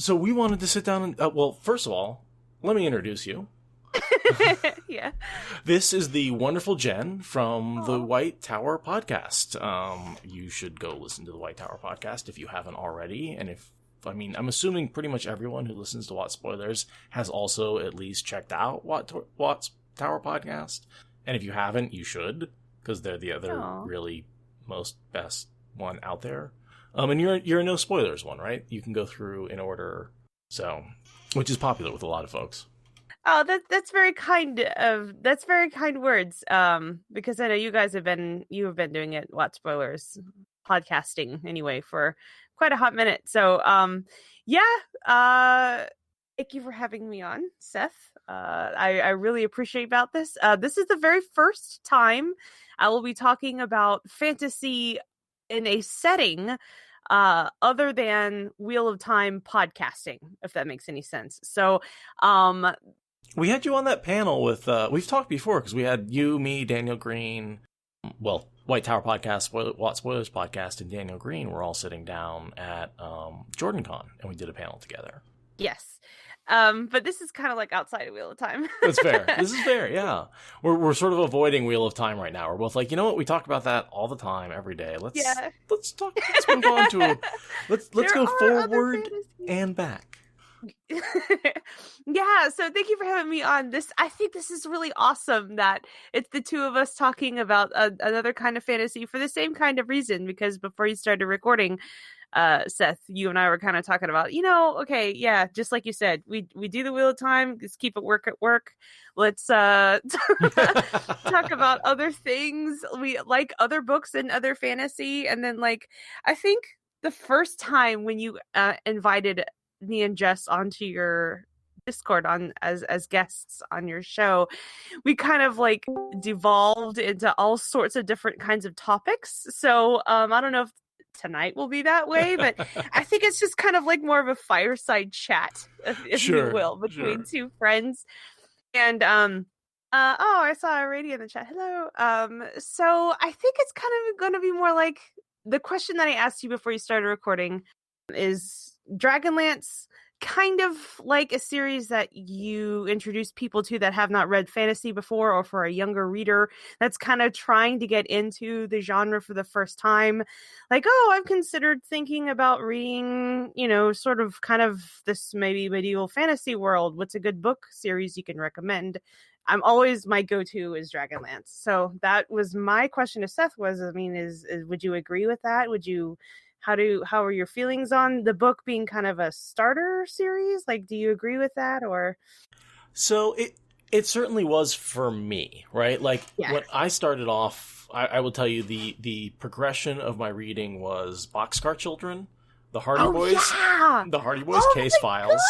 So we wanted to sit down and, well, first of all, let me introduce you. Yeah. This is the wonderful Jen from the White Tower podcast. You should go listen to the White Tower podcast if you haven't already. And I'm assuming pretty much everyone who listens to What Spoilers has also at least checked out What Tower podcast. And if you haven't, you should, because they're the other really best one out there. And you're a no spoilers one, right? You can go through in order, which is popular with a lot of folks. Oh, that's very kind words. Because I know you guys have been doing it, What Spoilers podcasting anyway, for quite a hot minute. So, thank you for having me on, Seth. I really appreciate about this. This is the very first time I will be talking about fantasy in a setting other than Wheel of Time podcasting, if that makes any sense. So, we had you on that panel with, we've talked before, because we had you, me, Daniel Green, White Tower podcast, What Spoilers podcast, and Daniel Green were all sitting down at JordanCon, and we did a panel together. Yes. But this is kind of like outside of Wheel of Time. That's fair. This is fair, yeah. We're sort of avoiding Wheel of Time right now. We're both like, you know what? We talk about that all the time, every day. Let's move on to let's go forward and back. Yeah, so thank you for having me on this. I think this is really awesome that it's the two of us talking about another kind of fantasy for the same kind of reason, because before you started recording, Seth, you and I were kind of talking about, okay, yeah, just like you said, we do the Wheel of Time, let's keep it work at work. Let's talk about other things. We like other books and other fantasy. And then, I think the first time when you invited me and Jess onto your Discord as guests on your show, we kind of devolved into all sorts of different kinds of topics. So I don't know if tonight will be that way, but I think it's just kind of more of a fireside chat, if you will, between two friends. And I saw a radio in the chat. Hello. So I think it's kind of going to be more like the question that I asked you before you started recording is Dragonlance kind of like a series that you introduce people to that have not read fantasy before, or for a younger reader that's kind of trying to get into the genre for the first time? I've considered thinking about reading, sort of kind of this maybe medieval fantasy world. What's a good book series you can recommend? My go-to is Dragonlance. So that was my question to Seth is would you agree with that? How are your feelings on the book being kind of a starter series? Do you agree with that, or? So it certainly was for me, right? When I started off, I will tell you the progression of my reading was Boxcar Children, the Hardy Boys Case Files.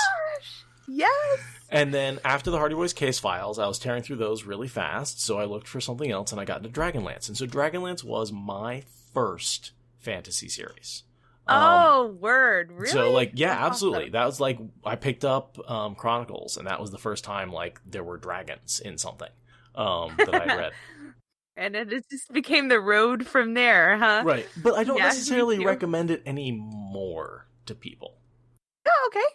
Yes. And then after the Hardy Boys Case Files, I was tearing through those really fast, so I looked for something else, and I got into Dragonlance. And so Dragonlance was my first fantasy series. Word. Really? So absolutely. That was I picked up Chronicles, and that was the first time there were dragons in something that I read. And it just became the road from there, huh? Right. But I don't necessarily recommend it anymore to people. Oh, okay.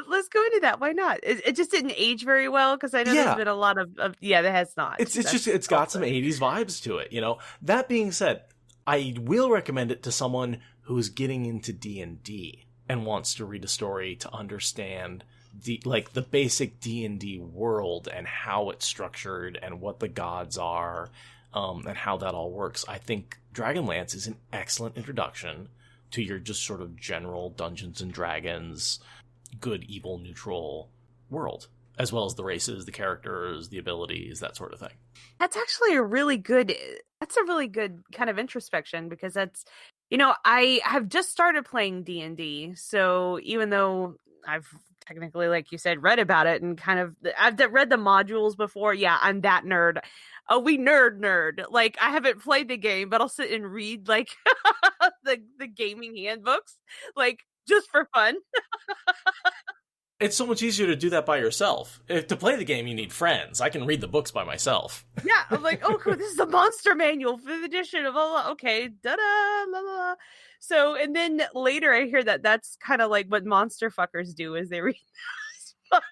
Let's go into that. Why not? It just didn't age very well, because I know there's been a lot of that has not. It's got some 80s vibes to it, That being said, I will recommend it to someone who's getting into D&D and wants to read a story to understand the basic D&D world and how it's structured and what the gods are, and how that all works. I think Dragonlance is an excellent introduction to your just sort of general Dungeons and Dragons, good, evil, neutral world, as well as the races, the characters, the abilities, that sort of thing. That's actually a really good kind of introspection, because that's, I have just started playing D&D. So even though I've technically, like you said, read about it and kind of, I've read the modules before. Yeah, I'm that nerd. Oh, we nerd. I haven't played the game, but I'll sit and read the gaming handbooks, just for fun. It's so much easier to do that by yourself. To play the game, you need friends. I can read the books by myself. Yeah, I'm oh, cool, this is a monster manual, 5th edition of okay, da-da, la la la. So, and then later I hear that that's kind of like what monster fuckers do is they read. But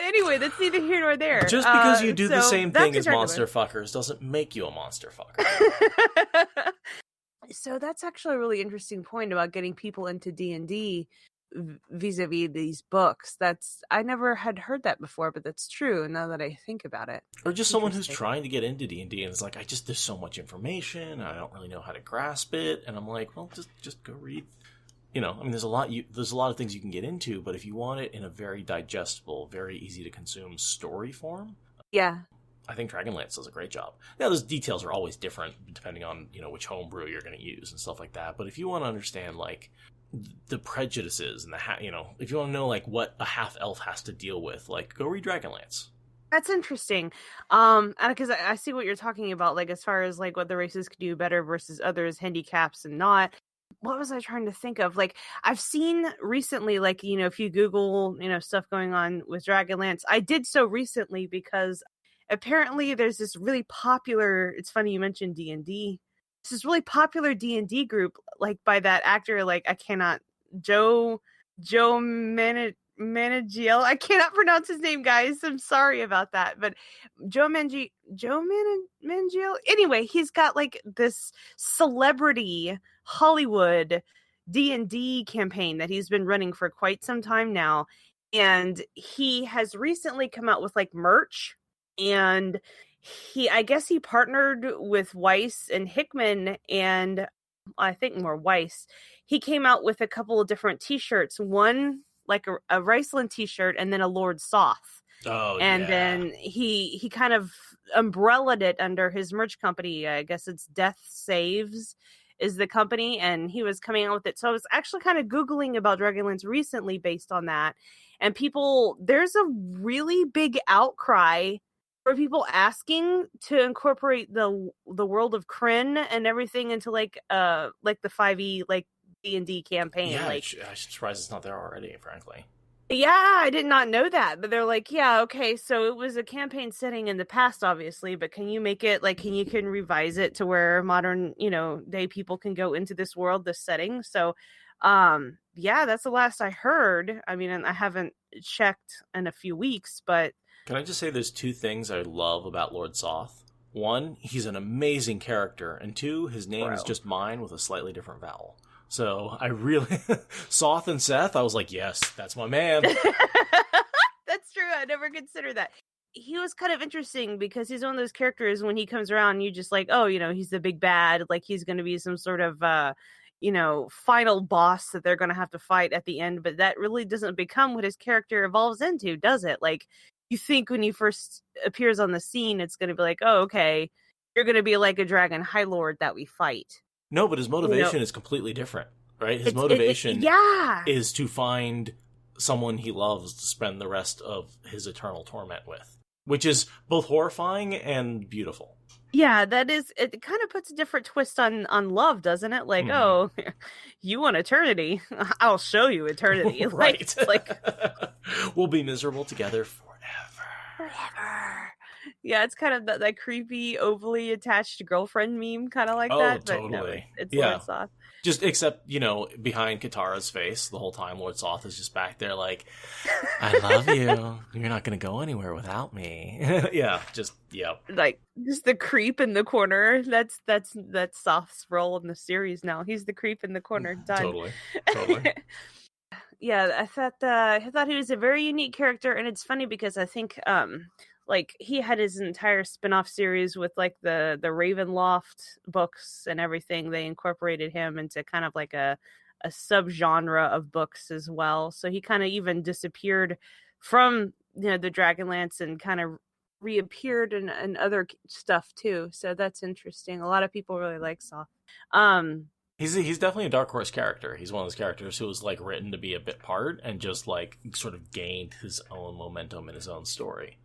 anyway, that's neither here nor there. Just because you do the same thing as attractive. monster fuckers doesn't make you a monster fucker. So that's actually a really interesting point about getting people into D&D vis-a-vis these books. I never had heard that before, but that's true now that I think about it. Or just someone who's trying to get into D&D and it's like, there's so much information, I don't really know how to grasp it, and I'm like, well, just go read. You know, I mean, there's a lot of things you can get into, but if you want it in a very digestible, very easy to consume story form, yeah, I think Dragonlance does a great job. Now, those details are always different depending on, which homebrew you're going to use and stuff like that. But if you want to understand, like, the prejudices and if you want to know, like, what a half-elf has to deal with, like, go read Dragonlance. That's interesting. Because I see what you're talking about, like, as far as, like, what the races could do better versus others, handicaps and not. What was I trying to think of? Like, I've seen recently, like, if you Google, stuff going on with Dragonlance, I did so recently because apparently there's this really popular, it's funny you mentioned D&D, this really popular D&D group, like, by that actor, like, Joe Manganiello. I cannot pronounce his name, guys. I'm sorry about that. But Joe Manganiello. Anyway, he's got like this celebrity Hollywood D&D campaign that he's been running for quite some time now. And he has recently come out with like merch, and I guess he partnered with Weiss and Hickman, and I think more Weiss. He came out with a couple of different t-shirts, one like a Riceland t-shirt and then a Lord Soth. Oh, and then he kind of umbrellaed it under his merch company. I guess it's Death Saves is the company, and he was coming out with it. So I was actually kind of Googling about Dragonlance recently based on that. And there's a really big outcry for people asking to incorporate the world of Kryn and everything into like the 5e like D&D campaign. Yeah, like, I'm surprised it's not there already, frankly. Yeah, I did not know that, but they're like, yeah, okay, so it was a campaign setting in the past, obviously, but can you make it, like, can revise it to where modern, day people can go into this world, this setting? So, yeah, that's the last I heard. I mean, and I haven't checked in a few weeks, but... Can I just say there's two things I love about Lord Soth? One, he's an amazing character, and two, his name is just mine with a slightly different vowel. So I really, Soth and Seth, I was like, yes, that's my man. That's true. I never considered that. He was kind of interesting because he's one of those characters when he comes around, you just like, oh, he's the big bad. Like he's going to be some sort of, final boss that they're going to have to fight at the end. But that really doesn't become what his character evolves into, does it? Like you think when he first appears on the scene, it's going to be like, oh, okay, you're going to be like a dragon high lord that we fight. No, but his motivation is completely different, right? His motivation is to find someone he loves to spend the rest of his eternal torment with, which is both horrifying and beautiful. Yeah, it kind of puts a different twist on love, doesn't it? Like, oh, you want eternity? I'll show you eternity. Right. Like we'll be miserable together forever. Yeah, it's kind of that creepy, overly attached girlfriend meme, kind of like that. But Totally. No, it's Lord Soth. Just except, behind Katara's face the whole time, Lord Soth is just back there like, I love you. You're not going to go anywhere without me. Yeah. Like, just the creep in the corner. That's Soth's role in the series now. He's the creep in the corner. Done. Totally. Yeah, I thought he was a very unique character, and it's funny because I think like he had his entire spin-off series with like the Ravenloft books and everything. They incorporated him into kind of like a subgenre of books as well. So he kind of even disappeared from the Dragonlance and kind of reappeared in other stuff too. So that's interesting. A lot of people really like Soth. He's definitely a dark horse character. He's one of those characters who was like written to be a bit part and just like sort of gained his own momentum in his own story.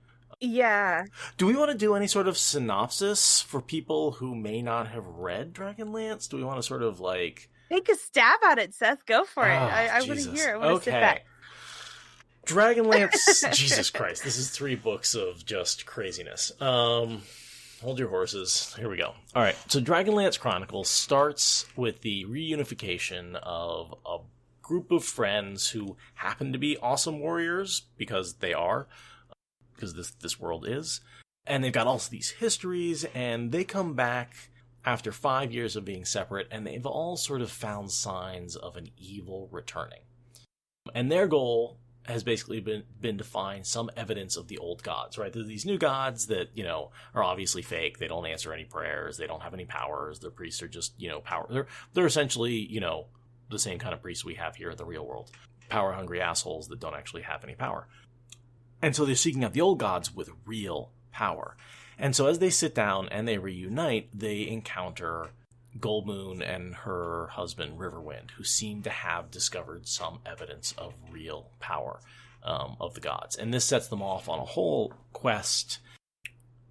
Yeah. Do we want to do any sort of synopsis for people who may not have read Dragonlance? Do we want to sort of like take a stab at it, Seth? Go for it. I want to hear. I want to sit back. Dragonlance. Jesus Christ! This is 3 books of just craziness. Hold Hold your horses. Here we go. All right. So Dragonlance Chronicles starts with the reunification of a group of friends who happen to be awesome warriors because they are, because this world is. And they've got also these histories, and they come back after 5 years of being separate, and they've all sort of found signs of an evil returning. And their goal has basically been to find some evidence of the old gods, right? There's these new gods that, are obviously fake. They don't answer any prayers. They don't have any powers. Their priests are just, power. They're essentially, the same kind of priests we have here in the real world. Power-hungry assholes that don't actually have any power. And so they're seeking out the old gods with real power. And so as they sit down and they reunite, they encounter Goldmoon and her husband Riverwind, who seem to have discovered some evidence of real power of the gods. And this sets them off on a whole quest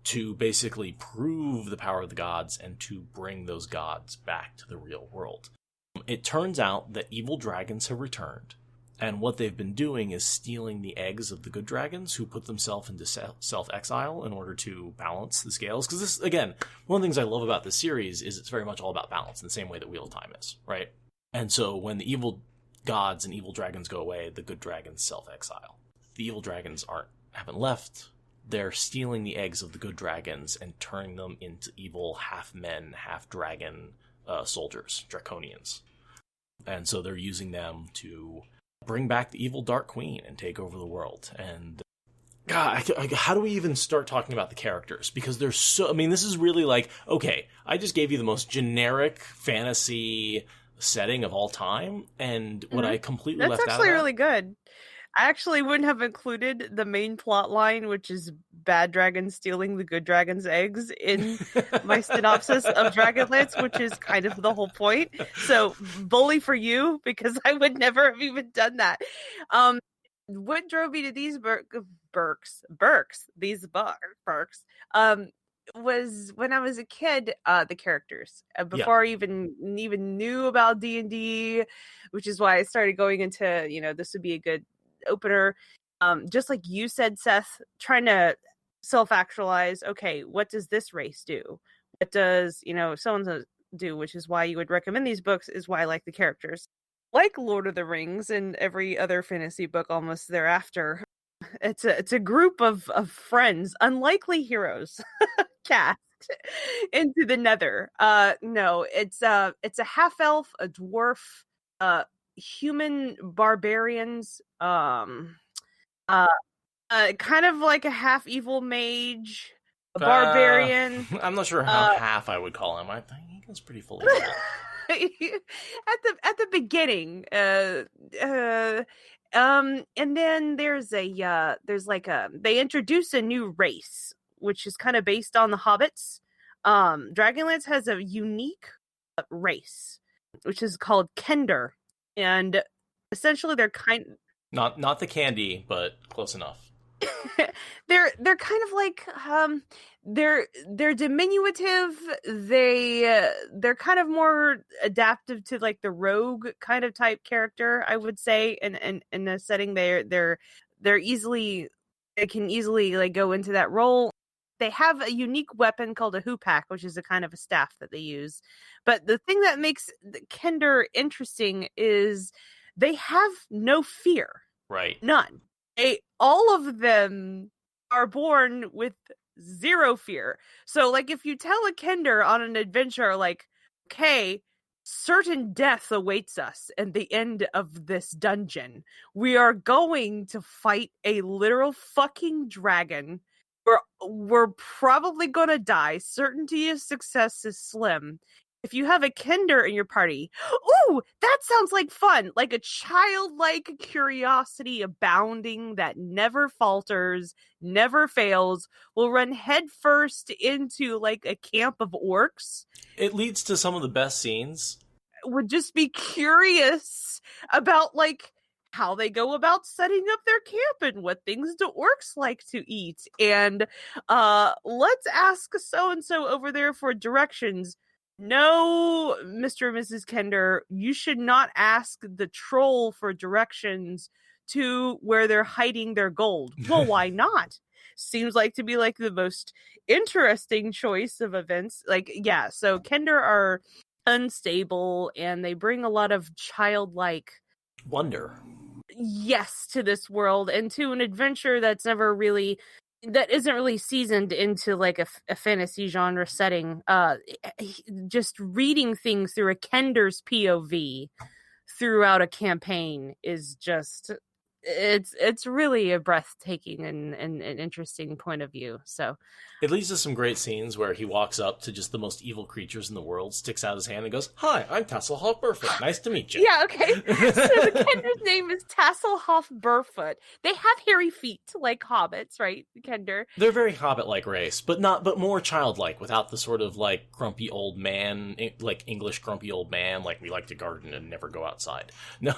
to basically prove the power of the gods and to bring those gods back to the real world. It turns out that evil dragons have returned, and what they've been doing is stealing the eggs of the good dragons who put themselves into self-exile in order to balance the scales. Because this, again, one of the things I love about this series is it's very much all about balance in the same way that Wheel of Time is, right? And so when the evil gods and evil dragons go away, the good dragons self-exile. The evil dragons haven't left. They're stealing the eggs of the good dragons and turning them into evil half-men, half-dragon soldiers, draconians. And so they're using them to bring back the evil Dark Queen and take over the world. And God, how do we even start talking about the characters? Because there's this is really like, okay, I just gave you the most generic fantasy setting of all time, and what I completely left out of That's actually really good. I actually wouldn't have included the main plot line, which is bad dragons stealing the good dragon's eggs, in my synopsis of Dragonlance, which is kind of the whole point. So, bully for you, because I would never have even done that. What drove me to these Burks, was when I was a kid, the characters. Before I even knew about D&D, which is why I started going into, this would be a good opener. Just like you said, Seth, trying to self-actualize, okay, what does this race do? What does, so-and-so do? Which is why you would recommend these books, is why I like the characters. Like Lord of the Rings and every other fantasy book almost thereafter, it's a group of friends, unlikely heroes, cast into the Nether. No, it's a half-elf, a dwarf, human barbarians, kind of like a half evil mage, a barbarian. I'm not sure how half I would call him. I think he's pretty fully at the beginning. And then they introduce a new race, which is kind of based on the hobbits. Dragonlance has a unique race, which is called Kender. And essentially they're not the candy, but close enough. they're kind of like they're diminutive. They're kind of more adaptive to like the rogue kind of type character, I would say. And in the setting, they can easily like go into that role. They have a unique weapon called a hoopak, which is a kind of a staff that they use. But the thing that makes Kender interesting is they have no fear. Right. None. All of them are born with zero fear. So, like, if you tell a Kender on an adventure, like, okay, certain death awaits us at the end of this dungeon. We are going to fight a literal fucking dragon. We're probably gonna die. Certainty of success is slim. If you have a Kender in your party, ooh, that sounds like fun. Like a childlike curiosity abounding that never falters, never fails, will run headfirst into like a camp of orcs. It leads to some of the best scenes. Would just be curious about like how they go about setting up their camp and what things do orcs like to eat. And let's ask so-and-so over there for directions. No, Mr. and Mrs. Kender, you should not ask the troll for directions to where they're hiding their gold. Well, why not? seems like to be like the most interesting choice of events. Like, yeah, so Kender are unstable and they bring a lot of childlike wonder, yes, to this world and to an adventure that isn't really seasoned into like a fantasy genre setting. Just reading things through a Kender's POV throughout a campaign is just it's really a breathtaking and an interesting point of view. So it leads to some great scenes where he walks up to just the most evil creatures in the world, sticks out his hand and goes, "Hi, I'm Tasselhoff Burfoot. Nice to meet you." Yeah, okay. So the Kender's name is Tasselhoff Burfoot. They have hairy feet like hobbits, right, Kender? They're very hobbit-like race, but more childlike, without the sort of like grumpy old man, like English grumpy old man, like we like to garden and never go outside. No.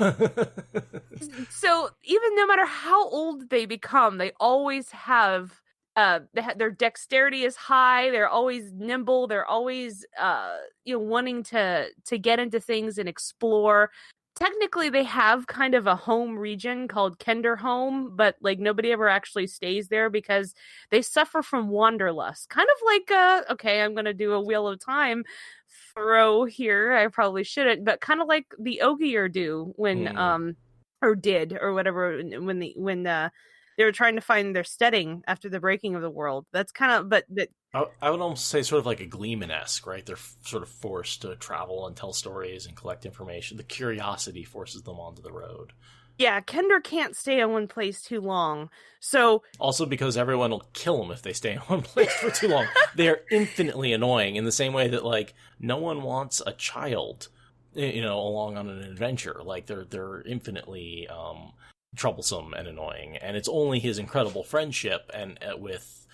So even no matter how old they become, they always have their dexterity is high. They're always nimble. They're always wanting to get into things and explore. Technically, they have kind of a home region called Kender Home, but like nobody ever actually stays there because they suffer from wanderlust. Kind of like okay, I'm gonna do a Wheel of Time throw here. I probably shouldn't, but kind of like the Ogier do when or did or whatever when they were trying to find their steading after the breaking of the world. That's kind of, but I would almost say sort of like a Gleeman-esque, right? They're sort of forced to travel and tell stories and collect information. The curiosity forces them onto the road. Yeah, Kender can't stay in one place too long. So also because everyone will kill them if they stay in one place for too long. They are infinitely annoying in the same way that like no one wants a child, along on an adventure. Like they're infinitely troublesome and annoying, and it's only his incredible friendship and with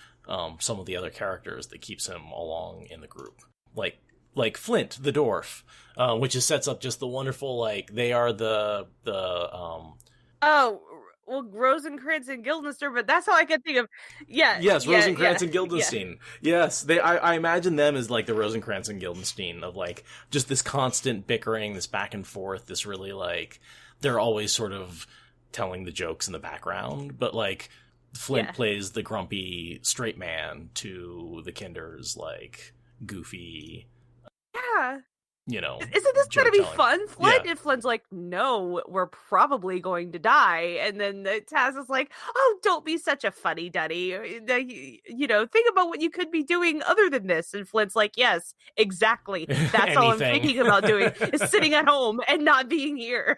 some of the other characters that keeps him along in the group. Like Flint the dwarf, which just sets up just the wonderful like they are the Rosencrantz and Guildenstern, but that's all I can think of. Yeah. Yes, Rosencrantz and Guildenstern. Yeah. Yes, I imagine them as like the Rosencrantz and Guildenstern of like just this constant bickering, this back and forth, this really like they're always sort of telling the jokes in the background, but like Flint plays the grumpy straight man to the Kender's like goofy. Yeah. Isn't this joke gonna be telling. fun, Flint? And Flint's like, no, we're probably going to die. And then Taz is like, oh, don't be such a funny duddy. Think about what you could be doing other than this. And Flint's like, yes, exactly. That's all I'm thinking about doing is sitting at home and not being here.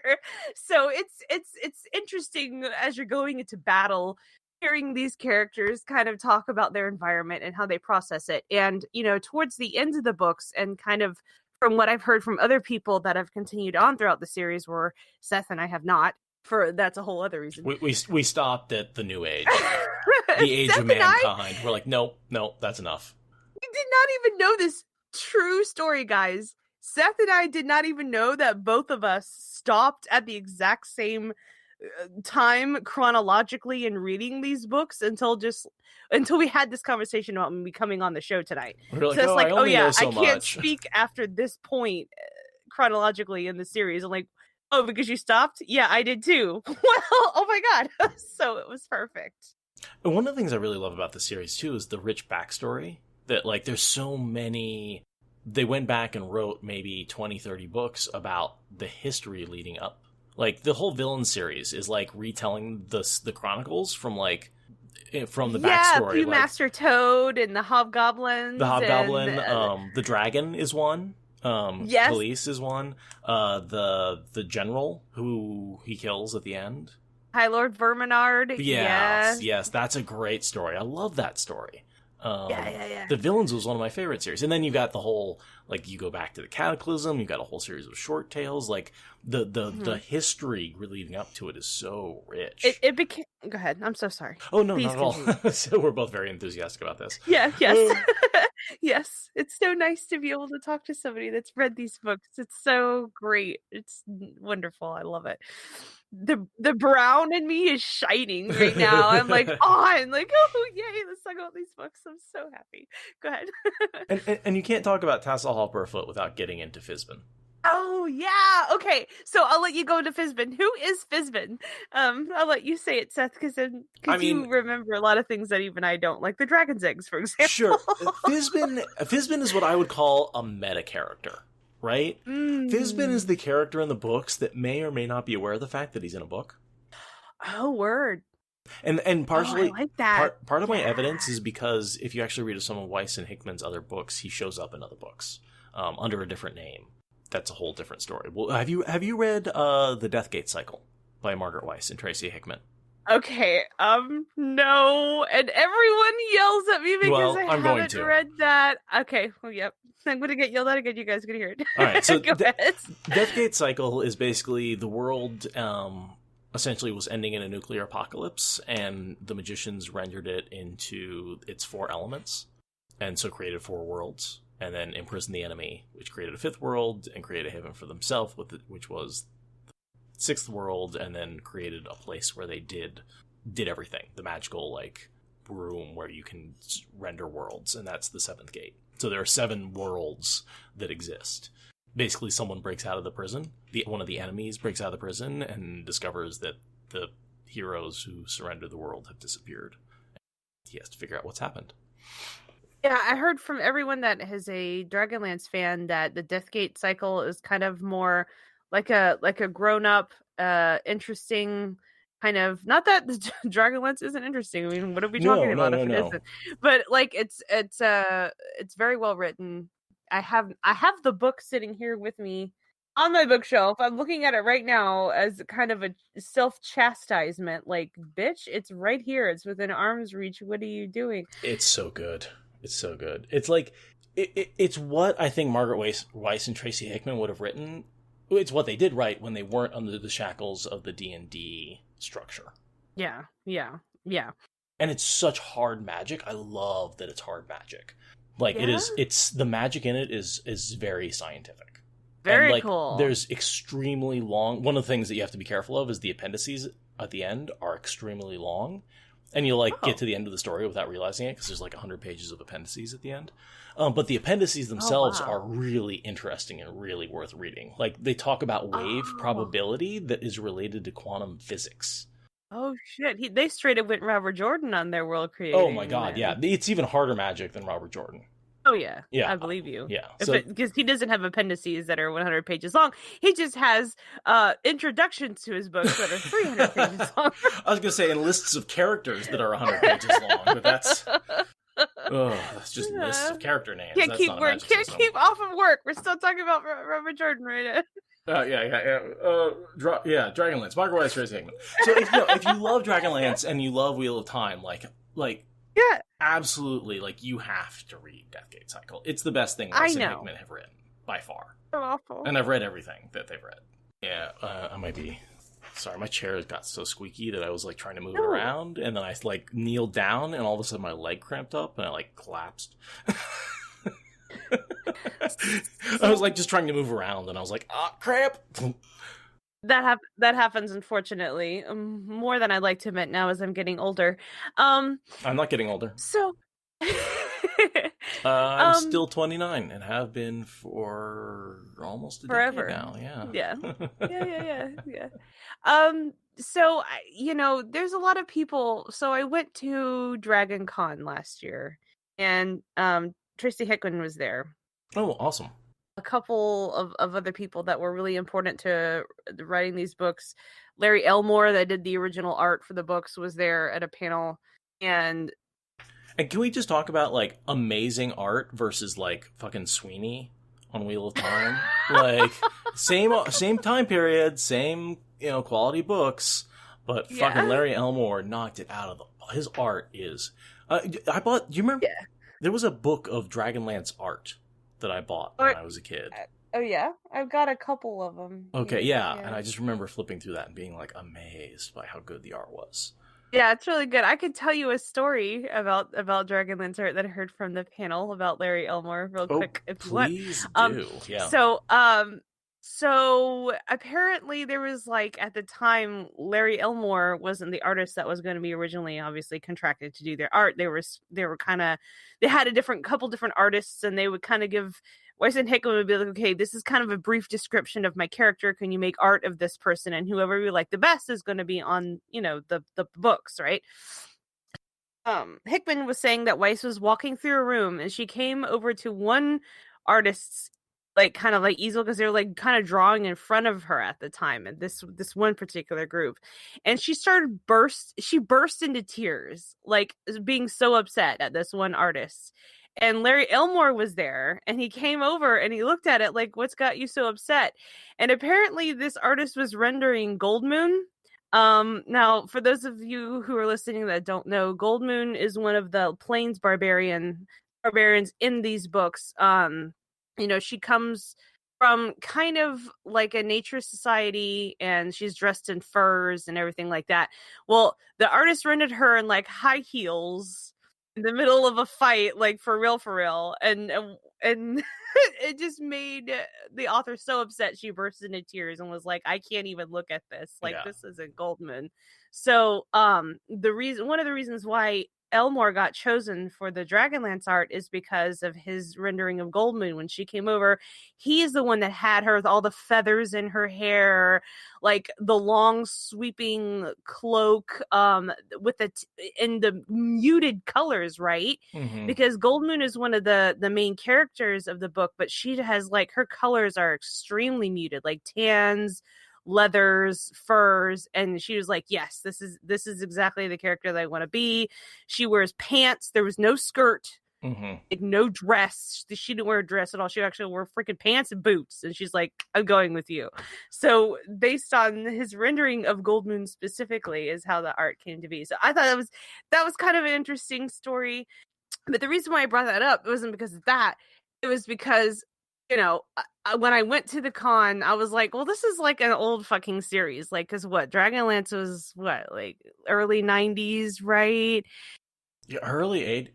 So it's interesting as you're going into battle, hearing these characters kind of talk about their environment and how they process it. And, towards the end of the books and kind of from what I've heard from other people that have continued on throughout the series, where Seth and I have not, that's a whole other reason. We stopped at the new age, the age of mankind. We're like, nope, that's enough. We did not even know this true story, guys. Seth and I did not even know that both of us stopped at the exact same time chronologically in reading these books until we had this conversation about me coming on the show tonight. We're like, I can't speak after this point chronologically in the series. I'm like, oh, because you stopped? Yeah, I did too. Well, oh my god. So it was perfect. And one of the things I really love about the series too is the rich backstory that like there's so many. They went back and wrote maybe 20-30 books about the history leading up. Like, the whole villain series is, like, retelling the Chronicles from the backstory. Yeah, Master Toad and the Hobgoblins. The Dragon is one. Yes. Police is one. The General, who he kills at the end. High Lord Verminard. Yes, that's a great story. I love that story. The Villains was one of my favorite series. And then you got the whole, like, you go back to the Cataclysm, you got a whole series of short tales. Like, the history leading up to it is so rich. It became... Go ahead. I'm so sorry. Oh, no, not at all. So we're both very enthusiastic about this. Yes. Yes. It's so nice to be able to talk to somebody that's read these books. It's so great. It's wonderful. I love it. The brown in me is shining right now. I'm like, oh yay, let's talk about these books. I'm so happy. Go ahead. and you can't talk about Tasselhoff Burfoot without getting into Fizban. Oh yeah. Okay. So I'll let you go to Fizbin. Who is Fizbin? I'll let you say it, Seth, because I mean, you remember a lot of things that even I don't, like the dragon's eggs, for example. sure. Fizbin is what I would call a meta character, right? Fizbin is the character in the books that may or may not be aware of the fact that he's in a book. Oh, word. And partially, I like that. part of my evidence is because if you actually read some of Weiss and Hickman's other books, he shows up in other books under a different name. That's a whole different story. Well, have you read The Deathgate Cycle by Margaret Weiss and Tracy Hickman? Okay, no, and everyone yells at me because I haven't read that. Okay, well, yep, I'm gonna get yelled at again. You guys are gonna hear it. All right, so Go ahead. Deathgate Cycle is basically the world essentially was ending in a nuclear apocalypse, and the magicians rendered it into its 4 elements, and so created 4 worlds. And then imprisoned the enemy, which created a 5th world, and created a haven for themselves, which was the 6th world, and then created a place where they did everything. The magical, like, room where you can render worlds, and that's the 7th gate. So there are 7 worlds that exist. Basically, someone breaks out of the prison. One of the enemies breaks out of the prison and discovers that the heroes who surrendered the world have disappeared. He has to figure out what's happened. Yeah, I heard from everyone that is a Dragonlance fan that the Deathgate Cycle is kind of more like a grown-up, interesting kind of. Not that the Dragonlance isn't interesting. I mean, what are we talking about if it isn't? But like, it's very well written. I have the book sitting here with me on my bookshelf. I'm looking at it right now as kind of a self-chastisement. Like, bitch, it's right here. It's within arm's reach. What are you doing? It's so good. It's so good. It's like, it's what I think Margaret Weiss and Tracy Hickman would have written. It's what they did right when they weren't under the shackles of the D&D structure. Yeah. And it's such hard magic. I love that it's hard magic. Like, it's the magic in it is very scientific. Very, and, like, cool. There's extremely long... One of the things that you have to be careful of is the appendices at the end are extremely long. And you'll, get to the end of the story without realizing it, because there's, 100 pages of appendices at the end. But the appendices themselves are really interesting and really worth reading. Like, they talk about wave probability that is related to quantum physics. Oh, shit. They straight up went Robert Jordan on their world creating. Oh, my God, yeah. It's even harder magic than Robert Jordan. Oh, yeah. Yeah. I believe you. Yeah. Because he doesn't have appendices that are 100 pages long. He just has introductions to his books that are 300 pages long. I was going to say, and lists of characters that are 100 pages long, but that's just lists of character names. Can't keep off of work. We're still talking about Robert Jordan right now. Dragonlance, Margaret Weiss, Tracy Hickman. So if you love Dragonlance and you love Wheel of Time, yeah, absolutely, you have to read Deathgate Cycle. It's the best thing Weiss and Hickman have written by far. So awful. And I've read everything that they've read. Yeah, I might be. Sorry, my chair got so squeaky that I was trying to move it around, and then I kneeled down, and all of a sudden my leg cramped up, and I collapsed. I was just trying to move around, and I was like, cramp. That happens, unfortunately, more than I'd like to admit now as I'm getting older. I'm not getting older. So I'm still 29 and have been for almost a decade now. Yeah. So there's a lot of people. So I went to Dragon Con last year, and Tracy Hickman was there. Oh, awesome. A couple of other people that were really important to writing these books. Larry Elmore, that did the original art for the books, was there at a panel. And can we just talk about amazing art versus fucking Sweeney on Wheel of Time? Same time period, same quality books, but fucking Larry Elmore knocked it out of his art is. I bought. Do you remember? Yeah. There was a book of Dragonlance art that I bought when I was a kid. Oh yeah, I've got a couple of them. Okay, yeah, and I just remember flipping through that and being amazed by how good the art was. Yeah, it's really good. I could tell you a story about Dragonlance art that I heard from the panel about Larry Elmore real quick if you want. Please do. Yeah. So apparently there was at the time Larry Elmore wasn't the artist that was going to be originally obviously contracted to do their art. They had a couple different artists, and they would kind of give Weiss and Hickman would be like, okay, this is kind of a brief description of my character. Can you make art of this person? And whoever we like the best is going to be on, the books, right? Hickman was saying that Weiss was walking through a room and she came over to one artist's kind of like easel, because they were like kind of drawing in front of her at the time, and this one particular group, and she burst into tears, like being so upset at this one artist. And Larry Elmore was there, and he came over and he looked at it like, what's got you so upset? And apparently this artist was rendering Gold Moon. Now, for those of you who are listening that don't know, Gold Moon is one of the Plains barbarians in these books. She comes from kind of like a nature society, and she's dressed in furs and everything like that. Well, the artist rendered her in like high heels in the middle of a fight, like for real, and it just made the author so upset she burst into tears and was like, I can't even look at this. Like, this isn't Goldman. So one of the reasons why Elmore got chosen for the Dragonlance art is because of his rendering of Goldmoon. When she came over, he is the one that had her with all the feathers in her hair, like the long sweeping cloak, with in the muted colors, right? Mm-hmm. Because Goldmoon is one of the main characters of the book, but she has like her colors are extremely muted, like tans, leathers, furs, and she was like, yes, this is exactly the character that I want to be. She wears pants. There was no skirt, like no dress. She didn't wear a dress at all. She actually wore freaking pants and boots, and she's like, I'm going with you. So based on his rendering of Gold Moon specifically is how the art came to be. So I thought that was kind of an interesting story. But the reason why I brought that up, it wasn't because of that. It was because, when I went to the con, I was like, well, this is like an old fucking series. Like, because Dragonlance was like early 90s, right? Yeah, 80s.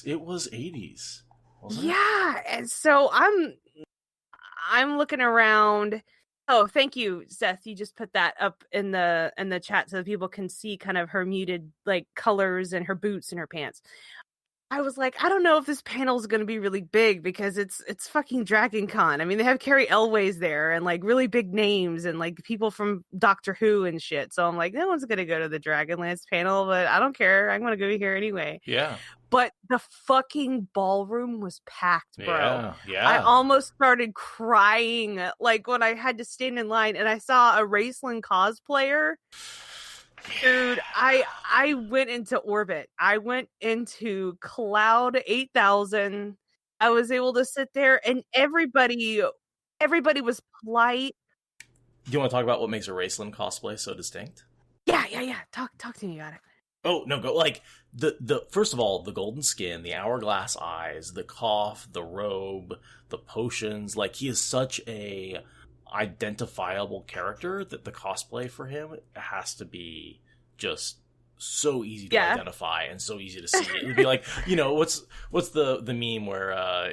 It was 80s. Wasn't it? Yeah. And so I'm looking around. Oh, thank you, Seth. You just put that up in the chat so that people can see kind of her muted like colors and her boots and her pants. I was like, I don't know if this panel is going to be really big because it's fucking Dragon Con. I mean, they have Carrie Elway's there and like really big names and like people from Doctor Who and shit. So I'm like, no one's going to go to the Dragonlance panel, but I don't care. I'm going to go here anyway. Yeah. But the fucking ballroom was packed, bro. Yeah. I almost started crying like when I had to stand in line and I saw a Raceland cosplayer. Dude, I went into orbit. I went into Cloud 8000. I was able to sit there and everybody was polite. Do you want to talk about what makes a Raceland cosplay so distinct? Yeah. Talk to me about it. Oh, no, go like the first of all, the golden skin, the hourglass eyes, the cough, the robe, the potions, like he is such a identifiable character that the cosplay for him has to be just so easy to identify and so easy to see. It would be like, what's the meme where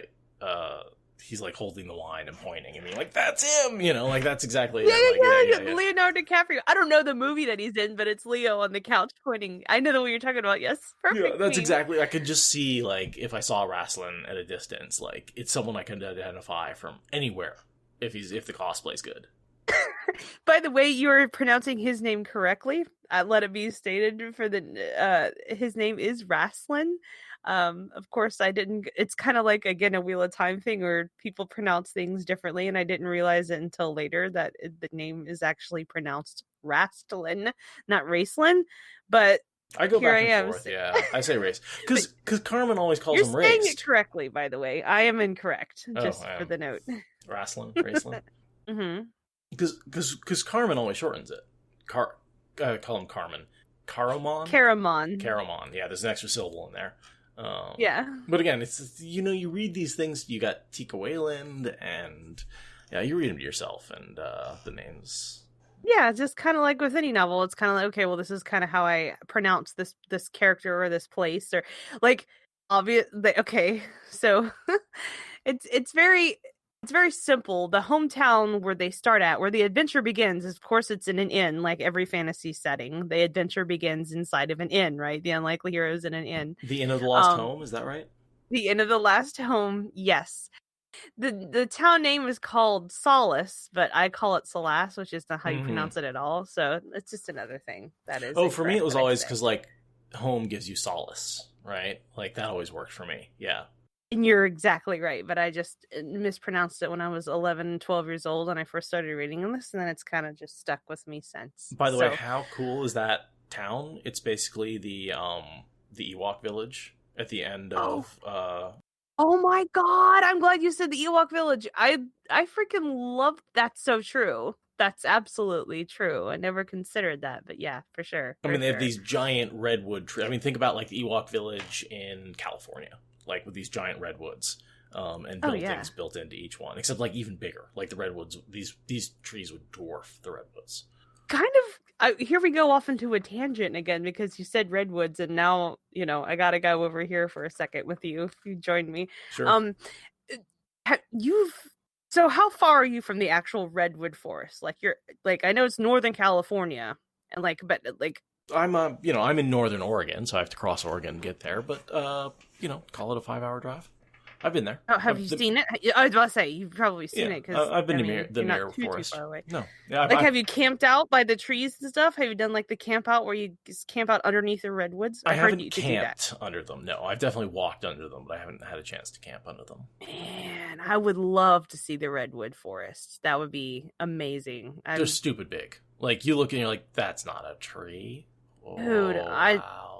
he's like holding the wine and pointing and being like, that's him, like that's exactly yeah. Leonardo DiCaprio. I don't know the movie that he's in, but it's Leo on the couch pointing. I know the one you're talking about. Yes, perfect. Yeah, that's exactly. I could just see like if I saw Wrestling at a distance, like it's someone I can identify from anywhere. If the cosplay's good. By the way, you are pronouncing his name correctly. Let it be stated for his name is Raslin. Of course, I didn't. It's kind of like again a Wheel of Time thing where people pronounce things differently, and I didn't realize it until later that the name is actually pronounced Rastlin, not Racelin. But I go back and forth. Yeah, I say race because Carmen always calls him race. You're saying it correctly, by the way. I am incorrect. Just for the note. Raceland. Mm-hmm. Because Carmen always shortens it. Call him Carmen. Caramon. Yeah, there's an extra syllable in there. Yeah. But again, it's you read these things. You got Tika Wayland, and you read them to yourself, and the names. Yeah, just kind of like with any novel, it's kind of like, okay, well, this is kind of how I pronounce this character or this place, or like obvious. Okay, so it's very simple. The hometown where they start at, where the adventure begins, of course, it's in an inn, like every fantasy setting. The adventure begins inside of an inn, right? The unlikely heroes in an inn. The Inn of the Lost Home, is that right? The Inn of the Last Home, yes. The town name is called Solace, but I call it Solace, which is not how you pronounce it at all. So it's just another thing that is. Oh, for me, it was always because like home gives you solace, right? Like that always worked for me. Yeah. And you're exactly right, but I just mispronounced it when I was 11, 12 years old and I first started reading this, and then it's kind of just stuck with me since. By the way, how cool is that town? It's basically the Ewok village at the end of Oh my god, I'm glad you said the Ewok village. I freaking love that's so true. That's absolutely true. I never considered that, but yeah, for sure. I mean, they have these giant redwood trees. I mean, think about like the Ewok village in California, like with these giant redwoods, and buildings built into each one, except like even bigger. Like the redwoods, these trees would dwarf the redwoods. Kind of. Here we go off into a tangent again because you said redwoods, and now I gotta go over here for a second with you. If you join me, sure. So how far are you from the actual redwood forest? Like you're I know it's Northern California, and I'm I'm in Northern Oregon, so I have to cross Oregon to get there. But call it a 5-hour drive. I've been there. Oh, have you seen it? I was about to say you've probably seen it because I've been to the Mirror Forest. Too far away. No, yeah. Have you camped out by the trees and stuff? Have you done like the camp out where you just camp out underneath the redwoods? I haven't camped under them. No, I've definitely walked under them, but I haven't had a chance to camp under them. Man, I would love to see the redwood forest. That would be amazing. They're stupid big. Like you look and you're like, that's not a tree. Dude, wow.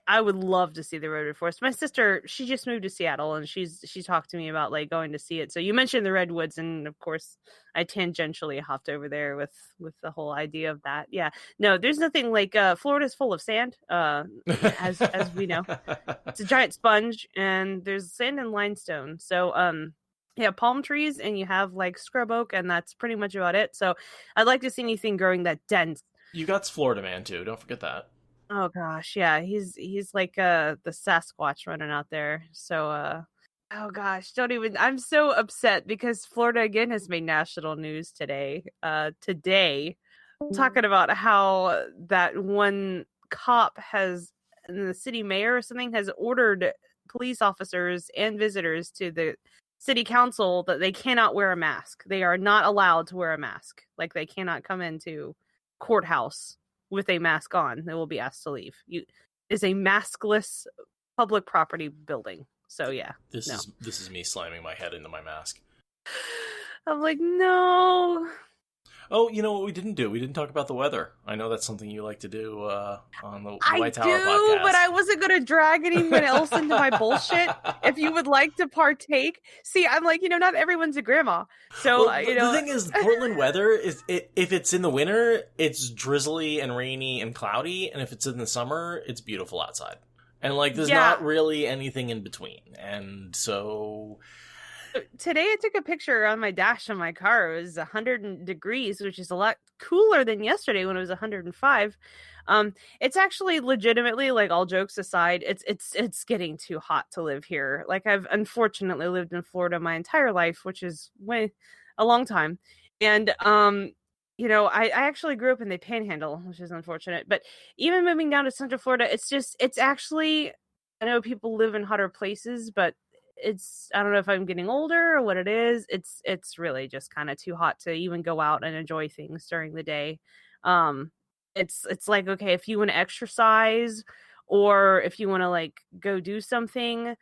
I would love to see the redwood forest. My sister, she just moved to Seattle, and she talked to me about like going to see it. So you mentioned the redwoods, and of course, I tangentially hopped over there with the whole idea of that. Yeah, no, there's nothing like Florida's full of sand, as we know. It's a giant sponge, and there's sand and limestone. So yeah, palm trees, and you have like scrub oak, and that's pretty much about it. So I'd like to see anything growing that dense. You got Florida Man too. Don't forget that. Oh gosh, yeah, he's like the Sasquatch running out there. So oh gosh, don't even. I'm so upset because Florida again has made national news today. Talking about how that one cop the city mayor or something has ordered police officers and visitors to the city council that they cannot wear a mask. They are not allowed to wear a mask. Like they cannot come into courthouse with a mask on. They will be asked to leave. Is a maskless public property building. So yeah. This is me slamming my head into my mask. I'm like, no. Oh, you know what we didn't do? We didn't talk about the weather. I know that's something you like to do on the White Tower podcast. But I wasn't going to drag anyone else into my bullshit. If you would like to partake. See, I'm like, not everyone's a grandma. So, the thing is, Portland weather, if it's in the winter, it's drizzly and rainy and cloudy. And if it's in the summer, it's beautiful outside. And, there's not really anything in between. And so... Today I took a picture on my dash on my car. It was 100 degrees, which is a lot cooler than yesterday when it was 105. It's actually legitimately, all jokes aside, it's getting too hot to live here. I've unfortunately lived in Florida my entire life, which is a long time. And I actually grew up in the Panhandle, which is unfortunate. But even moving down to Central Florida, it's actually, I know people live in hotter places, but I don't know if I'm getting older or what it is. It's really just kind of too hot to even go out and enjoy things during the day. It's like, okay, if you want to exercise or if you want to go do something,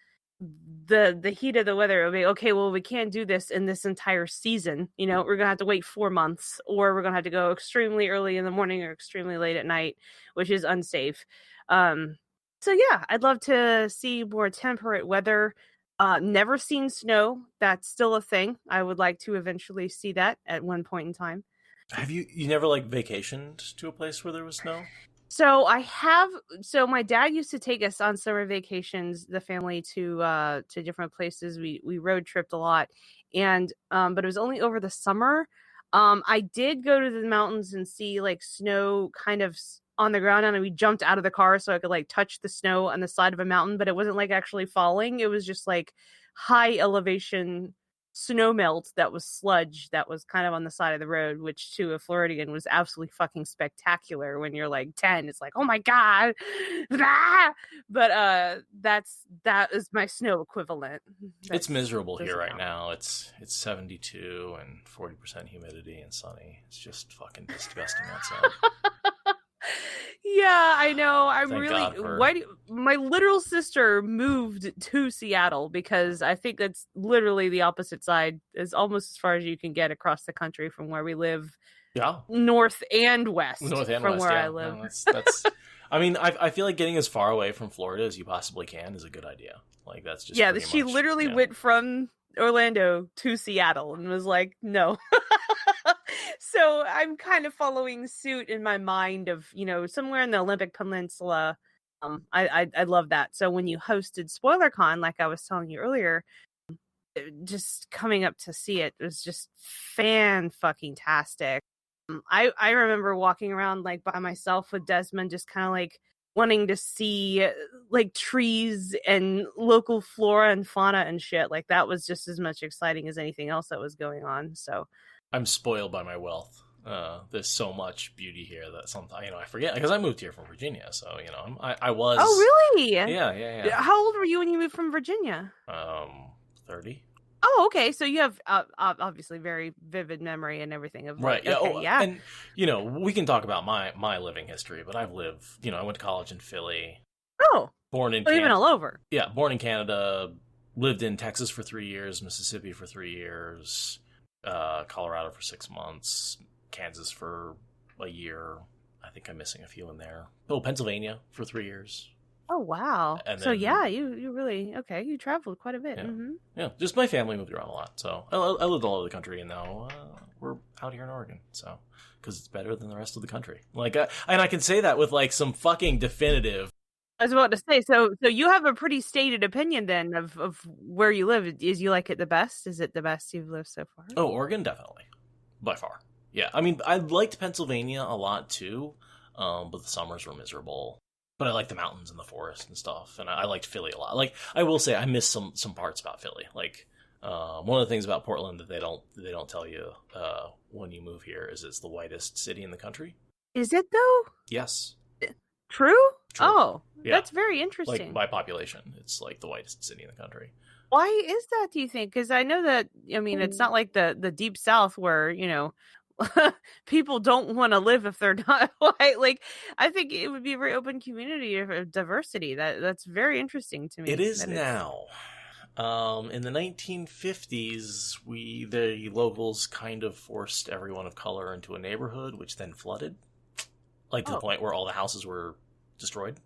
the heat of the weather will be okay. Well, we can't do this in this entire season. We're gonna have to wait 4 months, or we're gonna have to go extremely early in the morning or extremely late at night, which is unsafe. So yeah, I'd love to see more temperate weather. Never seen snow. That's still a thing. I would like to eventually see that at one point in time. Have you never vacationed to a place where there was snow? So I have. So my dad used to take us on summer vacations, the family to different places. We road tripped a lot, and but it was only over the summer. I did go to the mountains and see snow kind of on the ground, and we jumped out of the car so I could touch the snow on the side of a mountain, but it wasn't actually falling. It was just high elevation snow melt that was sludge that was kind of on the side of the road, which to a Floridian was absolutely fucking spectacular. When you're like 10, it's like, oh my god. Ah! But that is my snow equivalent. It's miserable here right now. It's 72 and 40% humidity and sunny. It's just fucking disgusting outside. Yeah, I know. Thank My literal sister moved to Seattle because I think that's literally the opposite side, is almost as far as you can get across the country from where we live. Yeah. North and west from west, where yeah. I live. No, that's I mean, I feel like getting as far away from Florida as you possibly can is a good idea. Like, that's just she literally went from Orlando to Seattle and was like, no. So I'm kind of following suit in my mind of, somewhere in the Olympic Peninsula. I love that. So when you hosted SpoilerCon, like I was telling you earlier, just coming up to see it was just fan-fucking-tastic. I remember walking around like by myself with Desmond, just kind of like wanting to see like trees and local flora and fauna and shit. Like that was just as much exciting as anything else that was going on. So I'm spoiled by my wealth. There's so much beauty here that sometimes, I forget, because I moved here from Virginia. So, I was. Oh, really? Yeah. How old were you when you moved from Virginia? 30. Oh, okay. So you have obviously very vivid memory and everything of right. Like, okay, yeah. And we can talk about my living history, but I've lived. I went to college in Philly. Oh, born in even all over. Yeah, born in Canada. Lived in Texas for 3 years, Mississippi for 3 years, Colorado for 6 months, Kansas for a year. I think I'm missing a few in there. Oh, Pennsylvania for 3 years. Oh, wow. And so then, yeah, you really, you traveled quite a bit. Yeah. Mm-hmm. Yeah, just my family moved around a lot. So I lived all over the country, and now we're out here in Oregon. So, because it's better than the rest of the country. Like, and I can say that with like some fucking definitive. I was about to say, so you have a pretty stated opinion then of where you live. Is you like it the best? Is it the best you've lived so far? Oh, Oregon, definitely. By far. Yeah, I mean, I liked Pennsylvania a lot too, but the summers were miserable. But I liked the mountains and the forest and stuff, and I liked Philly a lot. Like, I will say, I miss some parts about Philly. Like, one of the things about Portland that they don't tell you when you move here is it's the whitest city in the country. Is it though? Yes. True? Oh, yeah. That's very interesting. Like, by population, it's like the whitest city in the country. Why is that, do you think? Because I know that, it's not like the deep south where, people don't want to live if they're not white. Like, I think it would be a very open community of diversity. That's very interesting to me. It is now. In the 1950s, the locals kind of forced everyone of color into a neighborhood, which then flooded. Like, to the point where all the houses were destroyed.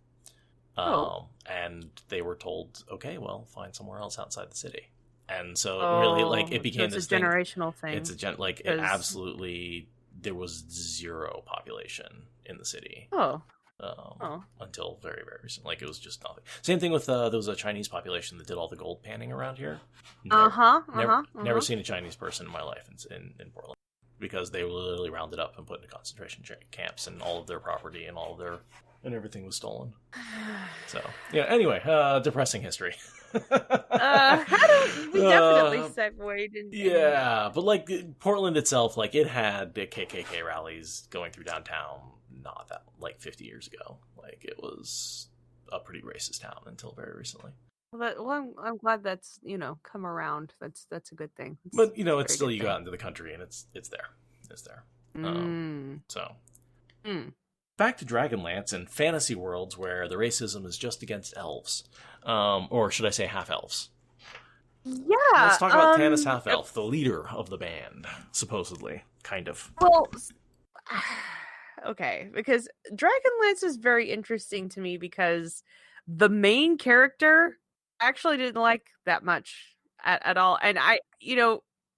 And they were told, okay, well, find somewhere else outside the city. And so really, like, it became so this generational thing. It's it absolutely, there was zero population in the city. Until very, very recent. Like, it was just nothing. Same thing with, there was a Chinese population that did all the gold panning around here. Never seen a Chinese person in my life in Portland. Because they were literally rounded up and put into concentration camps, and all of their property and and everything was stolen. So, yeah, anyway, depressing history. We definitely segued into. Yeah, but like Portland itself, like it had the KKK rallies going through downtown not that, like 50 years ago. Like it was a pretty racist town until very recently. Well, I'm glad that's, come around. That's a good thing. But, it's still, you go out into the country and it's there. It's there. Back to Dragonlance and fantasy worlds where the racism is just against elves. Or should I say half-elves? Yeah. Let's talk about Tanis Half-Elf, the leader of the band, supposedly. Kind of. Well, okay, because Dragonlance is very interesting to me because the main character actually didn't like that much at all. And I,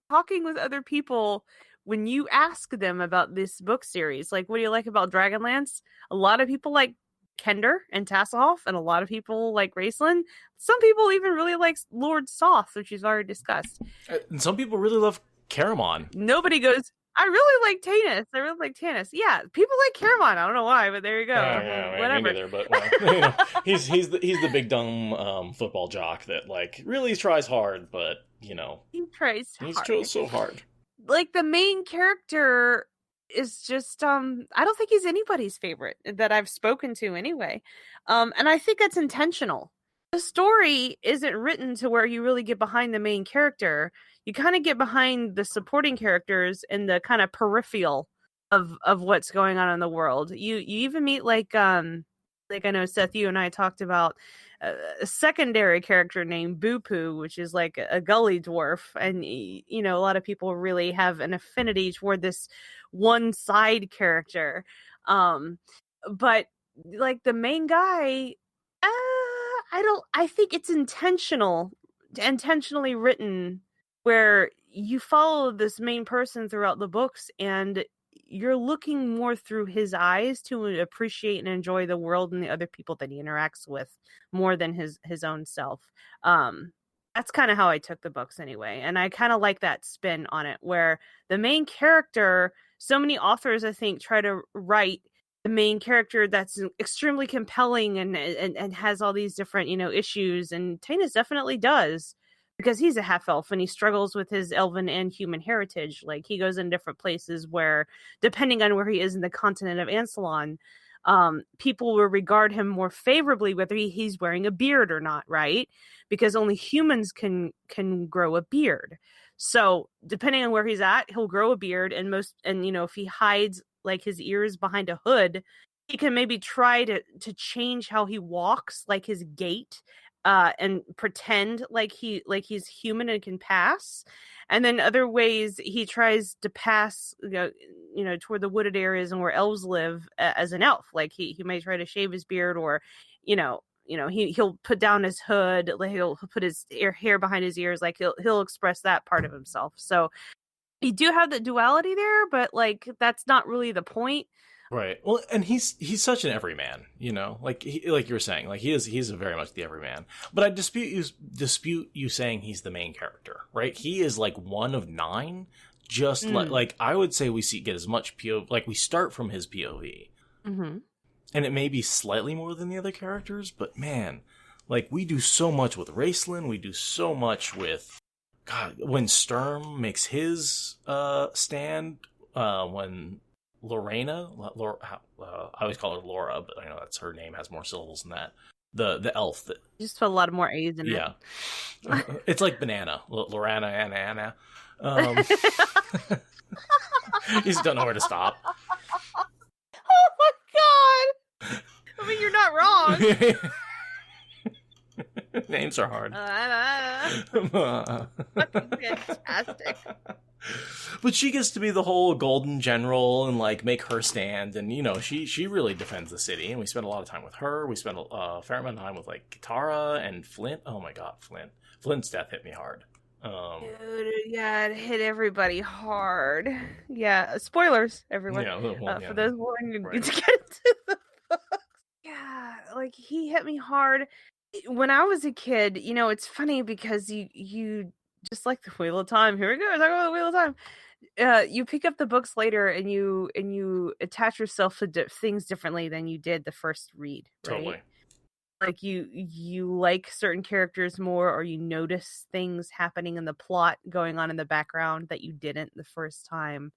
talking with other people, when you ask them about this book series, like, what do you like about Dragonlance? A lot of people like Kender and Tasselhoff, and a lot of people like Raceland. Some people even really like Lord Soth, which we've already discussed. And some people really love Caramon. Nobody goes, I really like Tanis. I really like Tanis. Yeah, people like Caramon. I don't know why, but there you go. Yeah, Whatever. me neither, but well, he's the big dumb football jock that like really tries hard, but he tries he's hard. so hard. Like the main character is just I don't think he's anybody's favorite that I've spoken to anyway. And I think that's intentional. The story isn't written to where you really get behind the main character. You kind of get behind the supporting characters and the kind of peripheral of what's going on in the world. You even meet like I know Seth, you and I talked about a secondary character named Boo-Poo, which is like a gully dwarf, and a lot of people really have an affinity toward this one side character. But like the main guy, I think it's intentionally written where you follow this main person throughout the books and you're looking more through his eyes to appreciate and enjoy the world and the other people that he interacts with more than his own self. That's kind of how I took the books anyway. And I kind of like that spin on it where the main character, so many authors, I think, try to write the main character that's extremely compelling and has all these different, issues. And Tanis definitely does, because he's a half elf and he struggles with his elven and human heritage. Like he goes in different places where, depending on where he is in the continent of Ansalon, people will regard him more favorably whether he's wearing a beard or not, right? Because only humans can grow a beard. So depending on where he's at, he'll grow a beard, and if he hides like his ears behind a hood, he can maybe try to change how he walks, like his gait, and pretend like he's human and can pass. And then other ways he tries to pass, toward the wooded areas and where elves live as an elf. Like he may try to shave his beard, or, he'll put down his hood, like he'll put his hair behind his ears, like he'll express that part of himself. So you do have the duality there, but like that's not really the point. Right. Well, and he's such an everyman, like like you were saying, like he's very much the everyman. But I dispute you saying he's the main character, right? He is like one of 9. Just like I would say we get as much POV, like we start from his POV, and it may be slightly more than the other characters, but man, like we do so much with Raceland, we do so much with when Sturm makes his stand, when Lorena, I always call her Laura, but I know that's her name has more syllables than that. The elf that just put a lot more A's in it. Yeah, it's like banana, Lorana and Anna. You just don't know where to stop. Oh my god! I mean, you're not wrong. Names are hard. Fucking fantastic. But she gets to be the whole golden general and like make her stand, and she really defends the city, and we spend a lot of time with her. We spend a fair amount of time with like Kitara and Flint. Oh my god, Flint's death hit me hard. Dude, yeah, it hit everybody hard. Yeah, spoilers, everyone. Yeah, for those wanting to get into the books. Yeah, like he hit me hard. When I was a kid, it's funny because you just like the Wheel of Time. Here we go, talk about the Wheel of Time. You pick up the books later and you attach yourself to things differently than you did the first read. Right? Totally. Like you like certain characters more, or you notice things happening in the plot going on in the background that you didn't the first time.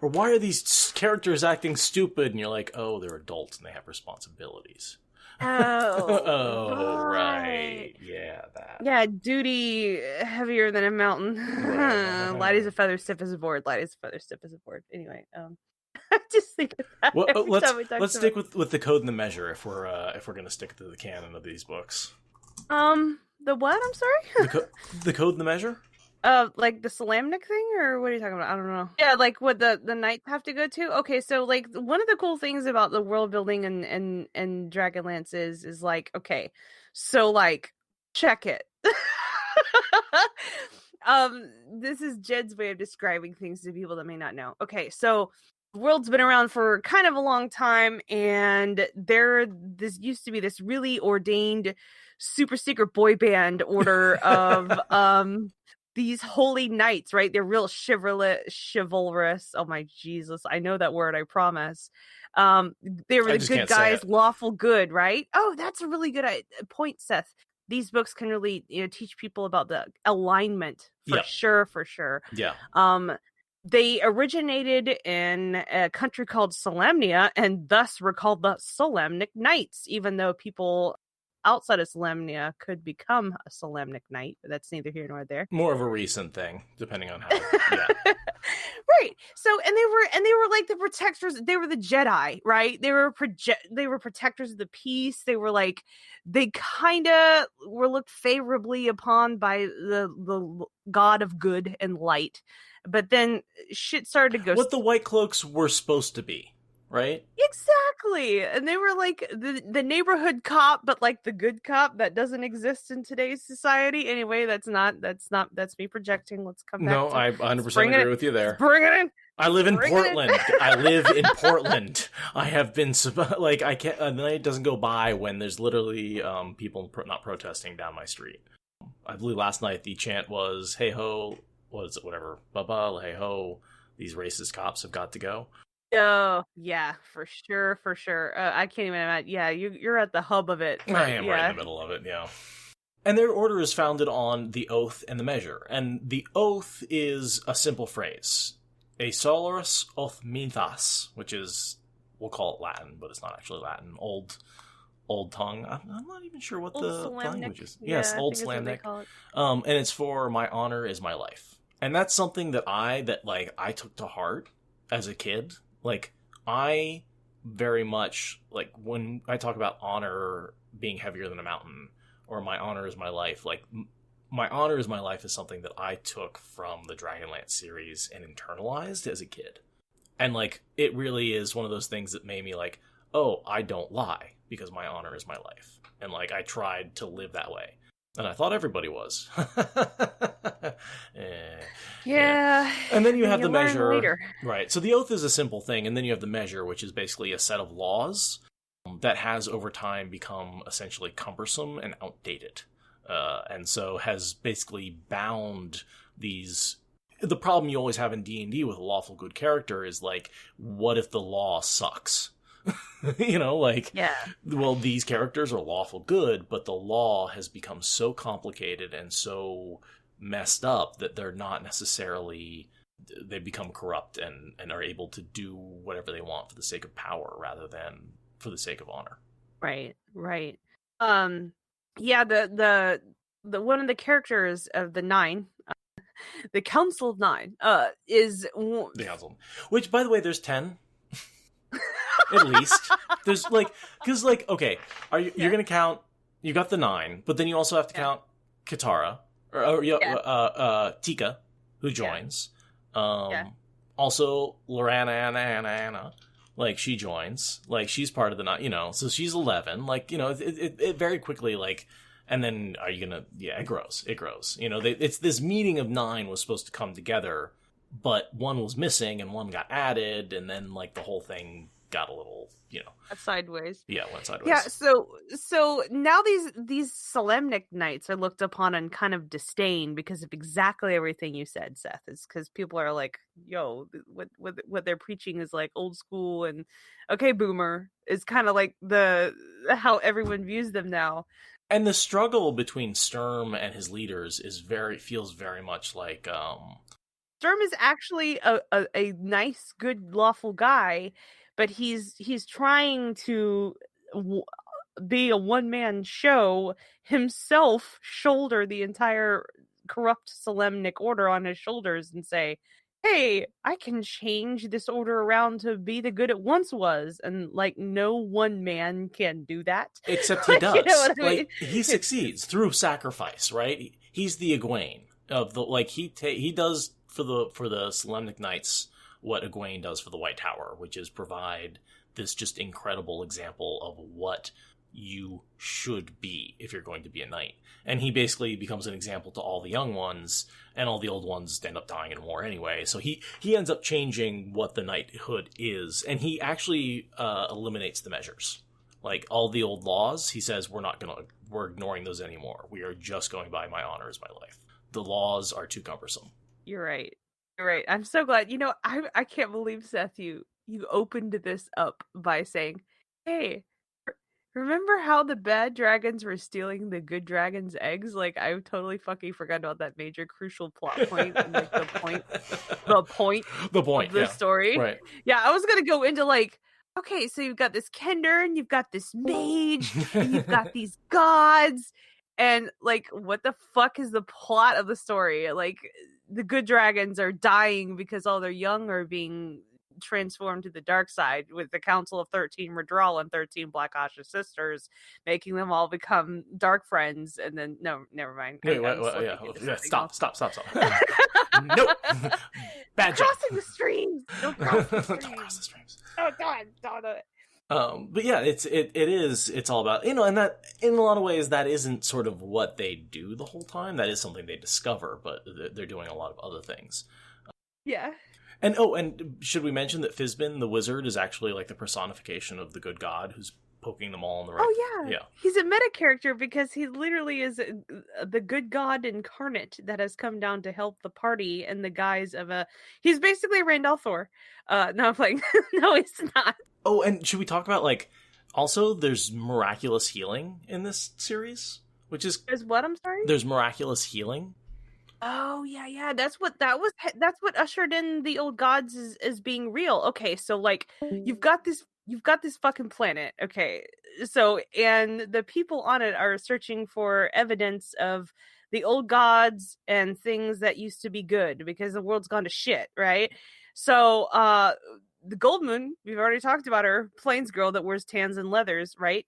Or why are these characters acting stupid? And you're like, oh, they're adults and they have responsibilities. Oh, right. Yeah, that. Yeah, duty heavier than a mountain. Right. Light as a feather, stiff as a board. Light as a feather, stiff as a board. Anyway, I just think of that. Well, let's stick with the code and the measure if we're gonna stick to the canon of these books. The what? I'm sorry. The code and the measure. Like the Salamnic thing, or what are you talking about? I don't know. Yeah, like what the knights have to go to. Okay, so like one of the cool things about the world building and Dragonlance is like, okay, so like check it. This is Jed's way of describing things to people that may not know. Okay, so the world's been around for kind of a long time, and this used to be this really ordained super secret boy band order of these holy knights, right? They're real chivalrous. Oh my Jesus, I know that word, I promise. They were I the just good can't say guys, it. lawful good, right? Oh, that's a really good point, Seth. These books can really, teach people about the alignment for Yep. sure, for sure. Yeah. They originated in a country called Solamnia, and thus were called the Solamnic Knights, even though people outside of Solamnia could become a Solamnic Knight, but that's neither here nor there. More of a recent thing, depending on how. Yeah. Right. So, and they were like the protectors. They were the Jedi, right? They were protectors of the peace. They were like, they kind of were looked favorably upon by the god of good and light. But then shit started to go. What the White Cloaks were supposed to be, right? Exactly. And they were like the neighborhood cop, but like the good cop that doesn't exist in today's society. Anyway, that's me projecting. Let's come back. No, I 100% agree with you there. Bring it in. I live in Portland. I live in Portland. I have been like, I can't. A night doesn't go by when there's literally people not protesting down my street. I believe last night the chant was "Hey ho, what is it? Whatever, baba, hey ho, these racist cops have got to go." Oh yeah, for sure, for sure. I can't even imagine. Yeah, you're at the hub of it. I am right in the middle of it. Yeah. And their order is founded on the oath and the measure, and the oath is a simple phrase. A solus oath minthas, which is, we'll call it Latin, but it's not actually Latin. Old tongue. I'm not even sure what Old the Solamnic. language is. Yeah, Yes, Old Solamnic. And it's for my honor is my life. And that's something that I took to heart as a kid. Like, I very much, like, when I talk about honor being heavier than a mountain, or my honor is my life, like, my honor is my life is something that I took from the Dragonlance series and internalized as a kid. And, like, it really is one of those things that made me like, oh, I don't lie because my honor is my life. And, like, I tried to live that way. And I thought everybody was. Yeah. And then you have the measure. Later. Right. So the oath is a simple thing. And then you have the measure, which is basically a set of laws that has over time become essentially cumbersome and outdated. And so has basically bound these. The problem you always have in D&D with a lawful good character is, like, what if the law sucks? Well, these characters are lawful good, but the law has become so complicated and so messed up that they're not necessarily, they become corrupt and are able to do whatever they want for the sake of power rather than for the sake of honor. Right. Yeah, the one of the characters of the 9, the Council of 9, is the Council, which, by the way, there's 10. At least there's okay, you're gonna count, you got the 9, but then you also have to count Katara or Tika, who joins, also Lorana Anna, like, she joins, like, she's part of the 9, so she's 11, like, it very quickly, like, and then are you gonna, it grows, it's this meeting of 9 was supposed to come together, but one was missing and one got added, and then, like, the whole thing got a little, sideways. Yeah, went sideways. Yeah, so now these Solamnic Knights are looked upon in kind of disdain because of exactly everything you said, Seth. Is because people are like, yo, what they're preaching is like old school, and okay, boomer is kind of like how everyone views them now. And the struggle between Sturm and his leaders feels very much like Sturm is actually a nice, good, lawful guy, but he's trying to be a one-man show himself, shoulder the entire corrupt Solamnic order on his shoulders and say, hey, I can change this order around to be the good it once was. And, like, no one man can do that. Except he does. You know what I mean? Like, he succeeds through sacrifice, right? He's the Egwene of the, like, he does for the Solamnic Knights what Egwene does for the White Tower, which is provide this just incredible example of what you should be if you're going to be a knight. And he basically becomes an example to all the young ones, and all the old ones end up dying in war anyway. So he ends up changing what the knighthood is, and he actually eliminates the measures. Like, all the old laws, he says, we're ignoring those anymore. We are just going by my honor is my life. the laws are too cumbersome. You're right. You're right. I'm so glad. I can't believe, Seth, you opened this up by saying, "Hey, remember how the bad dragons were stealing the good dragons' eggs?" Like, I totally fucking forgot about that major crucial plot point and like the point of the story. Right. Yeah, I was gonna go into like, okay, so you've got this Kender and you've got this mage and you've got these gods, and like, what the fuck is the plot of the story? Like, the good dragons are dying because all their young are being transformed to the dark side, with the Council of 13 withdrawal and 13 Black Asha sisters making them all become dark friends. And then no, never mind. Wait, yeah. Stop. Nope. Bad job. Crossing the streams. Don't cross the streams. Don't cross the streams. Oh God, don't do it. But yeah, it's all about, and that in a lot of ways that isn't sort of what they do the whole time. That is something they discover, but they're doing a lot of other things. Yeah. And should we mention that Fizbin, the wizard, is actually like the personification of the good god who's poking them all in the right. Oh yeah. He's a meta character because he literally is the good god incarnate that has come down to help the party in the guise of he's basically Randall Thor. No, I'm playing. No, he's not. Oh, and should we talk about, like, also there's miraculous healing in this series, which is... There's what, I'm sorry? There's miraculous healing. Oh, yeah. That's what ushered in the old gods as being real. Okay, so, like, you've got this fucking planet, okay? So, and the people on it are searching for evidence of the old gods and things that used to be good, because the world's gone to shit, right? So, the Gold Moon, we've already talked about her, Plains girl that wears tans and leathers, right?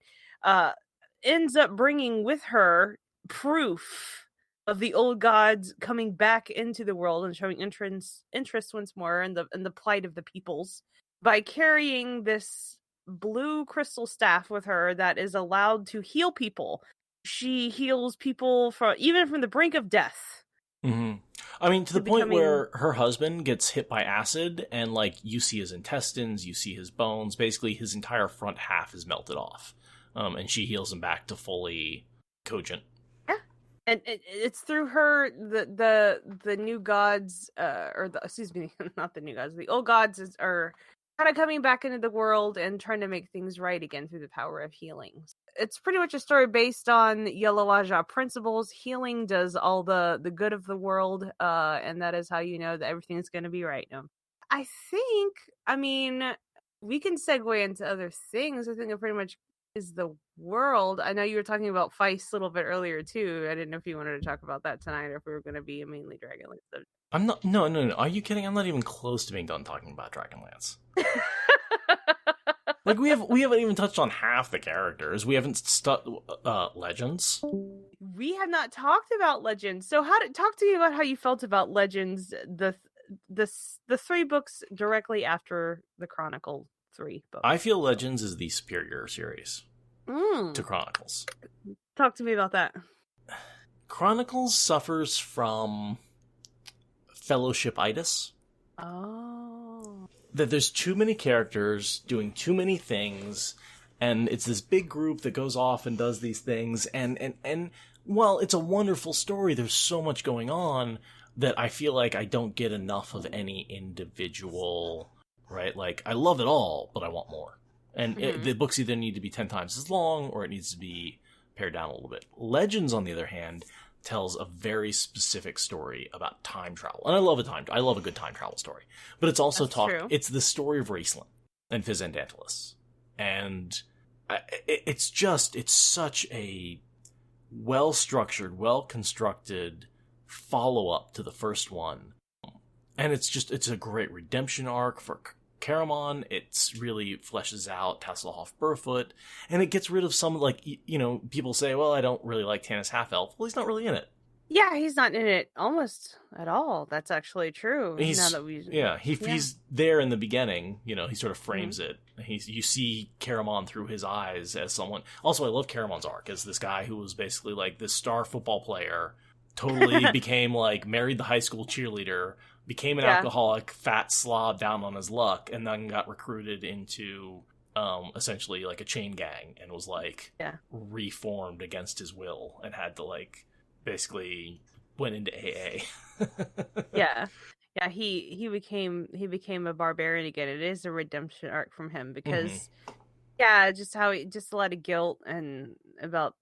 Ends up bringing with her proof of the old gods coming back into the world and showing interest once more in the plight of the peoples by carrying this blue crystal staff with her that is allowed to heal people. She heals people even from the brink of death. Mm-hmm. I mean, to the point where her husband gets hit by acid, and, like, you see his intestines, you see his bones, basically his entire front half is melted off. And she heals him back to fully cogent. Yeah. And it's through her, the new gods, excuse me, not the new gods, the old gods are kind of coming back into the world and trying to make things right again through the power of healing. It's pretty much a story based on Yellow Aja principles. Healing does all the good of the world, and that is how you know that everything's going to be right now. I mean, we can segue into other things. I think it pretty much is the world. I know you were talking about Weiss a little bit earlier, too. I didn't know if you wanted to talk about that tonight or if we were going to be a mainly Dragonlance subject. I'm not... No. Are you kidding? I'm not even close to being done talking about Dragonlance. Like, we haven't even touched on half the characters. We haven't Legends. We have not talked about Legends. So talk to me about how you felt about Legends, the 3 books directly after the Chronicle 3 books. I feel Legends is the superior series to Chronicles. Talk to me about that. Chronicles suffers from fellowship-itis. Oh. That there's too many characters doing too many things, and it's this big group that goes off and does these things, and while it's a wonderful story, there's so much going on that I feel like I don't get enough of any individual, right? Like, I love it all, but I want more. And the books either need to be 10 times as long, or it needs to be pared down a little bit. Legends, on the other hand, tells a very specific story about time travel. And I love a good time travel story. But it's also it's the story of Raceland and Fizandantalis. And it's such a well-structured, well-constructed follow-up to the first one. And it's a great redemption arc for Caramon. It really fleshes out Tasselhoff Burfoot, and it gets rid of some, like, people say, well, I don't really like Tanis Half-Elf. Well, he's not really in it. Yeah, he's not in it almost at all. That's actually true. He's there in the beginning. He sort of frames it. You see Caramon through his eyes as someone. Also, I love Caramon's arc as this guy who was basically like this star football player, totally became like married the high school cheerleader, became an alcoholic, fat slob down on his luck, and then got recruited into essentially like a chain gang and was like reformed against his will and had to like basically went into AA. Yeah. Yeah, he became a barbarian again. It is a redemption arc from him because yeah, just how he just a lot of guilt and about,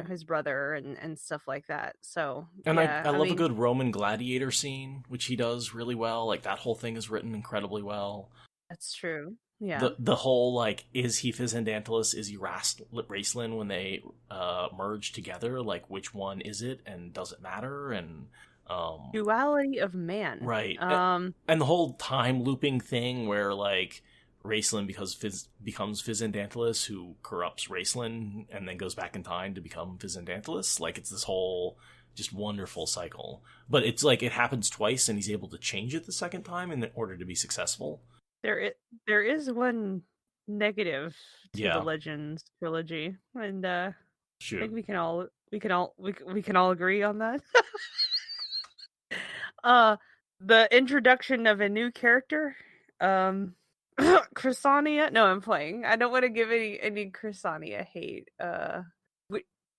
his brother and stuff like that. So, And yeah, I I love a mean, good Roman gladiator scene, which he does really well. Like, that whole thing is written incredibly well. that's true. Yeah. The whole, like, is he Fizendantilus, is he Raistlin when they merge together? Like, which one is it, and does it matter? And Duality of man. right. And the whole time looping thing where, like, Raistlin becomes Fizendantilus, who corrupts Raistlin, and then goes back in time to become Fizendantilus. Like, it's this whole just wonderful cycle. But it's like it happens twice, and he's able to change it the second time in order to be successful. There is one negative to Yeah. the Legends trilogy, and I Shoot. think we can all agree on that. The introduction of a new character, Chrissania. No, I'm playing. I don't want to give any Chrissania hate.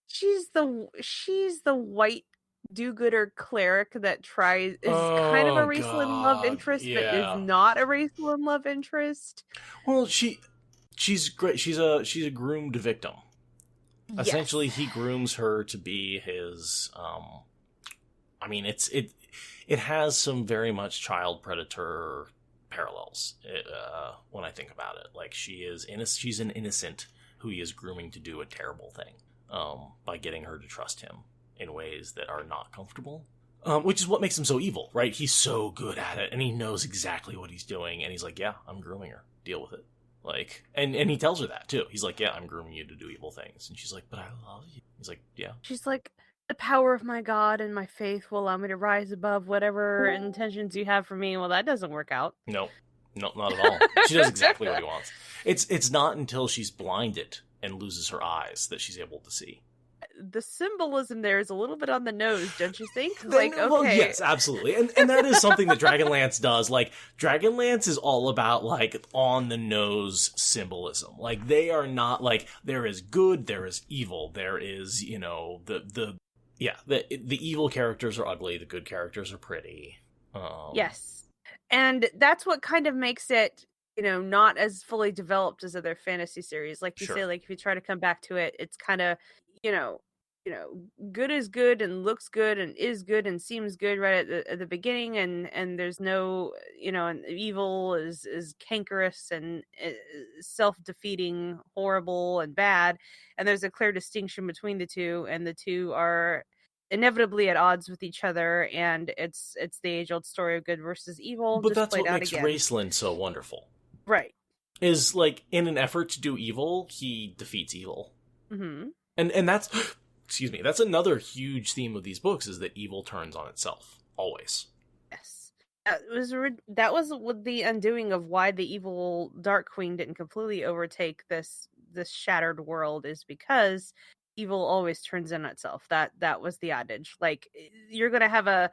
She's the white do-gooder cleric that is kind of a Raistlin love interest, but is not a Raistlin love interest. Well, she's great. She's a groomed victim. Yes. Essentially, he grooms her to be his. I mean, it has some very much child predator parallels when I think about it. Like, she's an innocent who he is grooming to do a terrible thing by getting her to trust him in ways that are not comfortable. Which is what makes him so evil, right? He's so good at it, and he knows exactly what he's doing, and he's like, yeah, I'm grooming her. Deal with it. Like, and he tells her that, too. He's like, yeah, I'm grooming you to do evil things. And she's like, but I love you. He's like, yeah. She's like, the power of my God and my faith will allow me to rise above whatever intentions you have for me. Well, that doesn't work out. No, not at all. She does exactly what he wants. It's not until she's blinded and loses her eyes that she's able to see. The symbolism there is a little bit on the nose, don't you think? Like, okay. Well, yes, absolutely. And that is something that Dragonlance does. Like, Dragonlance is all about, like, on-the-nose symbolism. Like, they are not, like, there is good, there is evil, there is, the evil characters are ugly, the good characters are pretty. Yes. And that's what kind of makes it, not as fully developed as other fantasy series. Like you say, like, if you try to come back to it, it's kind of, good is good and looks good and is good and seems good right at the beginning, and there's no, and evil is cankerous and self-defeating, horrible and bad, and there's a clear distinction between the two, and the two are inevitably at odds with each other, and it's the age-old story of good versus evil. But that's what makes Raistlin so wonderful. Right. Is, like, in an effort to do evil, he defeats evil. Mm-hmm. And that's, excuse me, that's another huge theme of these books, is that evil turns on itself. Always. Yes. That was with the undoing of why the evil Dark Queen didn't completely overtake this shattered world, is because evil always turns in itself. That was the adage. Like, you're going to have a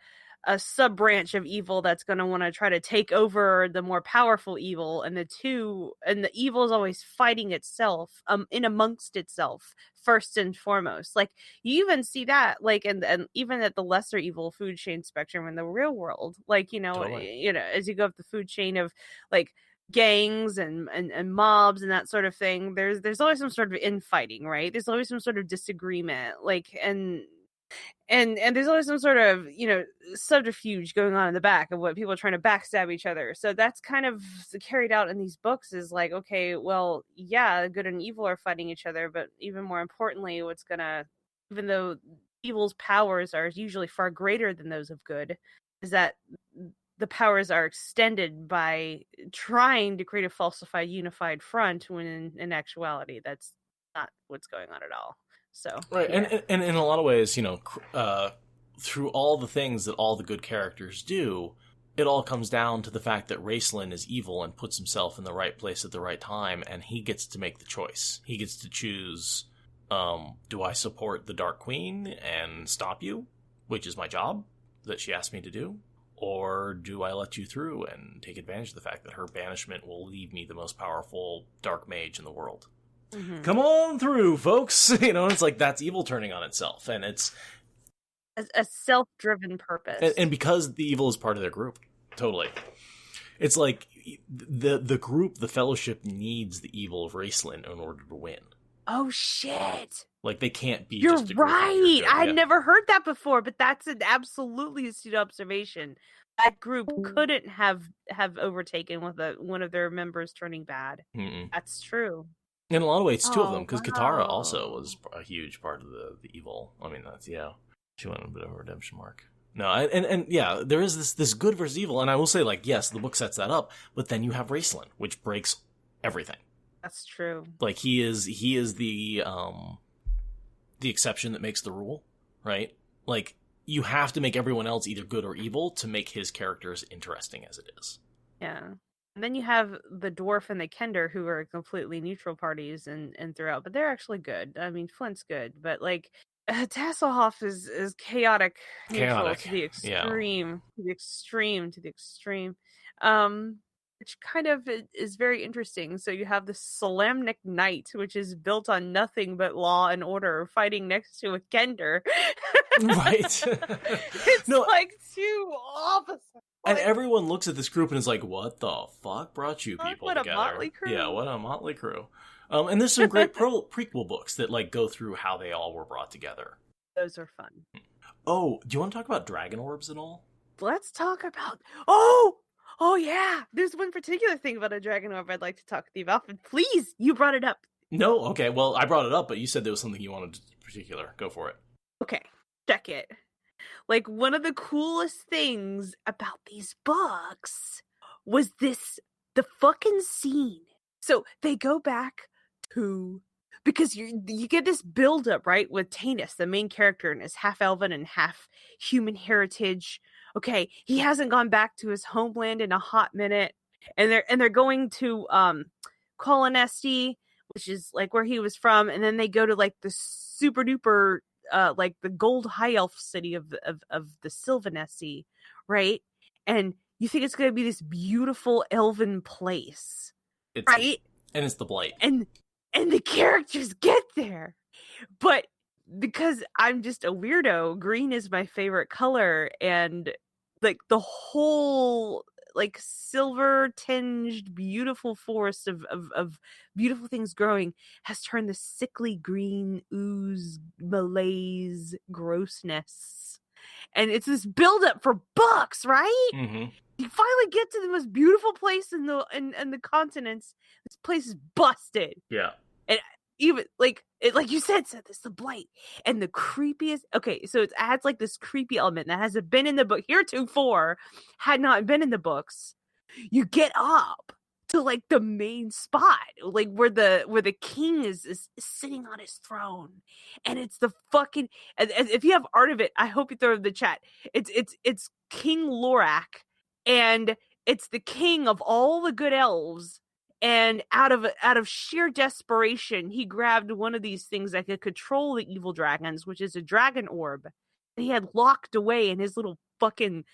sub branch of evil that's going to want to try to take over the more powerful evil, and the evil is always fighting itself in amongst itself first and foremost. Like, you even see that, like, and even at the lesser evil food chain spectrum in the real world, like, Totally. As you go up the food chain of, like, gangs and mobs and that sort of thing, there's always some sort of infighting, right? There's always some sort of disagreement, like, and there's always some sort of, subterfuge going on in the back of what people are trying to backstab each other. So that's kind of carried out in these books, is like, okay, well, yeah, good and evil are fighting each other, but even more importantly, even though evil's powers are usually far greater than those of good, is that the powers are extended by trying to create a falsified unified front, when in actuality that's not what's going on at all. So, right, yeah. and in a lot of ways, through all the things that all the good characters do, it all comes down to the fact that Raistlin is evil and puts himself in the right place at the right time, and he gets to make the choice. He gets to choose, do I support the Dark Queen and stop you, which is my job that she asked me to do, or do I let you through and take advantage of the fact that her banishment will leave me the most powerful dark mage in the world? Mm-hmm. Come on through, folks. It's like, that's evil turning on itself, and a self-driven purpose. And because the evil is part of their group. Totally. It's like the group, the Fellowship, needs the evil of Raceland in order to win. Oh shit! Like they can't be. You're just a group right. I had yeah. never heard that before, but that's an absolutely astute observation. That group couldn't have overtaken with one of their members turning bad. Mm-mm. That's true. In a lot of ways, it's two of them, because wow. Katara also was a huge part of the evil. I mean, that's she went on a bit of a redemption mark. No, and yeah, there is this good versus evil, and I will say, like, yes, the book sets that up, but then you have Raceland, which breaks everything. That's true. Like he is the exception that makes the rule, right? Like you have to make everyone else either good or evil to make his character as interesting as it is. Yeah. And then you have the dwarf and the Kender, who are completely neutral parties and throughout, but they're actually good. I mean, Flint's good, but like Tasselhoff is chaotic neutral to the extreme, to the extreme. Which kind of is very interesting. So you have the Solamnic Knight, which is built on nothing but law and order, fighting next to a Kender. Right. It's like two opposites. And everyone looks at this group and is like, what the fuck brought you people together? What a motley crew. Yeah, what a motley crew. And there's some great prequel books that like go through how they all were brought together. Those are fun. Oh, do you want to talk about Dragon Orbs at all? Let's talk about... Oh yeah! There's one particular thing about a Dragon Orb I'd like to talk to you about, but please, you brought it up. No? Okay, well, I brought it up, but you said there was something you wanted in particular. Go for it. Okay, check it. Like, one of the coolest things about these books was the fucking scene. So, they go back to... Because you get this build-up, right, with Tanis, the main character, and his half-elven and half-human heritage. Okay, he hasn't gone back to his homeland in a hot minute, and they're going to Colonesti, which is like where he was from, and then they go to like the super duper like the gold high elf city of the Sylvanesti, right? And you think it's going to be this beautiful elven place, right? And it's the Blight, and the characters get there, but because I'm just a weirdo, green is my favorite color, and like the whole like silver tinged beautiful forest of beautiful things growing has turned the sickly green ooze malaise grossness, and it's this buildup for books, right? Mm-hmm. You finally get to the most beautiful place in the continents. This place is busted. Yeah. And even like you said, Seth, it's the Blight and the creepiest. Okay, so it adds like this creepy element that hasn't been in the book heretofore, had not been in the books. You get up to like the main spot, like where the king is sitting on his throne, and it's the fucking. If you have art of it, I hope you throw it in the chat. It's King Lorak, and it's the king of all the good elves. And out of sheer desperation, he grabbed one of these things that could control the evil dragons, which is a dragon orb. And he had locked away in his little fucking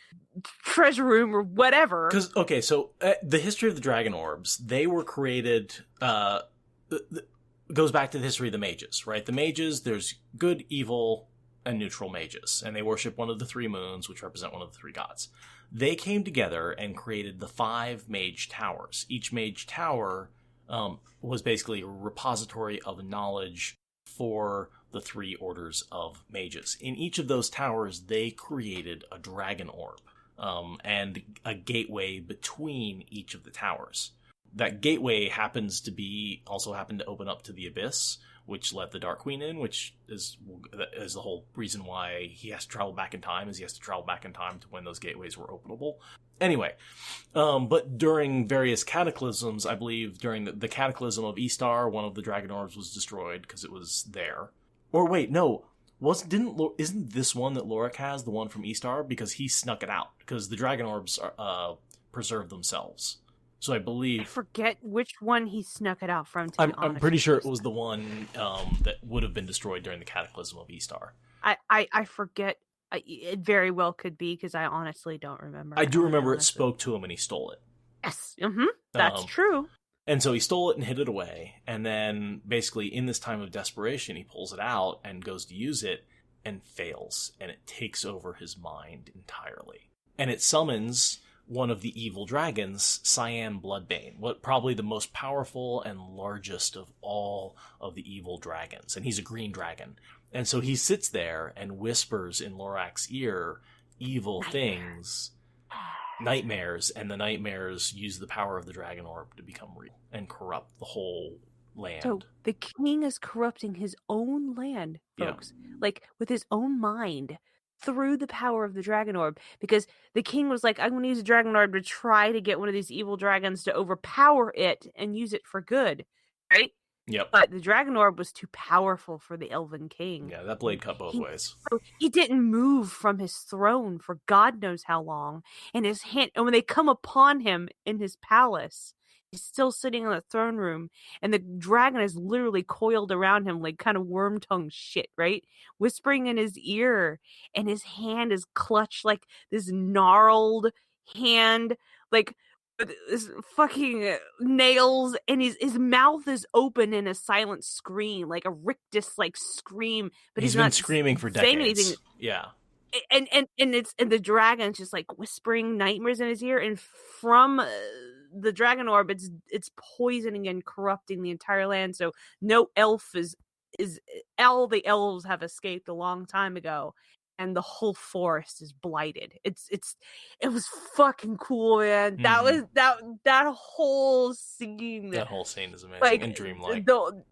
treasure room or whatever. Because, okay, so the history of the dragon orbs, they were created, goes back to the history of the mages, right? The mages, there's good, evil, and neutral mages. And they worship one of the three moons, which represent one of the three gods. They came together and created the 5 mage towers. Each mage tower was basically a repository of knowledge for the 3 orders of mages. In each of those towers, they created a dragon orb and a gateway between each of the towers. That gateway happened to open up to the abyss, which let the Dark Queen in, which is the whole reason why he has to travel back in time, is he has to travel back in time to when those gateways were openable. Anyway, but during various cataclysms, I believe during the cataclysm of Istar, one of the dragon orbs was destroyed because it was there. Or wait, no, isn't this one that Lorak has the one from Istar? Because he snuck it out, because the dragon orbs preserve themselves. So I believe... I forget which one he snuck it out from, I'm pretty sure it was the one that would have been destroyed during the Cataclysm of Istar. I forget. It very well could be, because I honestly don't remember. I do remember it spoke to him and he stole it. Yes, that's true. And so he stole it and hid it away. And then basically in this time of desperation, he pulls it out and goes to use it. and fails, and it takes over his mind entirely. And it summons one of the evil dragons, Cyan Bloodbane, what probably the most powerful and largest of all of the evil dragons. And he's a green dragon. And so he sits there and whispers in Lorac's ear evil things, nightmares, and the nightmares use the power of the dragon orb to become real and corrupt the whole land. So the king is corrupting his own land, folks, like with his own mind through the power of the dragon orb, because the king was like, I'm going to use a dragon orb to try to get one of these evil dragons to overpower it and use it for good, right? Yep. But the dragon orb was too powerful for the elven king. Yeah, that blade cut both ways. So he didn't move from his throne for God knows how long, and his hand, and when they come upon him in his palace, he's still sitting in the throne room, and the dragon is literally coiled around him like kind of worm tongue shit, right? Whispering in his ear, and his hand is clutched like this gnarled hand, like with his fucking nails, and his mouth is open in a silent scream, like a rictus like scream, but he's been not screaming for saying decades. anything. Yeah. And the dragon's just like whispering nightmares in his ear, and from the dragon orb, it's poisoning and corrupting the entire land. So no elf is all the elves have escaped a long time ago, and the whole forest is blighted. It was fucking cool, man. That was that whole scene. That whole scene is amazing, like, and dreamlike.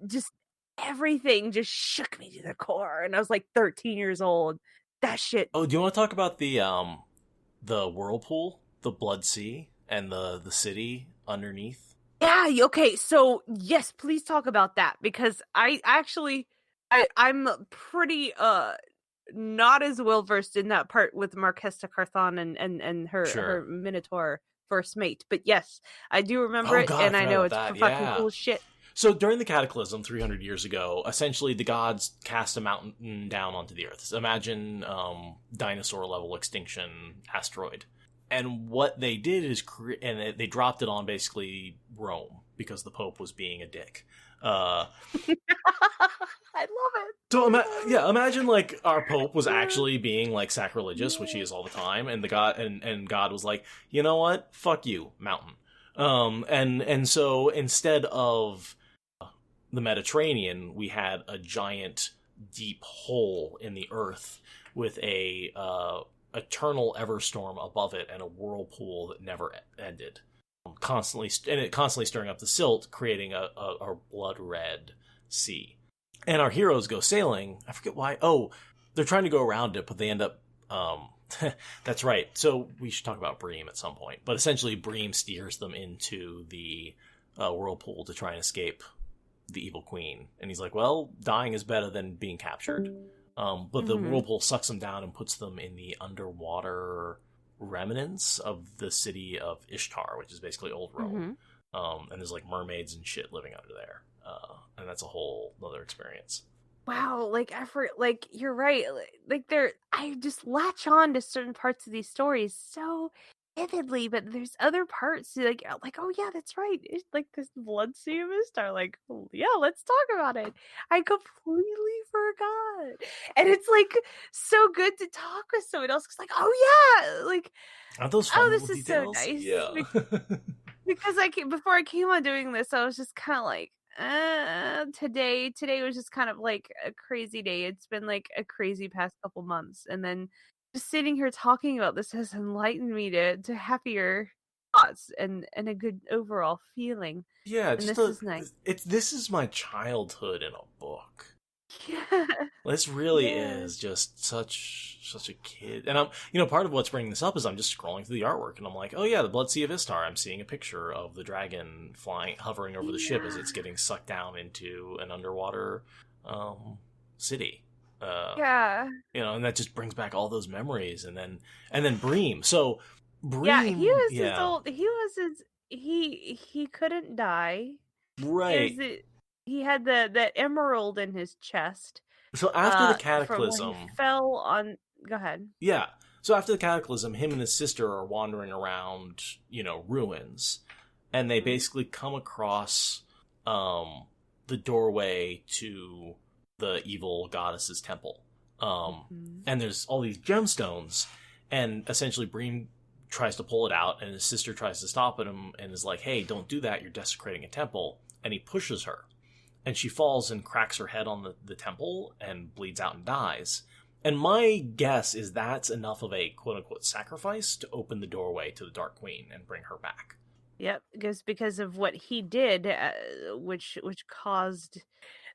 Just everything just shook me to the core, and I was like 13 years old. That shit. Oh, do you want to talk about the whirlpool, the Blood Sea, and the city underneath? Yeah, okay, so yes, please talk about that, because I'm pretty not as well versed in that part with Marquesta Carthon and her Minotaur first mate. But yes, I do remember it, and I know it's fucking cool as shit. So during the Cataclysm 300 years ago, essentially the gods cast a mountain down onto the earth. So imagine dinosaur-level extinction asteroid. And what they did is they dropped it on basically Rome, because the Pope was being a dick. I love it. So imagine like our Pope was actually being like sacrilegious, which he is all the time, and the God and God was like, you know what? Fuck you, mountain. And so instead of the Mediterranean, we had a giant deep hole in the earth with a eternal everstorm above it and a whirlpool that never ended, constantly stirring up the silt, creating a blood red sea. And our heroes go sailing. I forget why. Oh, they're trying to go around it, but they end up that's right. So we should talk about Bream at some point. But essentially Bream steers them into the whirlpool to try and escape the evil queen. And he's like, well, dying is better than being captured. But the whirlpool sucks them down and puts them in the underwater remnants of the city of Ishtar, which is basically old Rome. And there's like mermaids and shit living under there. And that's a whole other experience. Wow, like you're right. I just latch on to certain parts of these stories so vividly, but there's other parts like oh yeah, that's right. It's like this Blood Sea of Ishtar. Like, oh, yeah, let's talk about it. I completely forgot, and it's like so good to talk with someone else. Cause like, oh yeah, like, aren't those fun this little is details? so nice. Yeah. Because before I came on doing this, I was just kind of like, today was just kind of like a crazy day. It's been like a crazy past couple months, and then just sitting here talking about this has enlightened me to happier thoughts and a good overall feeling. Yeah, and this is nice. This is my childhood in a book. Yeah, this really is just such a kid. And I'm, part of what's bringing this up is I'm just scrolling through the artwork, and I'm like, oh yeah, the Blood Sea of Ishtar. I'm seeing a picture of the dragon hovering over the ship as it's getting sucked down into an underwater city. And that just brings back all those memories. And then Bream. So Bream, he couldn't die. Right. He had that emerald in his chest. So after the Cataclysm, he fell on. Go ahead. Yeah. So after the Cataclysm, him and his sister are wandering around, ruins, and they basically come across the doorway to the evil goddess's temple. And there's all these gemstones, and essentially Bream tries to pull it out, and his sister tries to stop him and is like, hey, don't do that, you're desecrating a temple. And he pushes her, and she falls and cracks her head on the temple and bleeds out and dies. And my guess is that's enough of a quote-unquote sacrifice to open the doorway to the Dark Queen and bring her back. Yep, because of what he did, which caused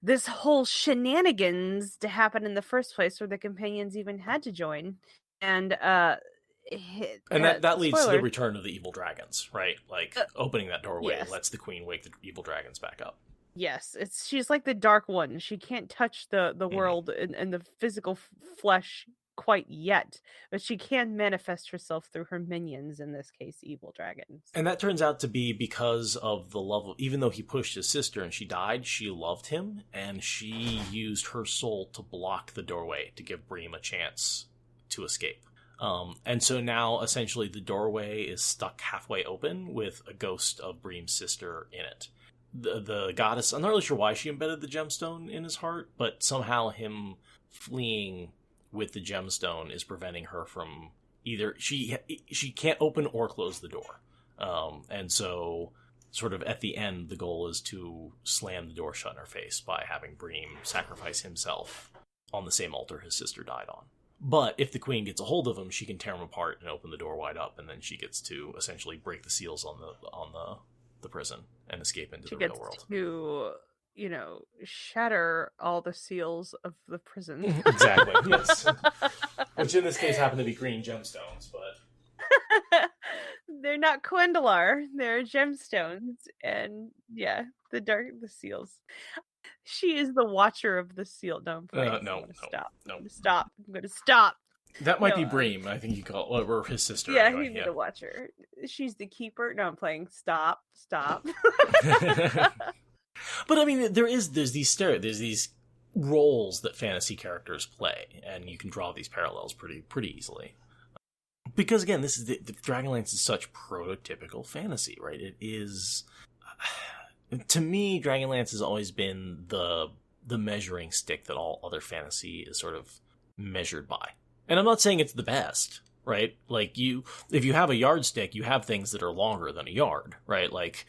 this whole shenanigans to happen in the first place, where the companions even had to join. And that leads to the return of the evil dragons, right? Like, opening that doorway lets the queen wake the evil dragons back up. Yes, she's like the Dark One. She can't touch the world and the physical flesh quite yet, but she can manifest herself through her minions, in this case evil dragons. And that turns out to be because of the love of, even though he pushed his sister and she died, she loved him, and she used her soul to block the doorway to give Bream a chance to escape. And so now essentially the doorway is stuck halfway open with a ghost of Bream's sister in it. The goddess, I'm not really sure why she embedded the gemstone in his heart, but somehow him fleeing with the gemstone is preventing her from either, she can't open or close the door. And so sort of at the end, the goal is to slam the door shut in her face by having Bream sacrifice himself on the same altar his sister died on. But if the queen gets a hold of him, she can tear him apart and open the door wide up, and then she gets to essentially break the seals on the prison and escape into the real world. To, shatter all the seals of the prison. Exactly, yes. Which in this case happen to be green gemstones, but they're not Quendalar, they're gemstones, and the seals. She is the watcher of the seal. No, stop. I'm gonna stop. That might be Bream. I think you call it, or his sister. Yeah, anyway. he'd be the watcher. She's the keeper. No, I'm playing. Stop. But I mean, there's these roles that fantasy characters play, and you can draw these parallels pretty easily. Because again, this is the Dragonlance is such prototypical fantasy, right? It is. To me, Dragonlance has always been the measuring stick that all other fantasy is sort of measured by. And I'm not saying it's the best, right? Like, if you have a yardstick, you have things that are longer than a yard, right? Like,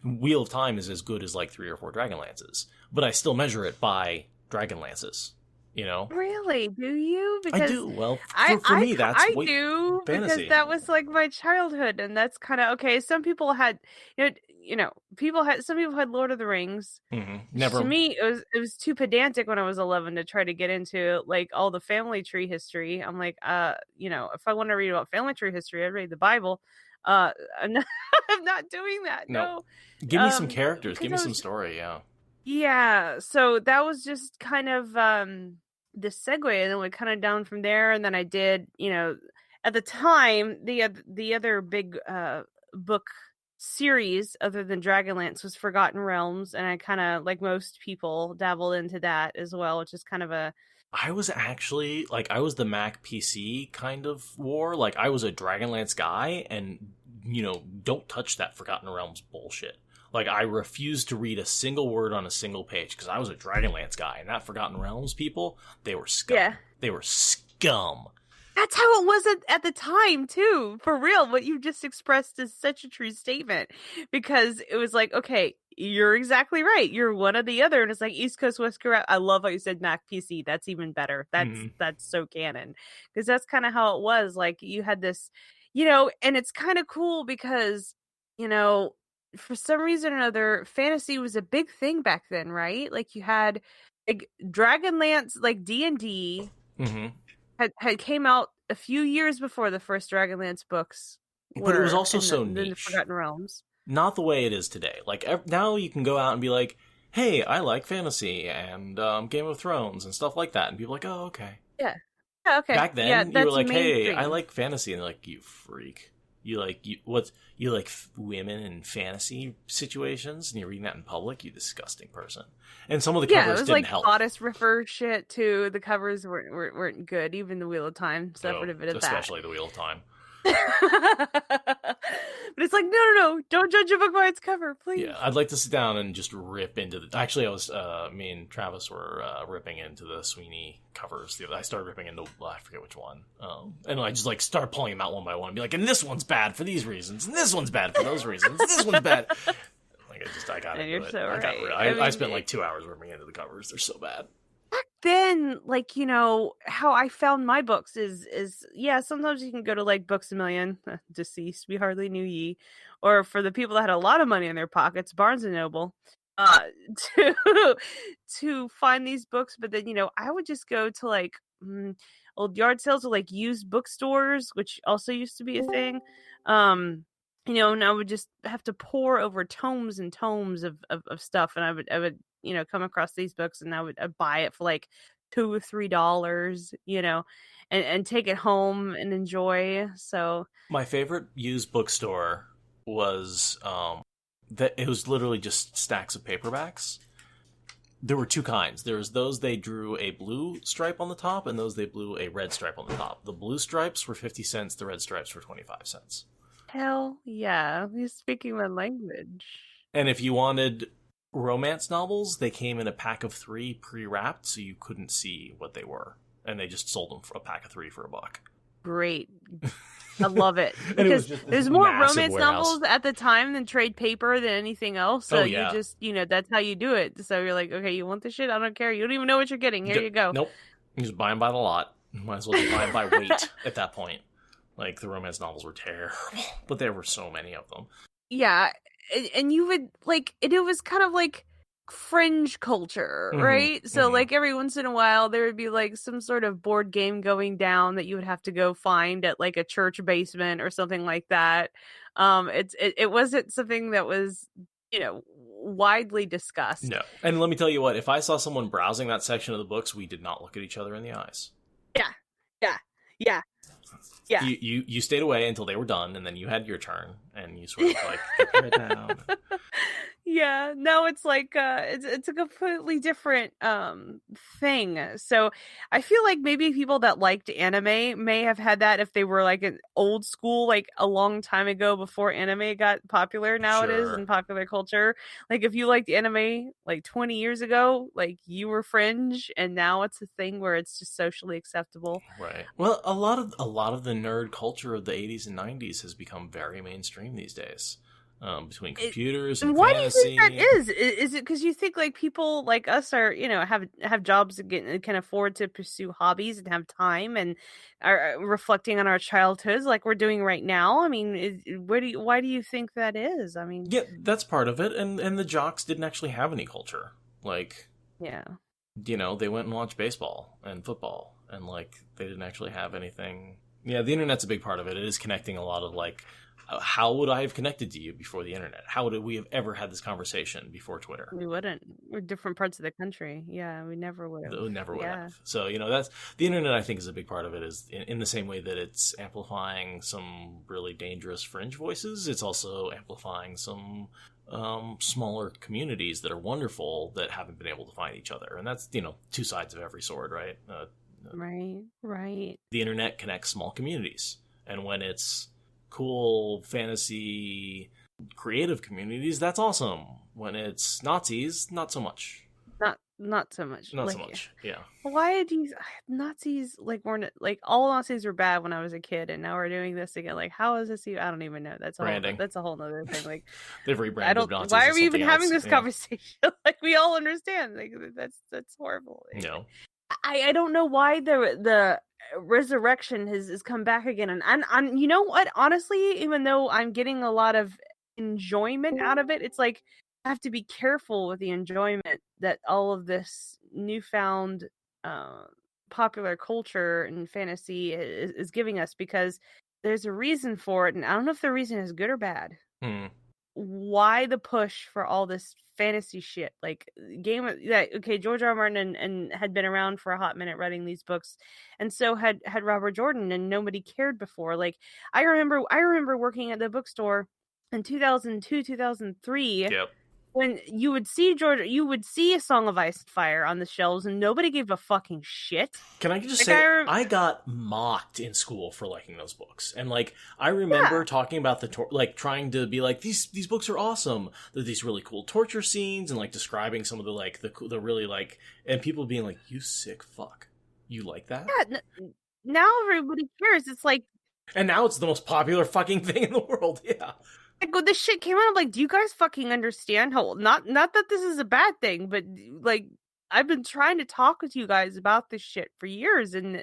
Wheel of Time is as good as like 3 or 4 Dragonlances, but I still measure it by Dragonlances, Really? Do you? Because I do. Well, for me, that's I do fantasy. Because that was like my childhood, and that's kind of okay. Some people had, some people had Lord of the Rings. Mm-hmm. Never. To me, it was too pedantic when I was 11 to try to get into like all the family tree history. I'm like, if I want to read about family tree history, I'd read the Bible. I'm not doing that. No. Give me some characters. Give me some story. Yeah. Yeah. So that was just kind of the segue, and then we kind of down from there. And then I did, at the time, the other big book series other than Dragonlance was Forgotten Realms, and I kind of, like most people, dabbled into that as well, which is kind of a... I was actually, I was the Mac PC kind of war. Like, I was a Dragonlance guy, and, don't touch that Forgotten Realms bullshit. Like, I refused to read a single word on a single page, because I was a Dragonlance guy, and that Forgotten Realms people, they were scum. Yeah. They were scum. That's how it was at the time, too. For real, what you just expressed is such a true statement. Because it was like, okay, you're exactly right. You're one or the other. And it's like East Coast, West Coast. I love how you said Mac PC. That's even better. That's so canon. Because that's kind of how it was. Like, you had this, and it's kind of cool because, for some reason or another, fantasy was a big thing back then, right? Like, you had like Dragonlance, like D&D. Mm-hmm. Had came out a few years before the first Dragonlance books. But it was also so niche. The Forgotten Realms. Not the way it is today. Like, now you can go out and be like, hey, I like fantasy and Game of Thrones and stuff like that. And people are like, oh, okay. Yeah, okay. Back then, you were like, hey, mainstream. I like fantasy. And they're like, you freak. You like women in fantasy situations, and you're reading that in public, you disgusting person. And some of the covers didn't help. Yeah, it was like Goddess Riffer shit too. The covers weren't good. Even the Wheel of Time suffered a bit of that. Especially the Wheel of Time. But it's like, no, don't judge a book by its cover, please. Yeah, I'd like to sit down and just rip into the. Actually, me and Travis were ripping into the Sweeney covers. I started ripping into, I forget which one, and I just like start pulling them out one by one, and be like, and this one's bad for these reasons, and this one's bad for those reasons, this one's bad. Like I got into it. So I spent like 2 hours ripping into the covers. They're so bad. Back then, like, how I found my books is yeah, sometimes you can go to like Books A Million, deceased, we hardly knew ye, or for the people that had a lot of money in their pockets, Barnes and Noble, to to find these books. But then, I would just go to like old yard sales or like used bookstores, which also used to be a thing. And I would just have to pore over tomes and tomes of stuff, and I would come across these books, and I'd buy it for like $2 or $3, and take it home and enjoy. So my favorite used bookstore was that it was literally just stacks of paperbacks. There were two kinds. There was those they drew a blue stripe on the top, and those they blew a red stripe on the top. The blue stripes were 50 cents. The red stripes were 25 cents. hell yeah, you're speaking my language. And if you wanted romance novels, they came in a pack of 3 pre-wrapped, so you couldn't see what they were, and they just sold them for a pack of 3 for $1. Great. I love it. Because there's more romance novels at the time than trade paper than anything else. So you just, that's how you do it. So you're like, okay, you want this shit? I don't care. You don't even know what you're getting. Here you go. Nope. You just buy them by the lot. Might as well just buy them by weight at that point. Like, the romance novels were terrible, but there were so many of them. Yeah. And you would, like, it was kind of like fringe culture, right? So like every once in a while there would be like some sort of board game going down that you would have to go find at like a church basement or something like that. It wasn't something that was widely discussed. No. And let me tell you what, if I saw someone browsing that section of the books, we did not look at each other in the eyes. Yeah. You stayed away until they were done, and then you had your turn, and you sort of like put it down. Yeah, no, it's like it's a completely different thing. So I feel like maybe people that liked anime may have had that if they were like an old school, like a long time ago before anime got popular nowadays in popular culture. Like if you liked anime like 20 years ago, like you were fringe, and now it's a thing where it's just socially acceptable. Right. Well, a lot of the nerd culture of the 80s and 90s has become very mainstream these days. Between computers and why fantasy. do you think that is? Is it because you think like people like us are, have jobs and can afford to pursue hobbies and have time and are reflecting on our childhoods like we're doing right now? I mean, why do you think that is? I mean, yeah, that's part of it. And the jocks didn't actually have any culture. Like, yeah, they went and watched baseball and football, and like they didn't actually have anything. Yeah, the internet's a big part of it. It is connecting a lot of like. How would I have connected to you before the internet? How would we have ever had this conversation before Twitter? We wouldn't. We're different parts of the country. Yeah, we never would have. We never would have. So, that's the internet, I think, is a big part of it, is in the same way that it's amplifying some really dangerous fringe voices, it's also amplifying some smaller communities that are wonderful that haven't been able to find each other. And that's, two sides of every sword, right? Right. The internet connects small communities. And when it's cool fantasy creative communities, that's awesome. When it's Nazis, not so much. Not so much. Not so much. Yeah. Why do Nazis weren't like all Nazis were bad when I was a kid, and now we're doing this again? Like, how is this? I don't even know. That's branding. That's a whole nother thing. Like, they've rebranded Nazis. Why are we even having this conversation? Like, we all understand. Like, that's horrible. No. I don't know why the resurrection has come back again, and you know what, honestly, even though I'm getting a lot of enjoyment out of it, it's like I have to be careful with the enjoyment that all of this newfound popular culture and fantasy is giving us, because there's a reason for it, and I don't know if the reason is good or bad. Why the push for all this fantasy shit? Like, George R. R. Martin and had been around for a hot minute writing these books, and so had Robert Jordan, and nobody cared before. Like, I remember working at the bookstore in 2002, 2003. Yep. when you would see you would see A Song of Ice and Fire on the shelves, and nobody gave a fucking shit. Can I just say, I got mocked in school for liking those books, and like I remember talking about like trying to be like these books are awesome. They're these really cool torture scenes, and like describing some of the like the really like, and people being like, "You sick fuck, you like that?" Yeah. Now everybody cares. It's like, and now it's the most popular fucking thing in the world. Yeah. Like when this shit came out, I'm like, do you guys fucking understand how not that this is a bad thing, but like I've been trying to talk with you guys about this shit for years, and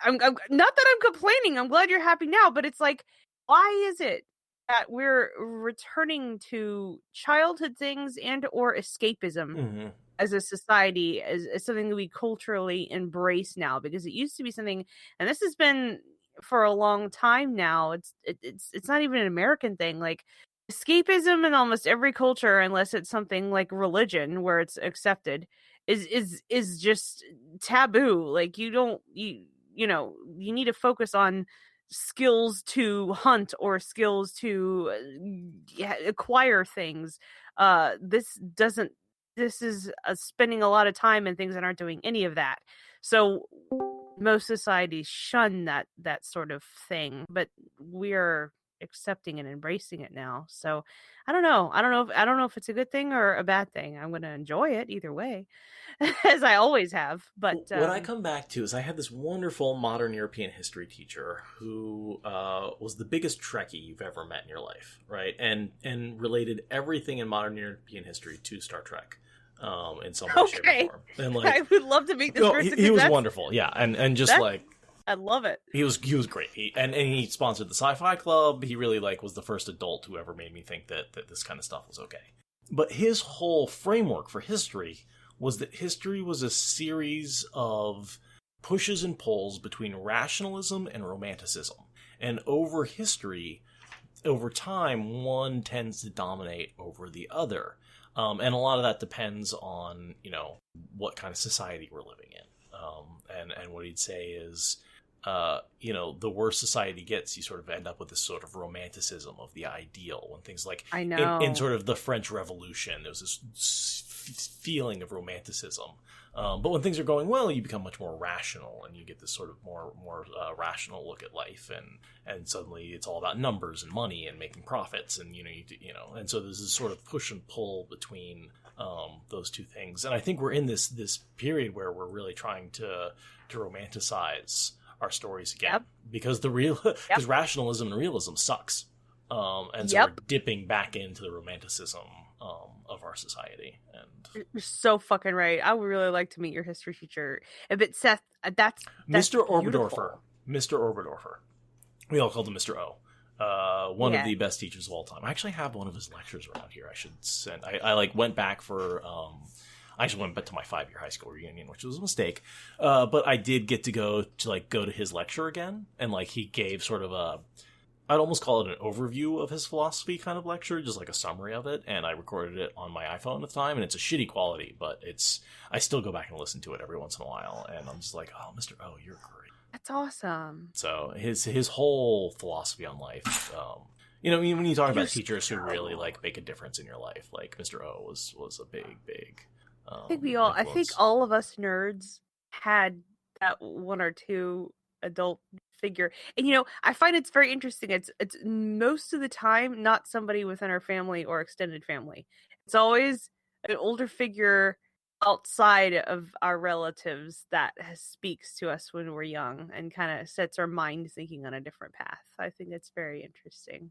I'm not that I'm complaining. I'm glad you're happy now, but it's like, why is it that we're returning to childhood things and or escapism as a society, as something that we culturally embrace now? Because it used to be something, and this has been for a long time now. It's not even an American thing. Like escapism in almost every culture, unless it's something like religion where it's accepted, is just taboo. Like you know you need to focus on skills to hunt or skills to acquire things. This is spending a lot of time in things that aren't doing any of that. So most societies shun that sort of thing, but we're accepting and embracing it now. So I don't know if it's a good thing or a bad thing. I'm going to enjoy it either way, as I always have. But what I come back to is I had this wonderful modern European history teacher who was the biggest Trekkie you've ever met in your life, right? And related everything in modern European history to Star Trek. In some way, shape, or form. And like, I would love to meet this person. He was wonderful, yeah, and just like I love it. He was great. And he sponsored the Sci-Fi Club. He really like was the first adult who ever made me think that this kind of stuff was okay. But his whole framework for history was that history was a series of pushes and pulls between rationalism and romanticism, and over history, over time, one tends to dominate over the other. And a lot of that depends on, what kind of society we're living in. And what he'd say is, the worse society gets, you sort of end up with this sort of romanticism of the ideal. When things like, I know. In sort of the French Revolution, there was this feeling of romanticism. But when things are going well, you become much more rational, and you get this sort of more rational look at life, and suddenly it's all about numbers and money and making profits, and and so there's this sort of push and pull between those two things. And I think we're in this period where we're really trying to romanticize our stories again, because because rationalism and realism sucks, and so we're dipping back into the romanticism of our society. And you're so fucking right. I would really like to meet your history teacher. But Seth, that's Mr. Orberdorfer. Mr. Orberdorfer. We all called him Mr. O. One of the best teachers of all time. I actually have one of his lectures around here. I should send. I went back for. I actually went back to my 5-year high school reunion, which was a mistake. But I did get to go to his lecture again, and like he gave sort of a. I'd almost call it an overview of his philosophy kind of lecture, just like a summary of it, and I recorded it on my iPhone at the time, and it's a shitty quality, but I still go back and listen to it every once in a while, and I'm just like, oh, Mr. O, you're great. That's awesome. So his whole philosophy on life, when you talk about teachers who really like make a difference in your life, like Mr. O was a big I think all of us nerds had that one or two adult figure. And I find it's very interesting. It's most of the time not somebody within our family or extended family. It's always an older figure outside of our relatives that speaks to us when we're young and kind of sets our mind thinking on a different path. I think it's very interesting.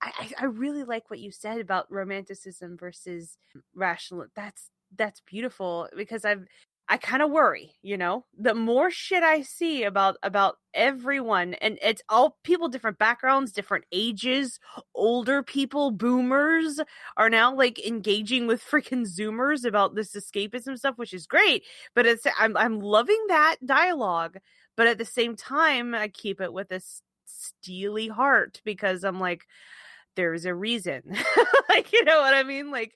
I really like what you said about romanticism versus rational. That's beautiful, because I kind of worry, the more shit I see about everyone, and it's all people, different backgrounds, different ages, older people, boomers are now like engaging with freaking Zoomers about this escapism stuff, which is great. But I'm loving that dialogue, but at the same time, I keep it with a steely heart, because I'm like, there's a reason, like, you know what I mean, like,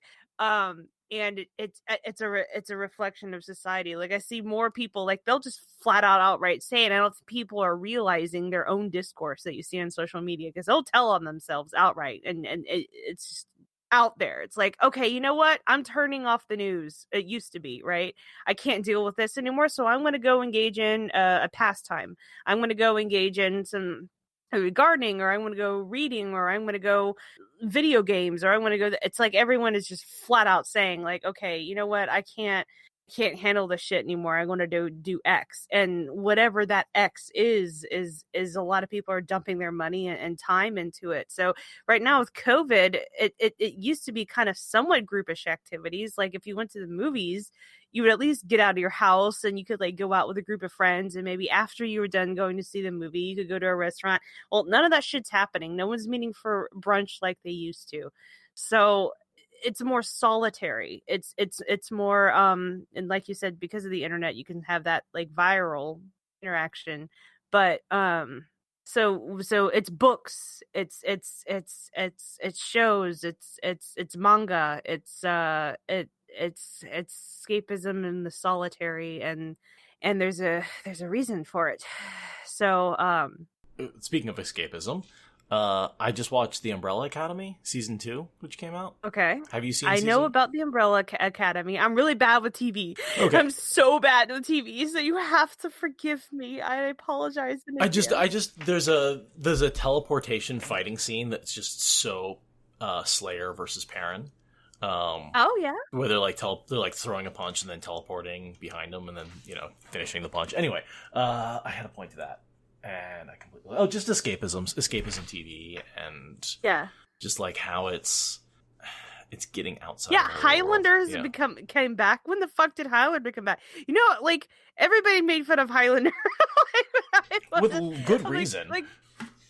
and it's a reflection of society. Like I see more people, like they'll just flat out outright say it. I don't think people are realizing their own discourse that you see on social media, because they'll tell on themselves outright, and it's just out there. It's like, okay, you know what? I'm turning off the news. It used to be, right? I can't deal with this anymore. So I'm going to go engage in a pastime. I'm going to go engage in some gardening, or I'm going to go reading, or I'm going to go video games, or I'm going to go. It's like everyone is just flat out saying like, okay, you know what? I can't handle this shit anymore. I'm going to do X, and whatever that X is a lot of people are dumping their money and time into it. So right now with COVID, it used to be kind of somewhat groupish activities. Like if you went to the movies, you would at least get out of your house and you could like go out with a group of friends, and maybe after you were done going to see the movie, you could go to a restaurant. Well, none of that shit's happening. No one's meeting for brunch like they used to. So it's more solitary. It's more and like you said, because of the internet, you can have that like viral interaction. But so it's books, it's shows, it's manga, it's escapism in the solitary, and there's a reason for it. So Speaking of escapism, I just watched The Umbrella Academy season 2, which came out. okay, Have you seen? I know about the Umbrella Academy. I'm really bad with TV. Okay. I'm so bad with TV, so you have to forgive me. I apologize. I just there's a teleportation fighting scene that's just so Slayer versus Perrin. Oh yeah, Where they're like throwing a punch and then teleporting behind them and then finishing the punch. Anyway, I had a point to that, and I completely just escapism TV, and yeah, just like how it's getting outside. yeah. of our Highlanders world. came back. When the fuck did Highlander come back? You know, like everybody made fun of Highlander With good reason. Like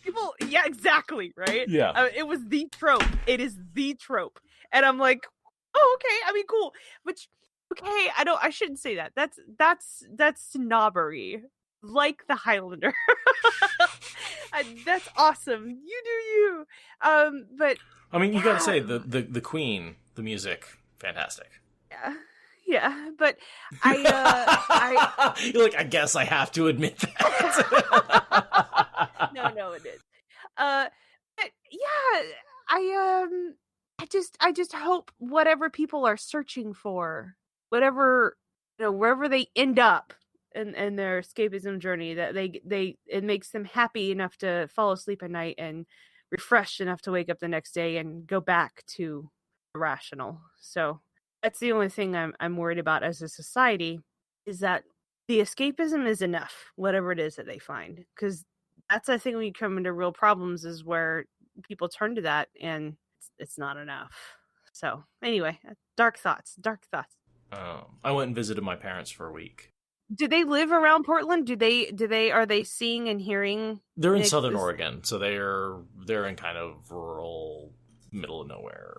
people, yeah, exactly, right? Yeah. It was the trope. It is the trope, and I'm like, oh, okay. I mean, cool. Which, okay, I shouldn't say that. That's snobbery, like the Highlander. That's awesome. You do you. But I mean, you gotta say the Queen, the music, fantastic. yeah. But I You're like, I guess I have to admit that. no, it is. But yeah, I just hope whatever people are searching for, whatever wherever they end up in their escapism journey, that it makes them happy enough to fall asleep at night and refreshed enough to wake up the next day and go back to the rational. So that's the only thing I'm worried about as a society, is that the escapism is enough, whatever it is that they find, because that's, I think, when you come into real problems is where people turn to that, and it's not enough. So anyway, dark thoughts. I went and visited my parents for a week. Do they live around Portland? Are they seeing and hearing? They're in Southern Oregon, so they're in kind of rural, middle of nowhere.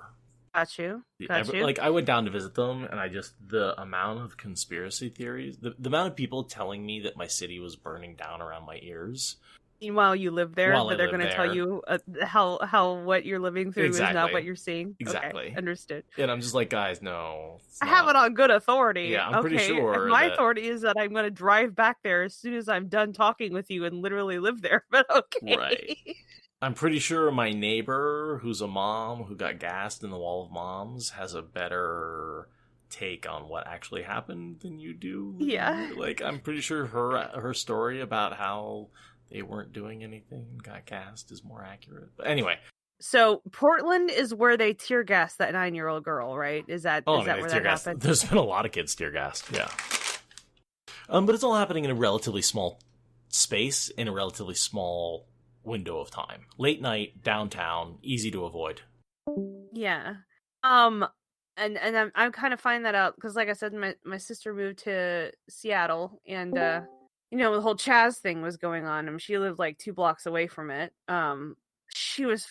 Got you. Like, I went down to visit them, and the amount of conspiracy theories, the amount of people telling me that my city was burning down around my ears. While you live there, but they're going to tell you how what you're living through is not what you're seeing. Exactly. Okay, understood. And I'm just like, guys, no. I have it on good authority. Yeah, I'm pretty sure. My authority is that I'm going to drive back there as soon as I'm done talking with you and literally live there. But okay. Right. I'm pretty sure my neighbor, who's a mom who got gassed in the Wall of Moms, has a better take on what actually happened than you do. Yeah. Like, I'm pretty sure her story about how they weren't doing anything and got gassed is more accurate. But anyway. So Portland is where they tear gassed that 9-year-old girl, right? Is that where that happened? There's been a lot of kids tear gassed, yeah. But it's all happening in a relatively small space, in a relatively small window of time. Late night, downtown, easy to avoid. Yeah. And I'm kind of finding that out because, like I said, my sister moved to Seattle, and the whole Chaz thing was going on. I mean, she lived like 2 blocks away from it. She was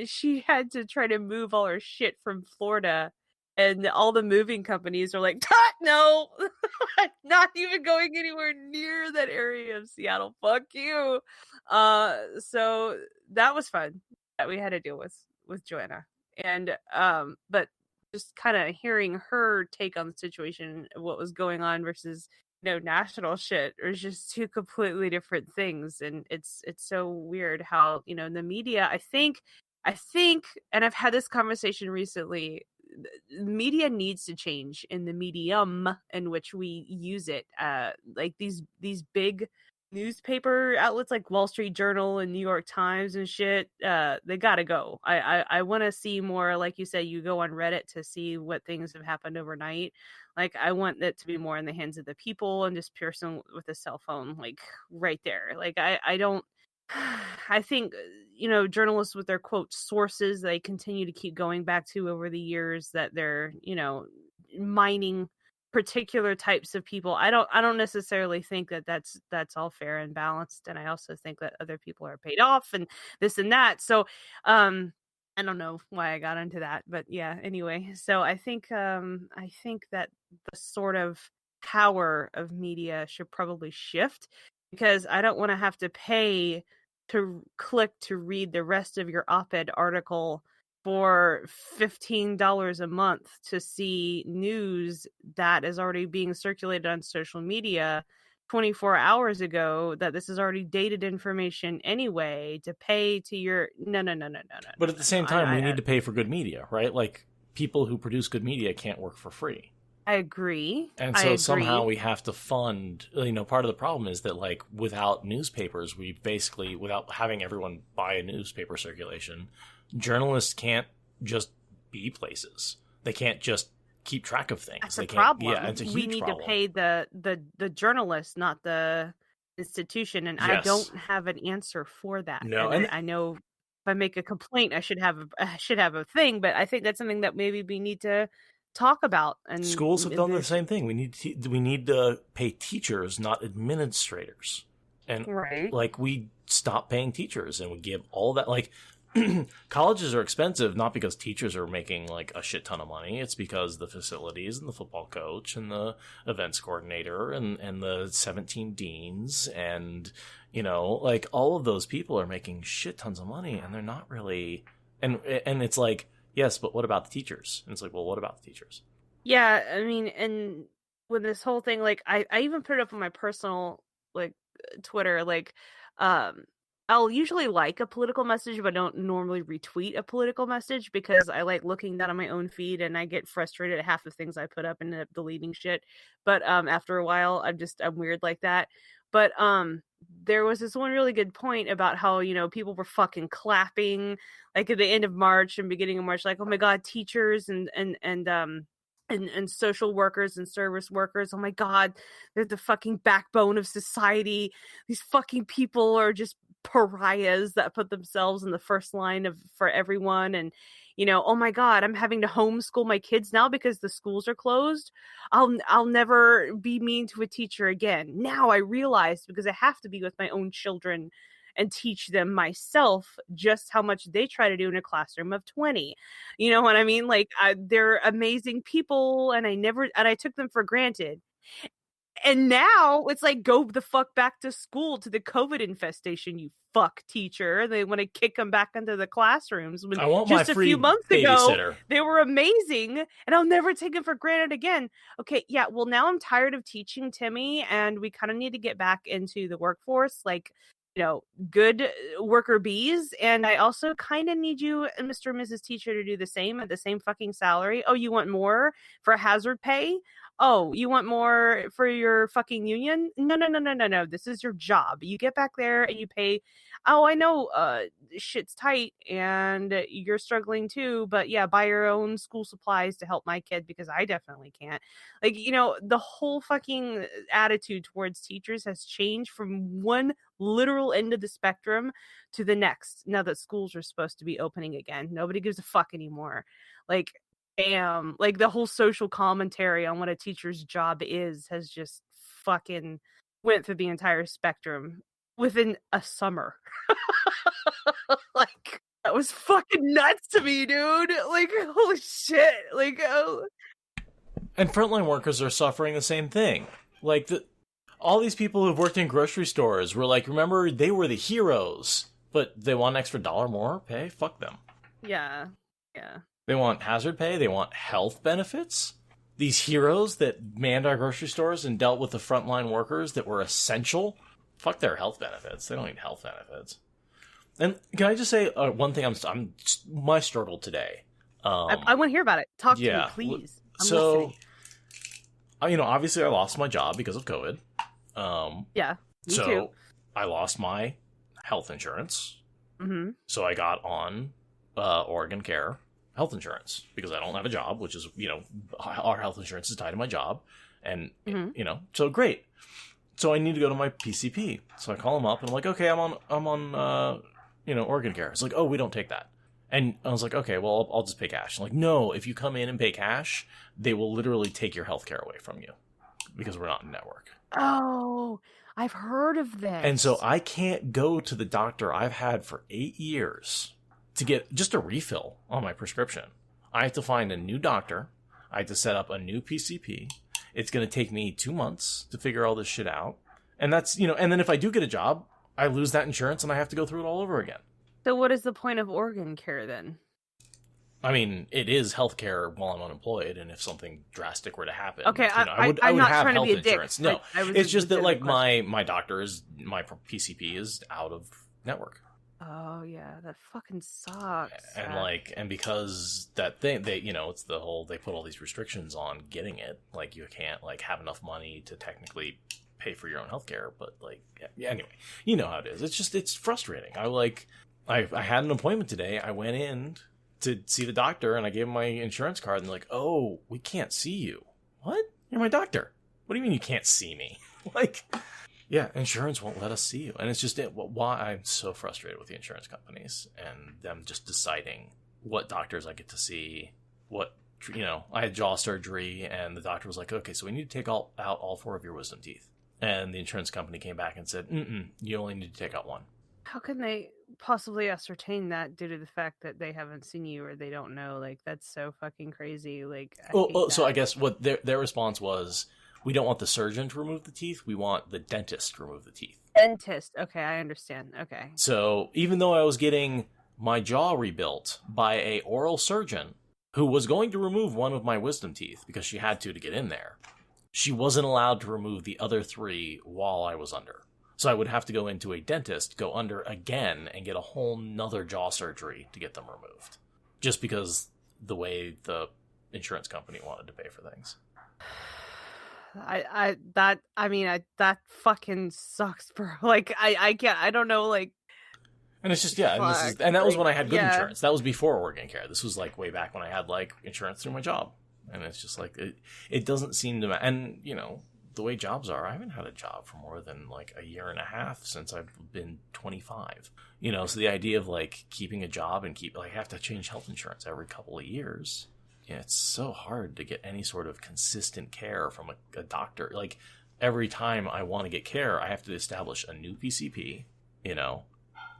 she had to try to move all her shit from Florida, and all the moving companies are like, no, not even going anywhere near that area of Seattle. Fuck you. So that was fun that we had to deal with Joanna. And but just kind of hearing her take on the situation, what was going on versus national shit, are just 2 completely different things. And it's so weird how the media, I think I think, and I've had this conversation recently, media needs to change in the medium in which we use it. Like these big newspaper outlets like Wall Street Journal and New York Times and shit, they gotta go. I want to see more, like you said, you go on Reddit to see what things have happened overnight. Like I want it to be more in the hands of the people and just person with a cell phone, like right there. Like I don't. I think, journalists with their quote sources, they continue to keep going back to over the years, that they're, mining particular types of people. I don't necessarily think that that's all fair and balanced. And I also think that other people are paid off and this and that. So, I don't know why I got into that, but yeah, anyway. So I think that the sort of power of media should probably shift, because I don't want to have to pay to click to read the rest of your op-ed article for $15 a month to see news that is already being circulated on social media 24 hours ago, that this is already dated information anyway, to pay to your no. But at the same time, we need to pay for good media, right? Like, people who produce good media can't work for free. I agree. And so somehow we have to fund, part of the problem is that, like, without newspapers, we basically, without having everyone buy a newspaper circulation, journalists can't just be places. They can't just keep track of things. That's they a can't, problem. Yeah, it's a huge we need problem. to pay the journalists, not the institution. And Yes. I don't have an answer for that. No, and I know if I make a complaint, I should have a thing, but I think that's something that maybe we need to talk about. And schools have done the same thing. We need to pay teachers, not administrators. And right. like, we stop paying teachers and we give all that, like, colleges are expensive, not because teachers are making like a shit ton of money. It's because the facilities and the football coach and the events coordinator and the 17 deans and, like, all of those people are making shit tons of money, and they're not really, and it's like, yes, but what about the teachers? And it's like, well, what about the teachers? Yeah, I mean, and with this whole thing, like, I even put it up on my personal, like, Twitter, like, I'll usually like a political message, but I don't normally retweet a political message, because I like looking down on my own feed and I get frustrated at half the things I put up and end up deleting shit. But after a while, I'm weird like that. But there was this one really good point about how, people were fucking clapping like at the end of March and beginning of March, like, oh my God, teachers and social workers and service workers, oh my God, they're the fucking backbone of society. These fucking people are just pariahs that put themselves in the first line for everyone. And, oh my God, I'm having to homeschool my kids now because the schools are closed. I'll never be mean to a teacher again. Now I realize, because I have to be with my own children and teach them myself, just how much they try to do in a classroom of 20. You know what I mean? Like, they're amazing people, and I took them for granted. And now it's like, go the fuck back to school, to the COVID infestation, you fuck teacher. They want to kick them back into the classrooms. When I want just my a free few months babysitter. ago, they were amazing, and I'll never take them for granted again. Okay, yeah, well, now I'm tired of teaching Timmy, and we kind of need to get back into the workforce, like, good worker bees. And I also kind of need you, Mr. and Mrs. Teacher, to do the same at the same fucking salary. Oh, you want more for hazard pay? Oh, you want more for your fucking union? No. This is your job. You get back there and you pay. Oh, I know shit's tight and you're struggling too, but yeah, buy your own school supplies to help my kid, because I definitely can't. Like, the whole fucking attitude towards teachers has changed from one literal end of the spectrum to the next. Now that schools are supposed to be opening again, nobody gives a fuck anymore. Like, damn, like, the whole social commentary on what a teacher's job has just fucking went through the entire spectrum within a summer. Like, that was fucking nuts to me, dude. Like, holy shit. Like, oh. And frontline workers are suffering the same thing. Like, all these people who've worked in grocery stores were like, remember, they were the heroes, but they want an extra $1 more pay? Fuck them. Yeah. They want hazard pay. They want health benefits. These heroes that manned our grocery stores and dealt with the frontline workers that were essential, fuck their health benefits. They don't need health benefits. And can I just say one thing? I'm my struggle today. I want to hear about it. Talk to me, please. I'm listening. Obviously I lost my job because of COVID. Yeah, me so too. I lost my health insurance. Mm-hmm. So I got on Oregon Care health insurance because I don't have a job, which is, our health insurance is tied to my job. And, so great. So I need to go to my PCP. So I call them up and I'm like, okay, I'm on Oregon Care. It's like, oh, we don't take that. And I was like, okay, well, I'll just pay cash. I'm like, no, if you come in and pay cash, they will literally take your health care away from you because we're not in network. Oh, I've heard of this. And so I can't go to the doctor I've had for 8 years to get just a refill on my prescription. I have to find a new doctor. I have to set up a new PCP. It's going to take me 2 months to figure all this shit out. And that's, and then if I do get a job, I lose that insurance and I have to go through it all over again. So what is the point of Oregon Care then? I mean, it is healthcare while I'm unemployed, and if something drastic were to happen, okay, I would I'm not have trying health to be a insurance. dick. No, it's just that like question. my doctor is my PCP is out of network. Oh yeah, that fucking sucks. And because that thing, it's the whole, they put all these restrictions on getting it. Like you can't have enough money to technically pay for your own healthcare, but anyway, you know how it is. It's frustrating. I had an appointment today. I went in to see the doctor and I gave him my insurance card and they're like, oh, we can't see you. What? You're my doctor. What do you mean you can't see me? Yeah, insurance won't let us see you. And it's just why I'm so frustrated with the insurance companies and them just deciding what doctors I get to see. I had jaw surgery and the doctor was like, okay, so we need to take out all 4 of your wisdom teeth. And the insurance company came back and said, you only need to take out 1. How can they possibly ascertain that due to the fact that they haven't seen you or they don't know? That's so fucking crazy. So I guess what their response was, we don't want the surgeon to remove the teeth. We want the dentist to remove the teeth. Dentist. Okay, I understand. Okay. So even though I was getting my jaw rebuilt by a oral surgeon who was going to remove 1 of my wisdom teeth because she had to get in there, she wasn't allowed to remove the other 3 while I was under. So I would have to go into a dentist, go under again, and get a whole nother jaw surgery to get them removed. Just because the way the insurance company wanted to pay for things. That fucking sucks, bro. I can't, I don't know, And it's just, yeah, and that was when I had good insurance. That was before Oregon Care. This was way back when I had insurance through my job. And it's just it doesn't seem to, and the way jobs are, I haven't had a job for more than a year and a half since I've been 25. So the idea of keeping a job and I have to change health insurance every couple of years. Yeah, it's so hard to get any sort of consistent care from a doctor. Every time I want to get care, I have to establish a new PCP,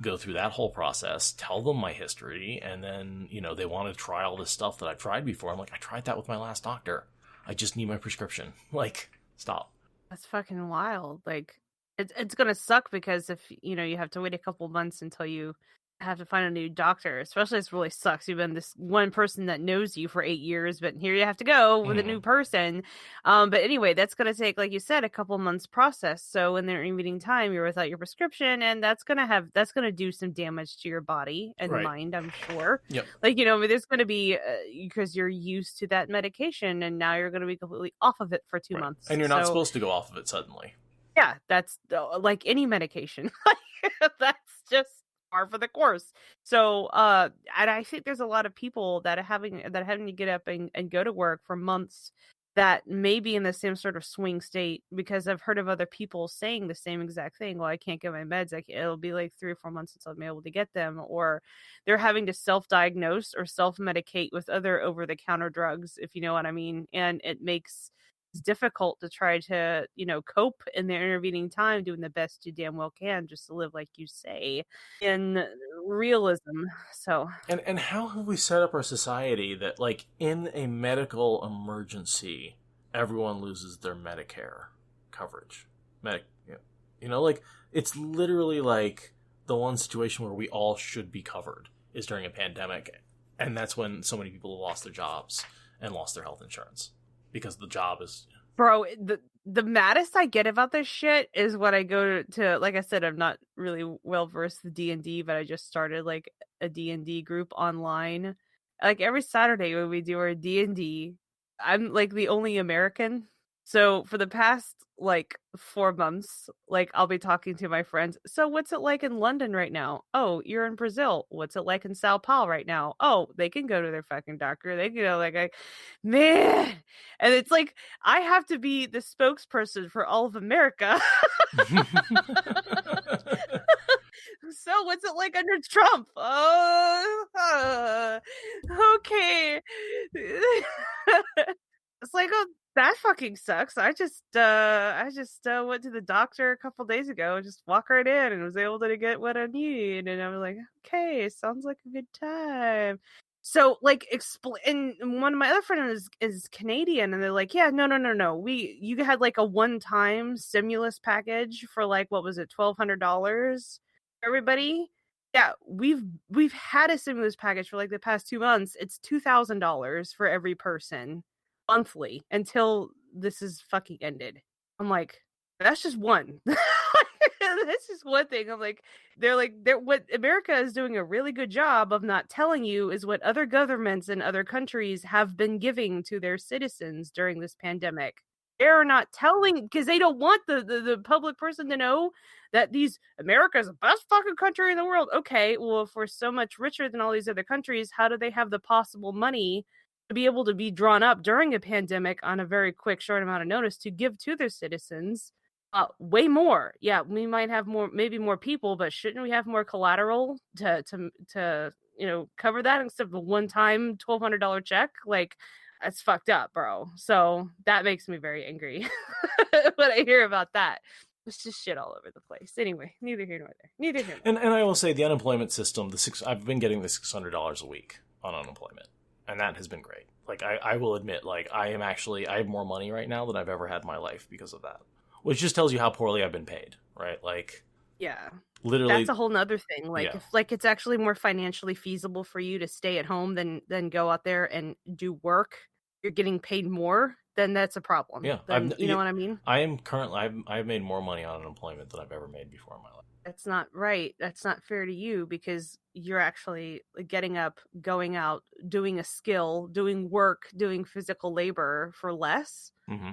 go through that whole process, tell them my history, and then, they want to try all this stuff that I've tried before. I'm like, I tried that with my last doctor. I just need my prescription. Stop. That's fucking wild. It's gonna suck because if you have to wait a couple months until you have to find a new doctor, especially this really sucks. You've been this one person that knows you for 8 years, but here you have to go with a new person. But anyway, that's gonna take, like you said, a couple months process. So in the intervening time, you're without your prescription, and that's gonna do some damage to your body and mind, I'm sure. Yep. There's gonna be because you're used to that medication, and now you're gonna be completely off of it for 2 months, and you're not supposed to go off of it suddenly. Yeah, that's like any medication. That's just par for the course. So and I think there's a lot of people that are having to get up and go to work for months that may be in the same sort of swing state, because I've heard of other people saying the same exact thing. Well, I can't get my meds. It'll be 3 or 4 months until I'm able to get them, or they're having to self-diagnose or self-medicate with other over-the-counter drugs, if you know what I mean. And it's difficult to try to cope in the intervening time, doing the best you damn well can just to live, like you say, in realism. So and how have we set up our society that in a medical emergency everyone loses their Medicare coverage? It's literally the one situation where we all should be covered is during a pandemic, and that's when so many people have lost their jobs and lost their health insurance. Because the job is... Bro, the maddest I get about this shit is when I go to like I said, I'm not really well versed with D&D, but I just started like a D&D group online. Like every Saturday when we do our D&D, I'm like the only American. So for the past like 4 months, like I'll be talking to my friends. So what's it like in London right now? Oh, you're in Brazil. What's it like in Sao Paulo right now? Oh, they can go to their fucking doctor. They can go man. And it's like I have to be the spokesperson for all of America. So what's it like under Trump? Okay. It's like, oh, that fucking sucks. I just went to the doctor a couple days ago, just walk right in and was able to get what I need. And I was like, okay, sounds like a good time. So like explain, and one of my other friends is Canadian, and they're like, yeah, no. You had like a one-time stimulus package for like, what was it, $1,200 for everybody? Yeah, we've had a stimulus package for like the past 2 months. It's $2,000 for every person monthly until this is fucking ended. I'm like, that's just one. That's just one thing. I'm like, they're what America is doing a really good job of not telling you is what other governments in other countries have been giving to their citizens during this pandemic. They're not telling because they don't want the public person to know that America is the best fucking country in the world. Okay, well, if we're so much richer than all these other countries, how do they have the possible money to be able to be drawn up during a pandemic on a very quick, short amount of notice to give to their citizens? Way more. Yeah, we might have maybe more people, but shouldn't we have more collateral to cover that instead of a one-time $1,200 check? Like, that's fucked up, bro. So that makes me very angry when I hear about that. It's just shit all over the place. Anyway, neither here nor there. And I will say the unemployment system, I've been getting the $600 a week on unemployment, and that has been great. Like I will admit, like I have more money right now than I've ever had in my life because of that. Which just tells you how poorly I've been paid, right? Like, yeah, literally, that's a whole nother thing. Like, if like it's actually more financially feasible for you to stay at home than go out there and do work, you're getting paid more. Then that's a problem. Yeah, then, you know what I mean. I am currently I've made more money on unemployment than I've ever made before in my life. That's not right. That's not fair to you because you're actually getting up, going out, doing a skill, doing work, doing physical labor for less. Mm-hmm.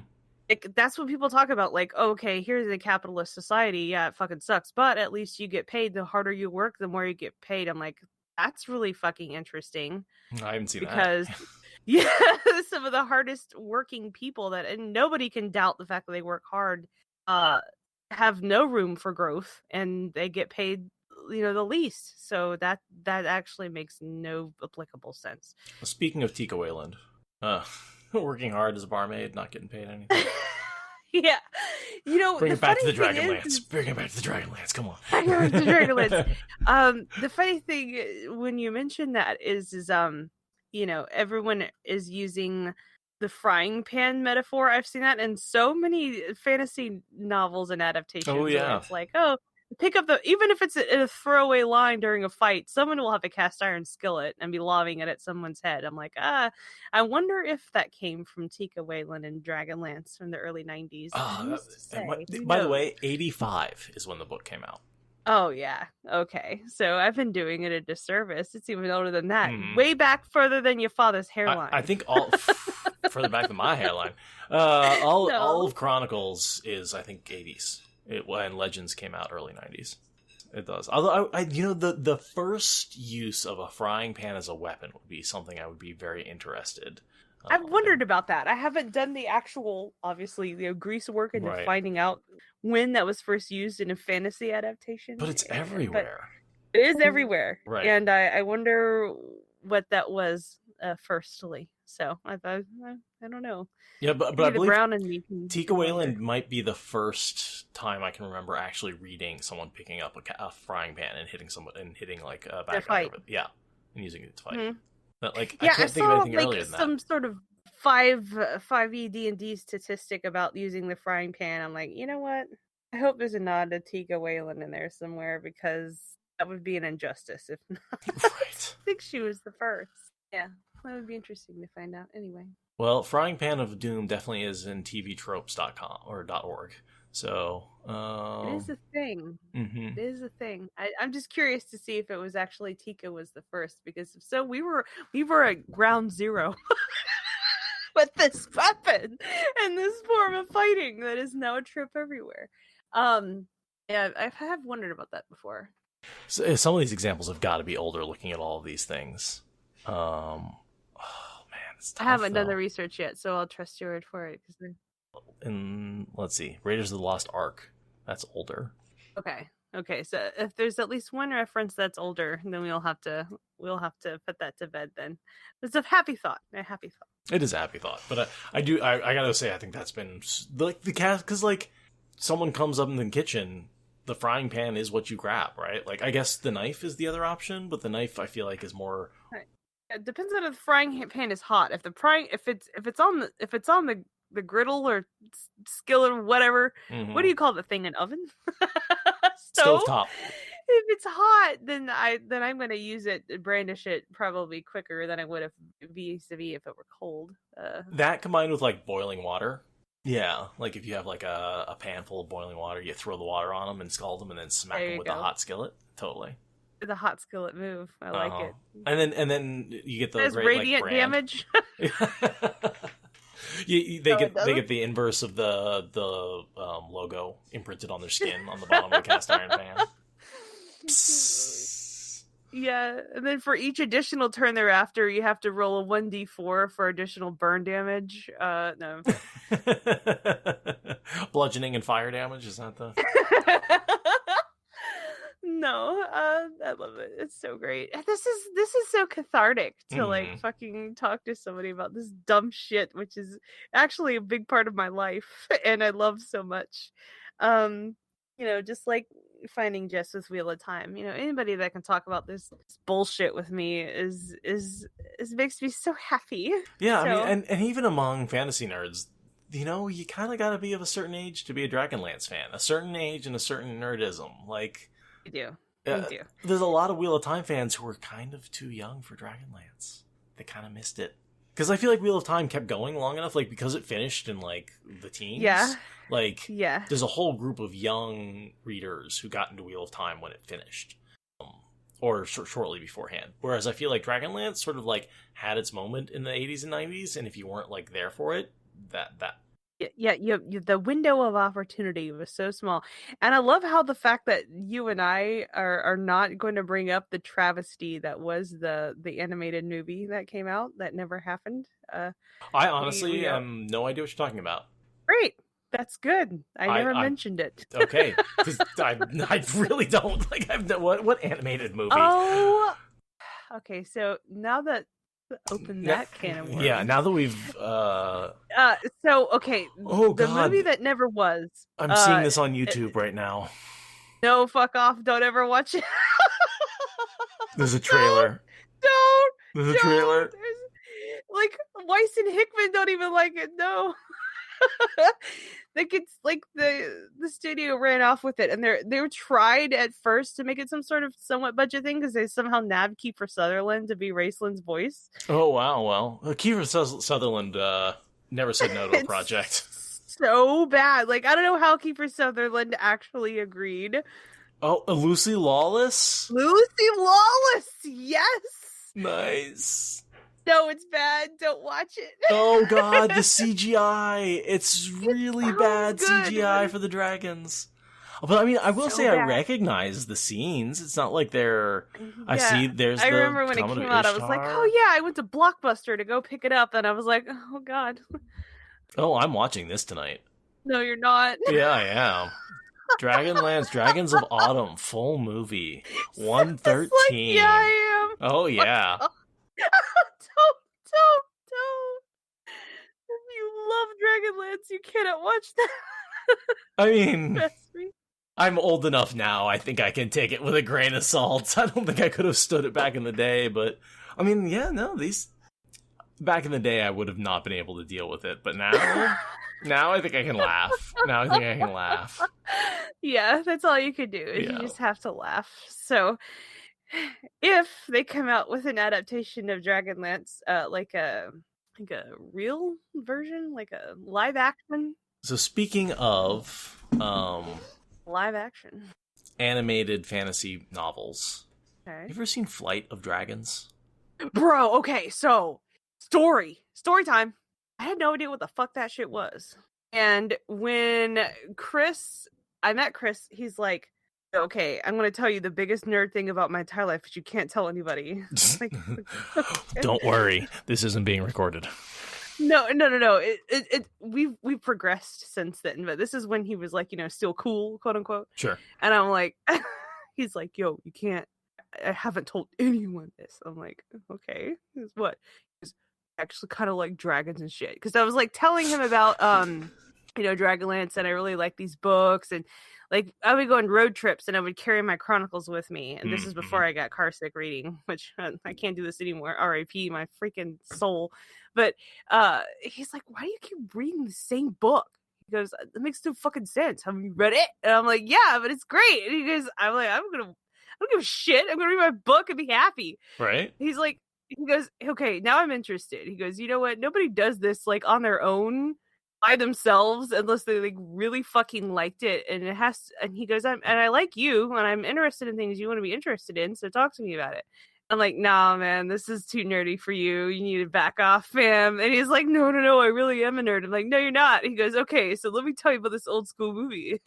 That's what people talk about. Like, okay, here's a capitalist society. Yeah, it fucking sucks, but at least you get paid. The harder you work, the more you get paid. I'm like, that's really fucking interesting. I haven't seen because, that. Yeah, some of the hardest working people and nobody can doubt the fact that they work hard, have no room for growth, and they get paid, the least. So that actually makes no applicable sense. Well, speaking of Tika Wayland, working hard as a barmaid, not getting paid anything. Yeah. Bring it back to the Dragonlance. Bring it back to the Dragonlance. Come on. Bring it back to the Dragonlance. The funny thing when you mention that is everyone is using the frying pan metaphor. I've seen that in so many fantasy novels and adaptations. Oh, yeah. It's like, pick up even if it's a throwaway line during a fight, someone will have a cast iron skillet and be lobbing it at someone's head. I'm like, I wonder if that came from Tika Wayland and Dragonlance from the early 90s. By the way, 85 is when the book came out. Oh, yeah. Okay. So I've been doing it a disservice. It's even older than that. Way back further than your father's hairline. I think all further back than my hairline. All of Chronicles is, I think, 80s. And Legends came out early 90s. It does. Although, the first use of a frying pan as a weapon would be something I would be very interested. I've wondered about that. I haven't done the actual, obviously, grease work into finding out when that was first used in a fantasy adaptation. But it's everywhere. It is everywhere. Right. And I wonder what that was firstly. So I thought, I don't know. Yeah, but I believe Brown and me Tika Wayland might be the first time I can remember actually reading someone picking up a frying pan and hitting like a background. Yeah, and using it to fight. Mm-hmm. But I can't think of anything earlier than that. Some sort of 5e D&D statistic about using the frying pan. I'm like, you know what? I hope there's a nod to Tika Wayland in there somewhere because that would be an injustice if not. Right. I think she was the first. Yeah. that would be interesting to find out. Anyway. Well, Frying Pan of Doom definitely is in tvtropes.com or .org. So it is a thing. Mm-hmm. It is a thing. I'm just curious to see if it was actually Tika was the first, because if so, we were at ground zero with this weapon and this form of fighting that is now a trope everywhere. Yeah, I have wondered about that before. So some of these examples have got to be older. Looking at all of these things, oh man, it's tough, I haven't done the research yet, so I'll trust your word for it. And let's see, Raiders of the Lost Ark. That's older. Okay. So if there's at least one reference that's older, then we'll have to put that to bed. Then it's a happy thought. It is a happy thought, but I gotta say, I think that's been like the cast, because like someone comes up in the kitchen, the frying pan is what you grab, right? Like I guess the knife is the other option, but the knife I feel like is more. It depends on if the frying pan is hot. If it's on the griddle or skillet or whatever. Mm-hmm. What do you call the thing? An oven? Stovetop. If it's hot, then I'm going to use it, brandish it probably quicker than I would have vis-a-vis if it were cold. That combined with like boiling water. Yeah, like if you have like a pan full of boiling water, you throw the water on them and scald them and then smack them with a hot skillet. Totally. The hot skillet move. I like it. And then you get the great, radiant like, damage. They get the inverse of the logo imprinted on their skin on the bottom of the cast iron pan. Yeah, and then for each additional turn thereafter, you have to roll a 1d4 for additional burn damage. No. Bludgeoning and fire damage, is that the... No, I love it. It's so great. This is so cathartic to like fucking talk to somebody about this dumb shit, which is actually a big part of my life and I love so much. Just like finding Jess with Wheel of Time. Anybody that can talk about this bullshit with me is makes me so happy. Yeah, so... I mean, and even among fantasy nerds, you kind of got to be of a certain age to be a Dragonlance fan. A certain age and a certain nerdism, like. We do. There's a lot of Wheel of Time fans who were kind of too young for Dragonlance. They kind of missed it. Because I feel like Wheel of Time kept going long enough, like, because it finished in, like, the teens. Yeah. Like, there's a whole group of young readers who got into Wheel of Time when it finished. Or shortly beforehand. Whereas I feel like Dragonlance sort of, like, had its moment in the 80s and 90s, and if you weren't, like, there for it, that... Yeah, the window of opportunity was so small. And I love how the fact that you and I are not going to bring up the travesty that was the animated movie that came out that never happened. I honestly have no idea what you're talking about. Great. That's good. I never mentioned it. Okay. Because I really don't. Like, I've no, what animated movie? Oh, okay. So now that open that can of worms. Yeah, now that we've okay. Oh, the God. movie that never was. I'm seeing this on YouTube right now. No, fuck off. Don't ever watch it. There's a trailer. There's a trailer. Like Weiss and Hickman don't even like it. No. Like it's like the studio ran off with it, and they were tried at first to make it some sort of somewhat budget thing because they somehow nabbed Kiefer Sutherland to be Raceland's voice. Oh wow! Well, Kiefer Sutherland never said no to a project. So bad. Like I don't know how Kiefer Sutherland actually agreed. Oh, Lucy Lawless. Lucy Lawless. Yes. Nice. No, it's bad. Don't watch it. Oh God, the CGI. It's really bad good. CGI for the dragons. But I mean, I will say bad. I recognize the scenes. It's not like they're... I see there's I remember when it came out, I was like, oh yeah, I went to Blockbuster to go pick it up, and I was like, oh God. Oh, I'm watching this tonight. No, you're not. Yeah, I am. Dragonlance, Dragons of Autumn, full movie. 113. Like, yeah, I am. Oh yeah. Don't. If you love Dragonlance, you cannot watch that. I mean, I'm old enough now. I think I can take it with a grain of salt. I don't think I could have stood it back in the day, but I mean, yeah, no, these back in the day I would have not been able to deal with it, but now I think I can laugh. Yeah, that's all you could do. Is you just have to laugh. So if they come out with an adaptation of Dragonlance, like a real version, like a live action. So speaking of Live action animated fantasy novels, okay. you ever seen Flight of Dragons? Bro, okay, so story time. I had no idea what the fuck that shit was. And when I met Chris, he's like, okay, I'm going to tell you the biggest nerd thing about my entire life, but you can't tell anybody. Like, don't worry, this isn't being recorded. No. We've progressed since then, but this is when he was like, still cool, quote unquote. Sure. And I'm like, he's like, yo, you can't. I haven't told anyone this. I'm like, okay, what? He's actually kind of like dragons and shit. Because I was like telling him about Dragonlance, and I really like these books, and like I would go on road trips and I would carry my Chronicles with me, and this is before I got car sick reading, which I can't do this anymore. R.I.P. my freaking soul. But he's like, why do you keep reading the same book? He goes, it makes no fucking sense. Have you read it? And I'm like, yeah, but it's great. And he goes, I don't give a shit. I'm gonna read my book and be happy. Right. He goes, okay, now I'm interested. He goes, you know what? Nobody does this like on their own by themselves unless they like really fucking liked it. And he goes, I like you, and I'm interested in things you want to be interested in, so talk to me about it. I'm like, nah, man, this is too nerdy for you. You need to back off, fam. And he's like, no, I really am a nerd. I'm like, no, you're not. He goes, okay, so let me tell you about this old school movie.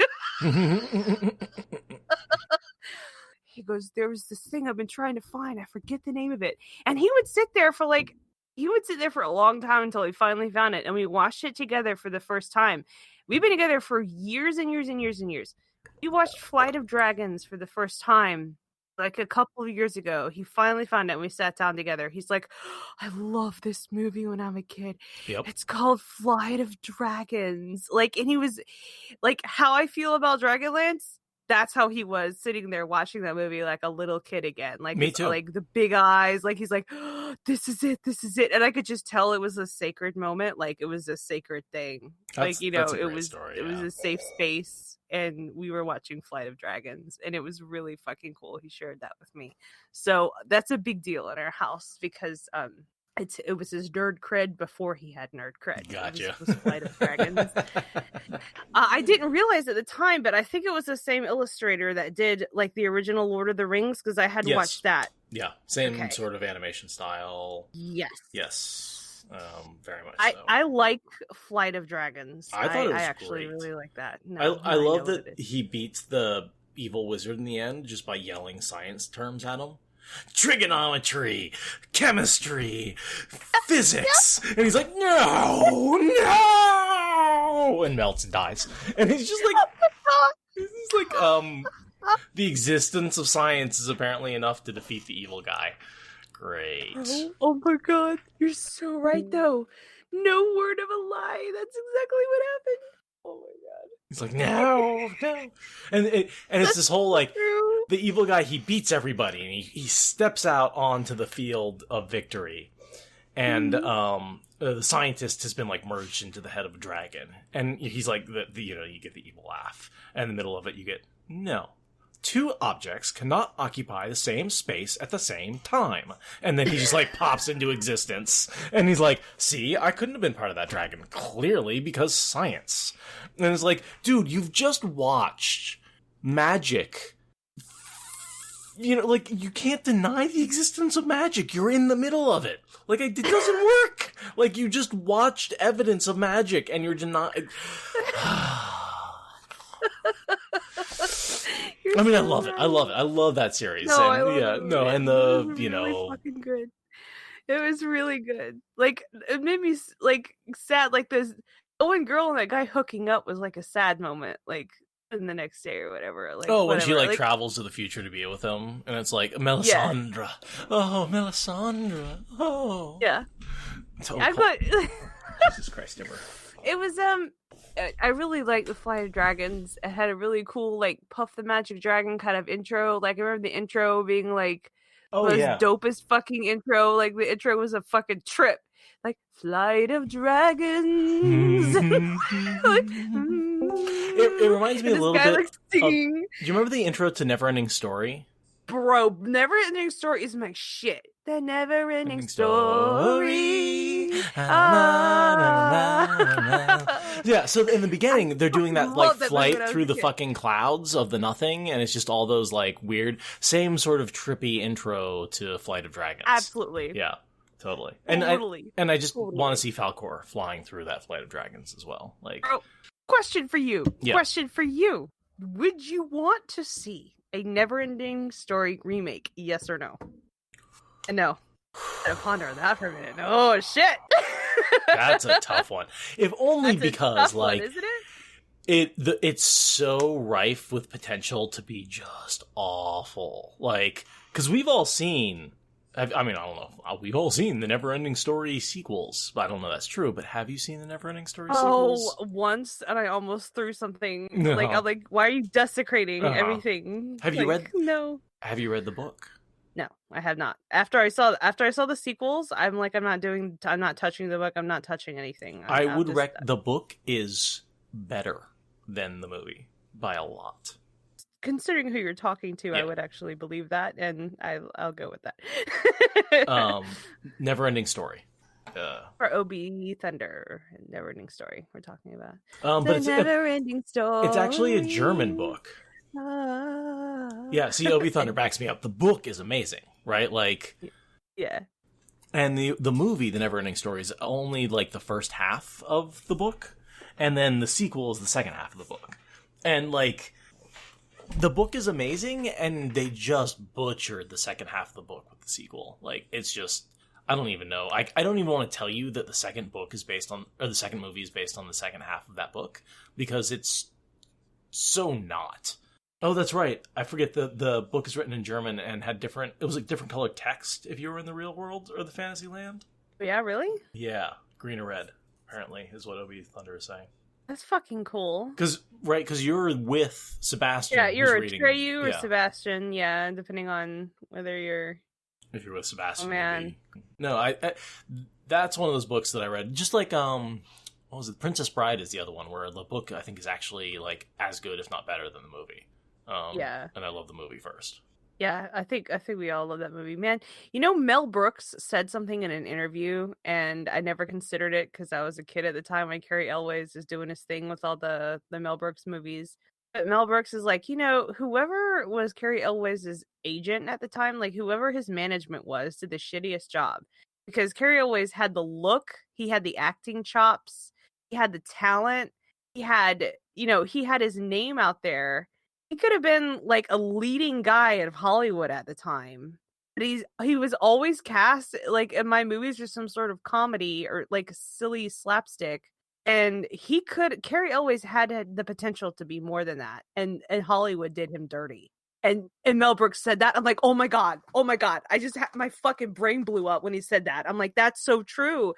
He goes, there was this thing I've been trying to find. I forget the name of it. And he would sit there for a long time until he finally found it. And we watched it together for the first time. We've been together for years and years and years and years. We watched Flight of Dragons for the first time like a couple of years ago. He finally found it and we sat down together. He's like, I love this movie when I'm a kid. Yep. It's called Flight of Dragons. Like, and he was like, how I feel about Dragonlance, that's how he was sitting there watching that movie like a little kid again. Like, me too. Like the big eyes. Like he's like, oh, this is it. And I could just tell it was a sacred moment. Like it was a sacred thing. It was a safe space. And we were watching Flight of Dragons, and it was really fucking cool. He shared that with me. So that's a big deal in our house because it was his nerd cred before he had nerd cred. Gotcha. It was Flight of Dragons. I didn't realize at the time, but I think it was the same illustrator that did like the original Lord of the Rings because I had watched that. Yeah, same sort of animation style. Yes. Very much so. I like Flight of Dragons. I thought it was actually great. really like that. I love that he beats the evil wizard in the end just by yelling science terms at him. Trigonometry, chemistry, physics. And he's like, no, and melts and dies. And he's just like, the existence of science is apparently enough to defeat the evil guy. Great. Oh my god, you're so right though. No word of a lie. That's exactly what happened. Oh my god. He's like, no. And it's this whole like true. The evil guy, he beats everybody and he steps out onto the field of victory. And the scientist has been like merged into the head of a dragon. And he's like you get the evil laugh. And in the middle of it you get no. Two objects cannot occupy the same space at the same time. And then he just like pops into existence. And he's like, see, I couldn't have been part of that dragon. Clearly, because science. And it's like, dude, you've just watched magic. Like, you can't deny the existence of magic. You're in the middle of it. Like, it doesn't work. Like, you just watched evidence of magic and you're denying... I mean, I love it. I love that series. No, and the really fucking good. It was really good. Like it made me like sad. Like this Owen girl and that guy hooking up was like a sad moment. Like in the next day or whatever. Like when she like travels to the future to be with him, and it's like Melisandre. Yeah. Oh, Melisandre. Oh, yeah. I got Jesus Christ, Ember. It was I really liked the Flight of Dragons. It had a really cool like Puff the Magic Dragon kind of intro. Like I remember the intro being like dopest fucking intro. Like the intro was a fucking trip. Like Flight of Dragons. It reminds me a little bit. Like, singing. Do you remember the intro to Neverending Story? Bro, Never Ending Story is my shit. The Never Ending Story. Yeah, so in the beginning, they're doing that, like, that flight through the fucking clouds of the nothing, and it's just all those, like, weird, same sort of trippy intro to Flight of Dragons. Absolutely. Yeah, totally. Totally. And I just want to see Falkor flying through that Flight of Dragons as well. Like, question for you. Yeah. Question for you. Would you want to see a Never Ending Story remake? Yes or no? And no. I gotta ponder on that for a minute. Oh, shit! That's a tough one. If only That's because, like, one, isn't it? It's so rife with potential to be just awful. Like, because we've all seen, I mean, I don't know, we've all seen the Neverending Story sequels. I don't know if that's true, but have you seen the Neverending Story sequels? Oh, once, and I almost threw something. No. Like, I'm like, why are you desecrating everything? Have you read? No. Have you read the book? No, I have not. After I saw the sequels, I'm like, I'm not touching the book. I'm not touching anything. The book is better than the movie by a lot. Considering who you're talking to, Yeah. I would actually believe that, and I'll go with that. Neverending Story. For OB Thunder, Neverending Story, we're talking about. But it's Neverending Story. It's actually a German book. Yeah, see, OB Thunder backs me up. The book is amazing, right? Like, yeah. And the movie, The Neverending Story, is only like the first half of the book, and then the sequel is the second half of the book. And like, the book is amazing, and they just butchered the second half of the book with the sequel. Like, it's just, I don't even know. I don't even want to tell you that the second movie is based on the second half of that book, because it's so not. Oh, that's right. I forget the book is written in German and had different colored text if you were in the real world or the fantasy land. Yeah, really? Yeah, green or red, apparently, is what Obi Thunder is saying. That's fucking cool. Because you're with Sebastian. Yeah, you're a reading, Treyu or Sebastian, yeah, depending on whether you're... If you're with Sebastian. Oh, man. No, I that's one of those books that I read. Just like, what was it? Princess Bride is the other one, where the book, I think, is actually, like, as good, if not better, than the movie. Yeah. And I love the movie first. Yeah, I think we all love that movie. Man, you know, Mel Brooks said something in an interview, and I never considered it because I was a kid at the time when Carrie Elways is doing his thing with all the Mel Brooks movies. But Mel Brooks is like, you know, whoever was Carrie Elways' agent at the time, like whoever his management was, did the shittiest job. Because Carrie Elways had the look, he had the acting chops, he had the talent, he had his name out there. He could have been like a leading guy of Hollywood at the time, but he was always cast like in my movies or some sort of comedy or like silly slapstick. And Carrie Elways had the potential to be more than that, and Hollywood did him dirty. And Mel Brooks said that. I'm like, oh my god! I just my fucking brain blew up when he said that. I'm like, that's so true.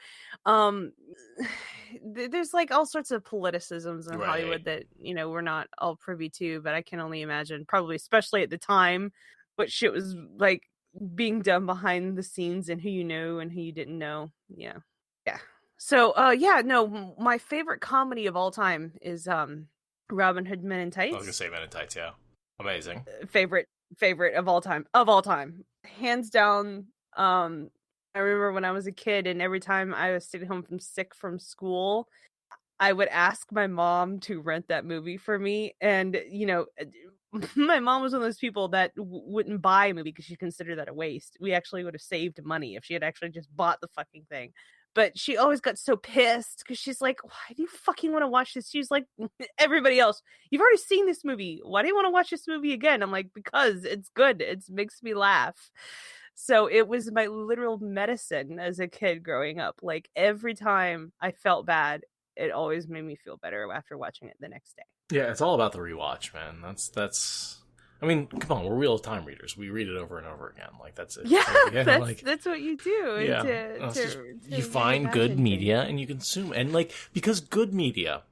There's like all sorts of politicisms in Hollywood that, you know, we're not all privy to, but I can only imagine, probably especially at the time, what shit was like being done behind the scenes and who you know and who you didn't know. Yeah. So my favorite comedy of all time is Robin Hood Men in Tights. I was gonna say Men in Tights, yeah. Amazing. Favorite of all time. Hands down. I remember when I was a kid, and every time I was sitting home sick from school, I would ask my mom to rent that movie for me. And, you know, my mom was one of those people that wouldn't buy a movie because she considered that a waste. We actually would have saved money if she had actually just bought the fucking thing. But she always got so pissed because she's like, why do you fucking want to watch this? She's like, everybody else, you've already seen this movie. Why do you want to watch this movie again? I'm like, because it's good. It makes me laugh. So it was my literal medicine as a kid growing up. Like every time I felt bad, it always made me feel better after watching it the next day. Yeah, it's all about the rewatch, man. That's. I mean, come on, we're real time readers. We read it over and over again. Like that's it. Yeah, that's what you do. Yeah, you find good media and you consume, and like because good media.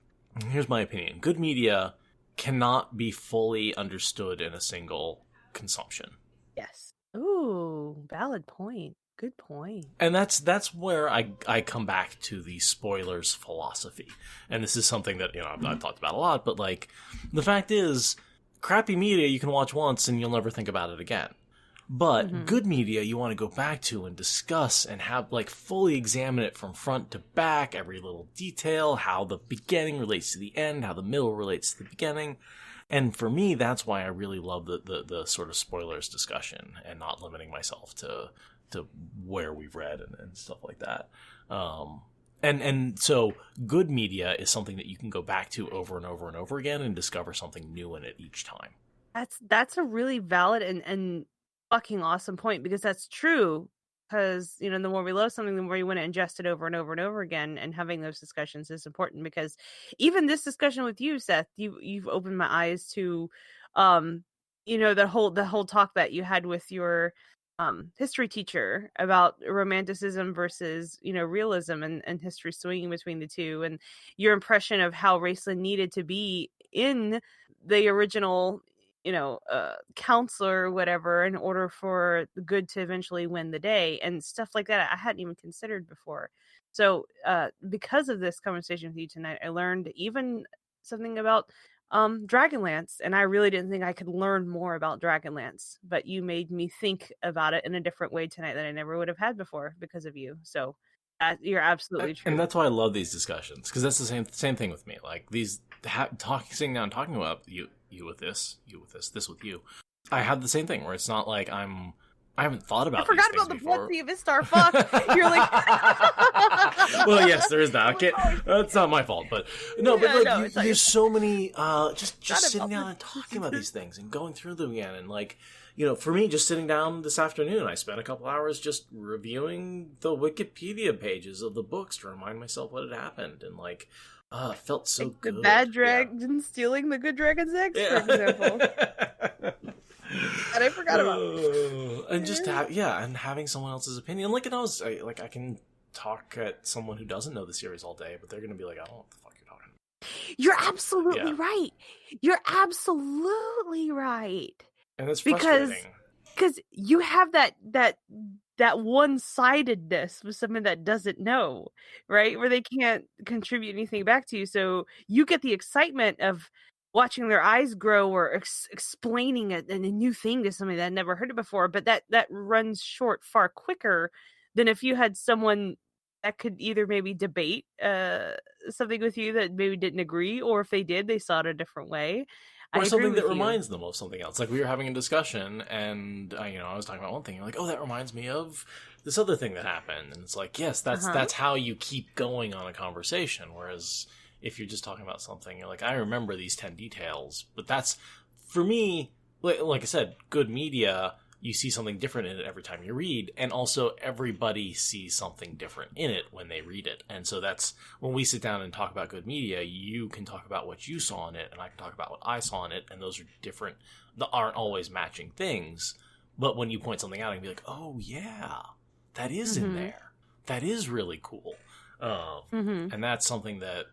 Here's my opinion: good media cannot be fully understood in a single consumption. Yes. Ooh, valid point. Good point. And that's where I come back to the spoilers philosophy. And this is something that, you know, I've talked about a lot, but like the fact is, crappy media you can watch once and you'll never think about it again. But good media, you want to go back to and discuss and have, like, fully examine it from front to back, every little detail, how the beginning relates to the end, how the middle relates to the beginning. And for me, that's why I really love the sort of spoilers discussion and not limiting myself to where we've read and stuff like that. And so good media is something that you can go back to over and over and over again and discover something new in it each time. That's a really valid and fucking awesome point, because that's true. Because, you know, the more we love something, the more you want to ingest it over and over and over again. And having those discussions is important, because even this discussion with you, Seth, you've opened my eyes to, you know, the whole talk that you had with your history teacher about romanticism versus, you know, realism, and history swinging between the two, and your impression of how Raceland needed to be in the original, you know, counselor or whatever, in order for the good to eventually win the day, and stuff like that I hadn't even considered before. So because of this conversation with you tonight, I learned even something about Dragonlance, and I really didn't think I could learn more about Dragonlance, but you made me think about it in a different way tonight that I never would have had before because of you. So you're absolutely true. And that's why I love these discussions, because that's the same thing with me. Like, these sitting down talking about you with this with you. I have the same thing where it's not like I haven't thought about. I forgot about the blood sea of Istar. Fuck. You're like. Well, yes, there is that. Okay, that's not my fault, but no. But like, there's so many. Just sitting down and talking about these things and going through them again, and like, you know, for me, just sitting down this afternoon, I spent a couple hours just reviewing the Wikipedia pages of the books to remind myself what had happened, and like, it felt so like good. The bad dragon stealing the good dragon's eggs, for example. And I forgot about it. And just and having someone else's opinion. Like, and I can talk at someone who doesn't know the series all day, but they're going to be like, I don't know what the fuck you're talking about. You're absolutely right. You're absolutely right. And that's frustrating. Because you have that one-sidedness with someone that doesn't know, right? Where they can't contribute anything back to you. So you get the excitement of watching their eyes grow, or explaining a new thing to somebody that had never heard it before. But that runs short far quicker than if you had someone that could either maybe debate something with you that maybe didn't agree, or if they did, they saw it a different way. Or something that reminds them of something else. Like, we were having a discussion, and I was talking about one thing. You're like, oh, that reminds me of this other thing that happened. And it's like, yes, that's how you keep going on a conversation. Whereas if you're just talking about something, you're like, I remember these 10 details. But that's, for me, like I said, good media, you see something different in it every time you read, and also everybody sees something different in it when they read it. And so that's, when we sit down and talk about good media, you can talk about what you saw in it, and I can talk about what I saw in it, and those are different, aren't always matching things. But when you point something out, and be like, oh yeah, that is in there. That is really cool. And that's something that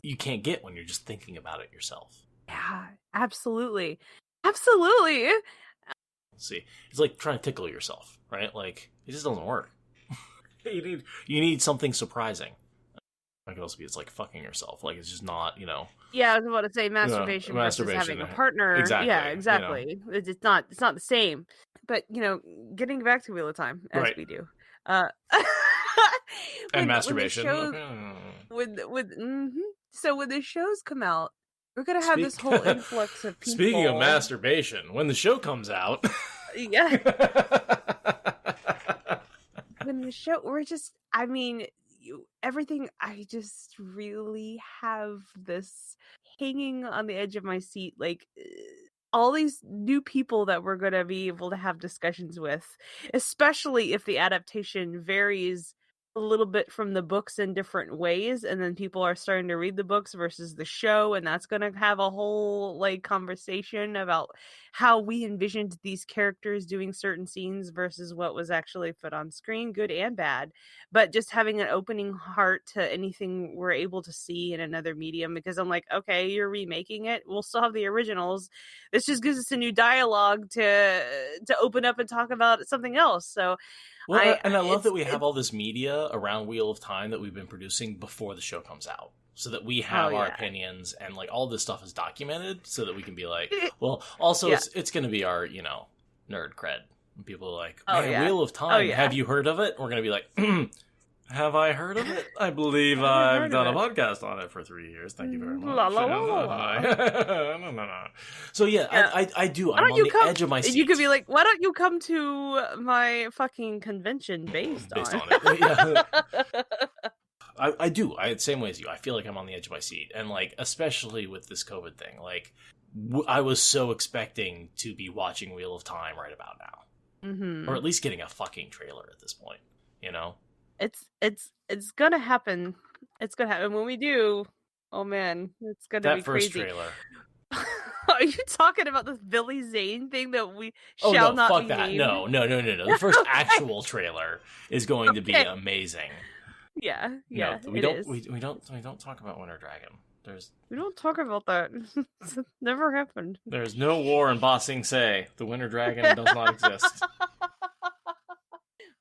you can't get when you're just thinking about it yourself. Yeah, absolutely. Absolutely. See, it's like trying to tickle yourself, right? Like, it just doesn't work. you need something surprising. It could also be, it's like fucking yourself. Like, it's just not, you know. Yeah, I was about to say masturbation versus having a partner. Exactly. Yeah, exactly. You know. It's not the same. But, you know, getting back to Wheel of Time, as we do. And masturbation. So when the shows come out, we're going to have this whole influx of people. Speaking of masturbation, when the show comes out. Yeah. When the show, everything, I just really have this hanging on the edge of my seat. Like, all these new people that we're going to be able to have discussions with, especially if the adaptation varies a little bit from the books in different ways, and then people are starting to read the books versus the show, and that's going to have a whole conversation about how we envisioned these characters doing certain scenes versus what was actually put on screen, good and bad. But just having an opening heart to anything we're able to see in another medium, because I'm like, okay, you're remaking it, we'll still have the originals, this just gives us a new dialogue to open up and talk about something else. So I love that we have all this media around Wheel of Time that we've been producing before the show comes out, so that we have our opinions, and like all this stuff is documented, so that we can be like, well, also it's going to be our, you know, nerd cred. And people are like, Oh, man, yeah. Wheel of Time, yeah. have you heard of it? We're going to be like, have I heard of it? I believe I've I've heard done a of podcast on it for 3 years. Thank you very much. La, la, la, la, la. No. So yeah, I do. Why I'm don't on you the come? edge of my seat. You could be like, why don't you come to my fucking convention based on it. Yeah. I do. Same way as you. I feel like I'm on the edge of my seat. And like, especially with this COVID thing, like I was so expecting to be watching Wheel of Time right about now. Mm-hmm. Or at least getting a fucking trailer at this point, you know? It's gonna happen. It's gonna happen. When we do, oh man, it's gonna be crazy. That first trailer. Are you talking about this Billy Zane thing that we Oh, shall no, not fuck be that. named? No. The first actual trailer is going to be amazing. Yeah. No, we don't talk about Winter Dragon. We don't talk about that. It's never happened. There's no war in Ba Sing Se. The Winter Dragon does not exist.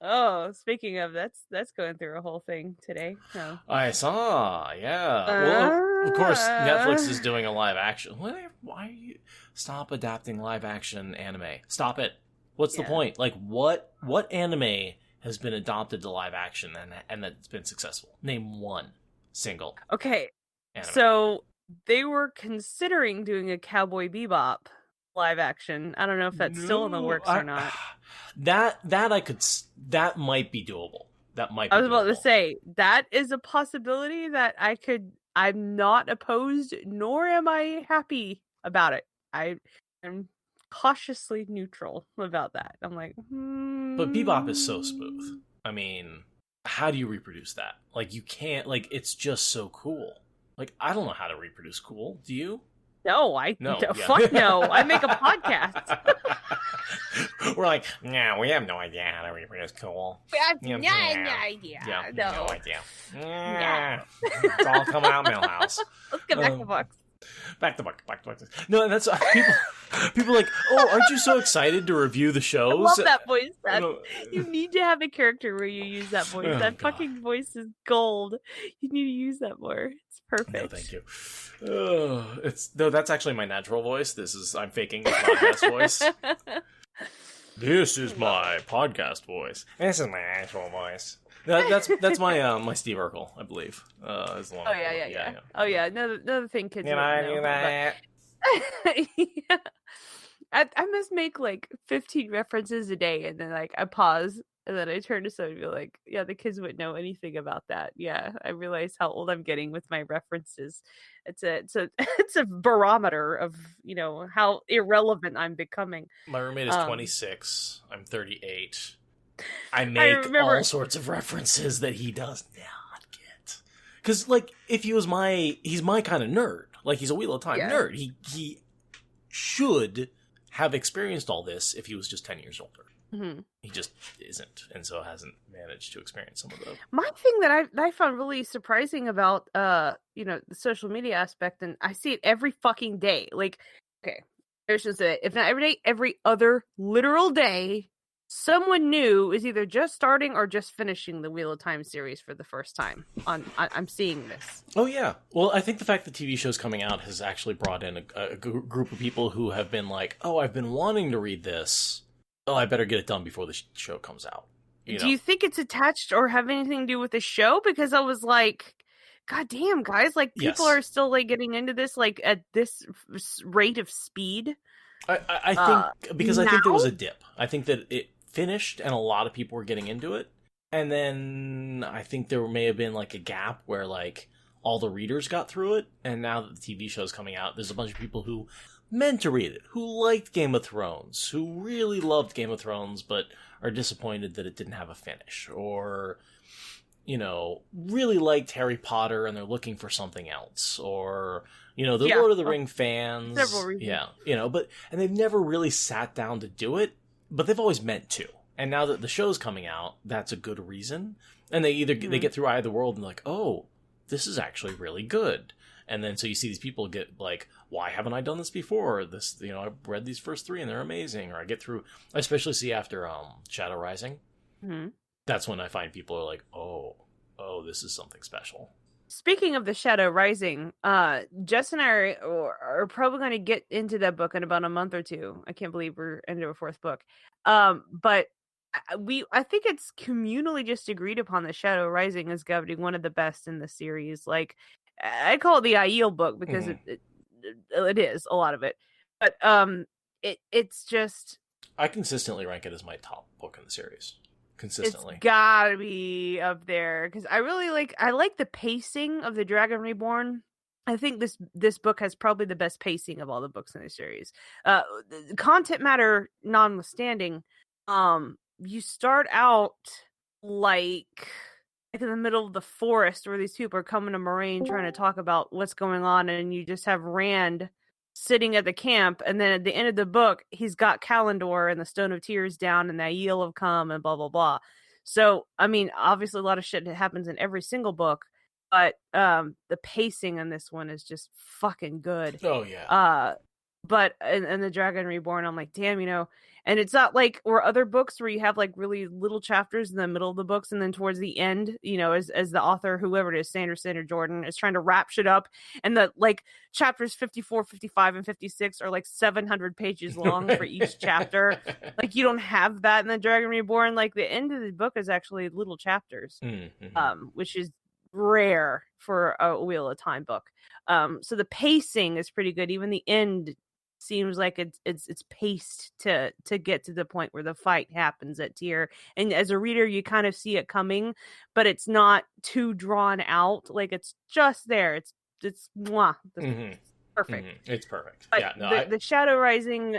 Oh, speaking of, that's going through a whole thing today. Oh. I saw, yeah. Well, of course, Netflix is doing a live action. Why are you... Stop adapting live action anime. Stop it. What's the point? Like, what anime has been adopted to live action and that's been successful? Name one single. Okay, anime. So they were considering doing a Cowboy Bebop live action. I don't know if that's still in the works or not. That that might be doable. That might be I was about doable. to say, that is a possibility that I'm not opposed, nor am I happy about it. I am cautiously neutral about that. I'm like, But Bebop is so smooth. I mean, how do you reproduce that? Like, you can't, like, it's just so cool. Like, I don't know how to reproduce cool. Do you? No, fuck no. I make a podcast. We're like, no, we have no idea how to reproduce cool. We have no idea. Yeah, no idea. No. It's all coming out Millhouse. Let's get back to books. Back to book. No, that's people are like, oh, aren't you so excited to review the shows? I love that voice, Seth. You need to have a character where you use that voice. Oh, that God. fucking voice is gold. You need to use that more. It's perfect. No, thank you. That's actually my natural voice. I'm faking the podcast voice. This is my podcast voice. This is my actual voice. That's my my Steve Urkel, I believe. Is the one. Oh yeah. Oh yeah. Another thing kids. Can I do that? Yeah. I must make like 15 references a day, and then like I pause, and then I turn to someone and be like, "Yeah, the kids wouldn't know anything about that." Yeah, I realize how old I'm getting with my references. It's a barometer of how irrelevant I'm becoming. My roommate is 26. I'm 38. I make all sorts of references that he does not get. Because, like, if he's my kind of nerd. Like, he's a Wheel of Time nerd. He should have experienced all this if he was just 10 years older. Mm-hmm. He just isn't, and so hasn't managed to experience some of those. My thing that I found really surprising about the social media aspect, and I see it every fucking day. Like, okay, I should say, if not every day, every other literal day, someone new is either just starting or just finishing the Wheel of Time series for the first time. I'm seeing this. Oh yeah. Well, I think the fact that TV show's coming out has actually brought in a group of people who have been like, "Oh, I've been wanting to read this. Oh, I better get it done before the show comes out." Do you think it's attached or have anything to do with the show? Because I was like, God damn, guys! Like, people are still like getting into this like at this rate of speed. I think because I think there was a dip. I think that it finished and a lot of people were getting into it, and then I think there may have been like a gap where like all the readers got through it, and now that the TV show's coming out, there's a bunch of people who meant to read it, who liked Game of Thrones, who really loved Game of Thrones, but are disappointed that it didn't have a finish, or really liked Harry Potter and they're looking for something else, or the Lord of the Ring fans, several reasons. And they've never really sat down to do it, but they've always meant to. And now that the show's coming out, that's a good reason. And they either they get through Eye of the World and they're like, oh, this is actually really good. And then so you see these people get like, why haven't I done this before? This, I read these first 3 and they're amazing. Or I get through, I especially see after Shadow Rising. Mm-hmm. That's when I find people are like, oh, this is something special. Speaking of the Shadow Rising, Jess and I are probably going to get into that book in about a month or two. I can't believe we're into a fourth book. But I think it's communally just agreed upon that Shadow Rising is going to be one of the best in the series. Like, I call it the Aiel book because it is a lot of it. But it's just, I consistently rank it as my top book in the series. Consistently. It's gotta be up there because I like the pacing of the Dragon Reborn. I think this book has probably the best pacing of all the books in the series. Content matter notwithstanding, you start out like in the middle of the forest where these people are coming to Moraine trying to talk about what's going on, and you just have Rand sitting at the camp, and then at the end of the book, he's got Kalendor and the Stone of Tears down, and the Aiel have come, and blah blah blah. So, I mean, obviously, a lot of shit happens in every single book, but the pacing in this one is just fucking good. Oh yeah. But in the Dragon Reborn, I'm like, damn, and it's not like or other books where you have like really little chapters in the middle of the books, and then towards the end, as the author, whoever it is, Sanderson or Jordan, is trying to wrap shit up, and the like chapters 54, 55, and 56 are like 700 pages long for each chapter. Like, you don't have that in the Dragon Reborn. Like, the end of the book is actually little chapters, which is rare for a Wheel of Time book. So the pacing is pretty good. Even the end seems like it's paced to get to the point where the fight happens at Tyr, and as a reader you kind of see it coming, but it's not too drawn out. Like, it's just there. It's mwah, perfect. It's perfect. But yeah, no, the Shadow Rising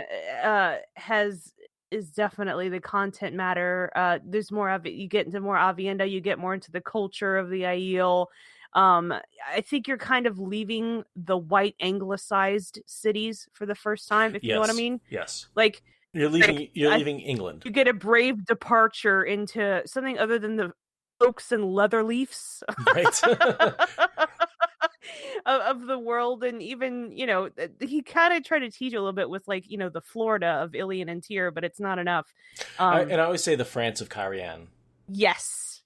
is definitely the content matter. There's more of it. You get into more Avienda, you get more into the culture of the Aiel. I think you're kind of leaving the white anglicized cities for the first time, if you know what I mean. Yes. Like, you're leaving England. You get a brave departure into something other than the oaks and leather leaves. Right. of the world, and even he kind of tried to teach a little bit with like the Florida of Ilion and Tyr, but it's not enough. And I always say the France of Cairhien. Yes,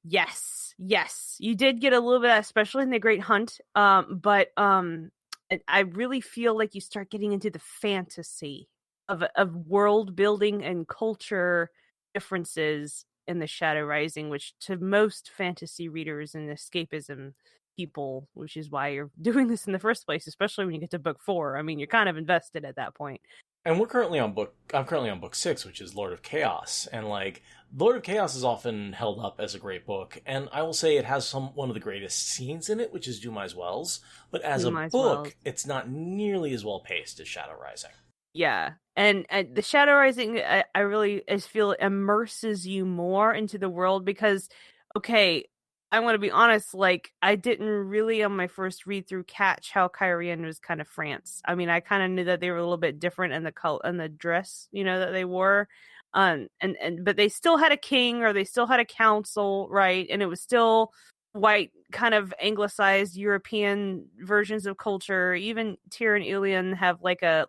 you did get a little bit, especially in the Great Hunt. But I really feel like you start getting into the fantasy of world building and culture differences in the Shadow Rising, which to most fantasy readers and escapism people, which is why you're doing this in the first place, especially when you get to book 4. I mean, you're kind of invested at that point. And I'm currently on book 6, which is Lord of Chaos. And like, Lord of Chaos is often held up as a great book, and I will say it has one of the greatest scenes in it, which is Dumai's Wells. But as a book, it's not nearly as well paced as Shadow Rising. Yeah, and the Shadow Rising, I really feel immerses you more into the world because, okay, I want to be honest, like, I didn't really on my first read through catch how Cairhien was kind of France. I mean, I kind of knew that they were a little bit different in the color and the dress, that they wore. But they still had a king, or they still had a council, right? And it was still white, kind of anglicized European versions of culture. Even Tyr and Ilion have like a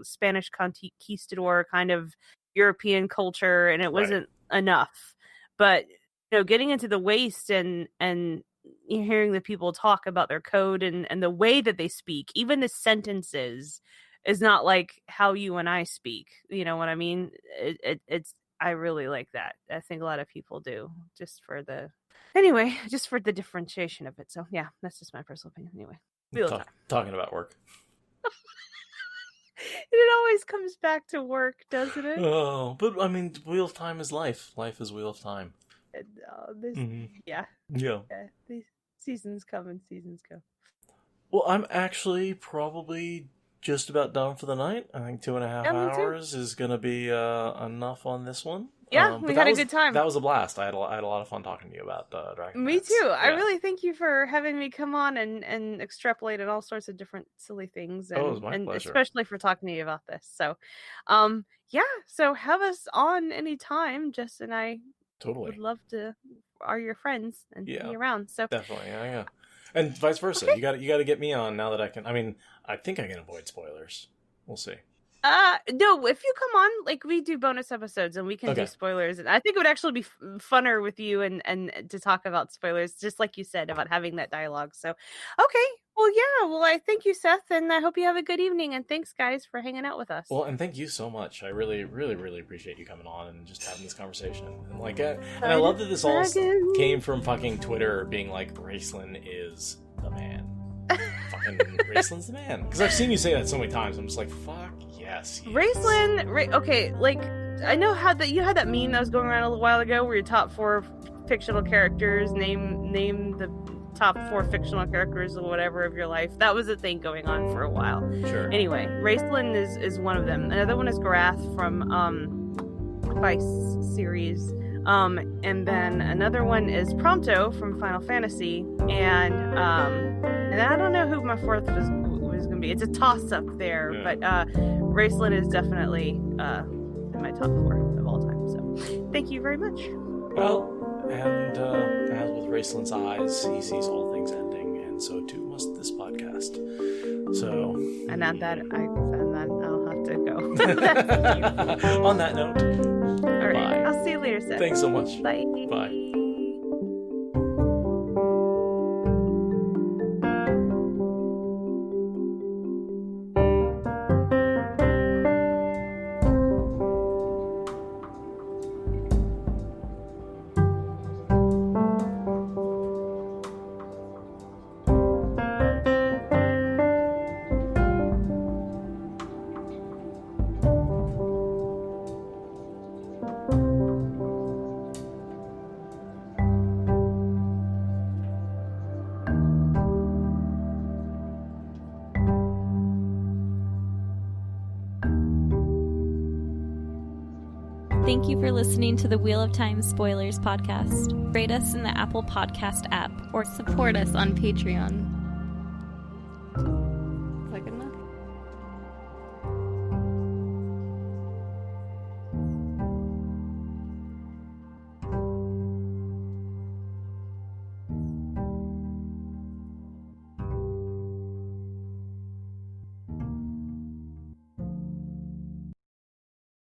Spanish conquistador kind of European culture, and it wasn't enough. But getting into the Waste and hearing the people talk about their code and the way that they speak, even the sentences, is not like how you and I speak. You know what I mean? It's I really like that. I think a lot of people do, just for the differentiation of it. So yeah, that's just my personal opinion. Anyway, talking about work. It always comes back to work, doesn't it? Oh, but I mean, Wheel of Time is life. Life is Wheel of Time. Yeah. These seasons come and seasons go. Well, I'm actually probably just about done for the night. I think 2.5 hours is going to be enough on this one. Yeah, we had a good time. That was a blast. I had a lot of fun talking to you about Dragonlance. Me too. Yeah. I really thank you for having me come on and extrapolate on all sorts of different silly things. And, it was my pleasure. Especially for talking to you about this. So, so have us on anytime. Jess and I would love to are your friends and be around. So definitely, yeah. And vice versa. Okay. You got to get me on now that I can. I mean, I think I can avoid spoilers. We'll see. No, if you come on, like, we do bonus episodes and we can do spoilers, and I think it would actually be funner with you and to talk about spoilers, just like you said, about having that dialogue. So, okay. Well, yeah. Well, I thank you, Seth, and I hope you have a good evening, and thanks, guys, for hanging out with us. Well, and thank you so much. I really, really, really appreciate you coming on and just having this conversation. And like, and I love that this all came from fucking Twitter being like, Raceland is the man. Fucking Raceland's the man. Because I've seen you say that so many times. I'm just like, fuck yes. Raceland, okay, like, I know how that you had that meme that was going around a little while ago where your top 4 fictional characters, name the top 4 fictional characters or whatever of your life. That was a thing going on for a while. Sure. Anyway, Raceland is one of them. Another one is Grath from Weiss series. And then another one is Prompto from Final Fantasy, and I don't know who my 4th was going to be. It's a toss up there, but Raceland is definitely in my top 4 of all time. So, thank you very much. Well, and as with Raceland's eyes, he sees all things ending, and so too must this podcast. So, and at that, I'll have to go. On that note, all right, bye. I'll see you later, Seth. Thanks so much. Bye. Bye. Thank you for listening to the Wheel of Time Spoilers podcast. Rate us in the Apple Podcast app or support us on Patreon.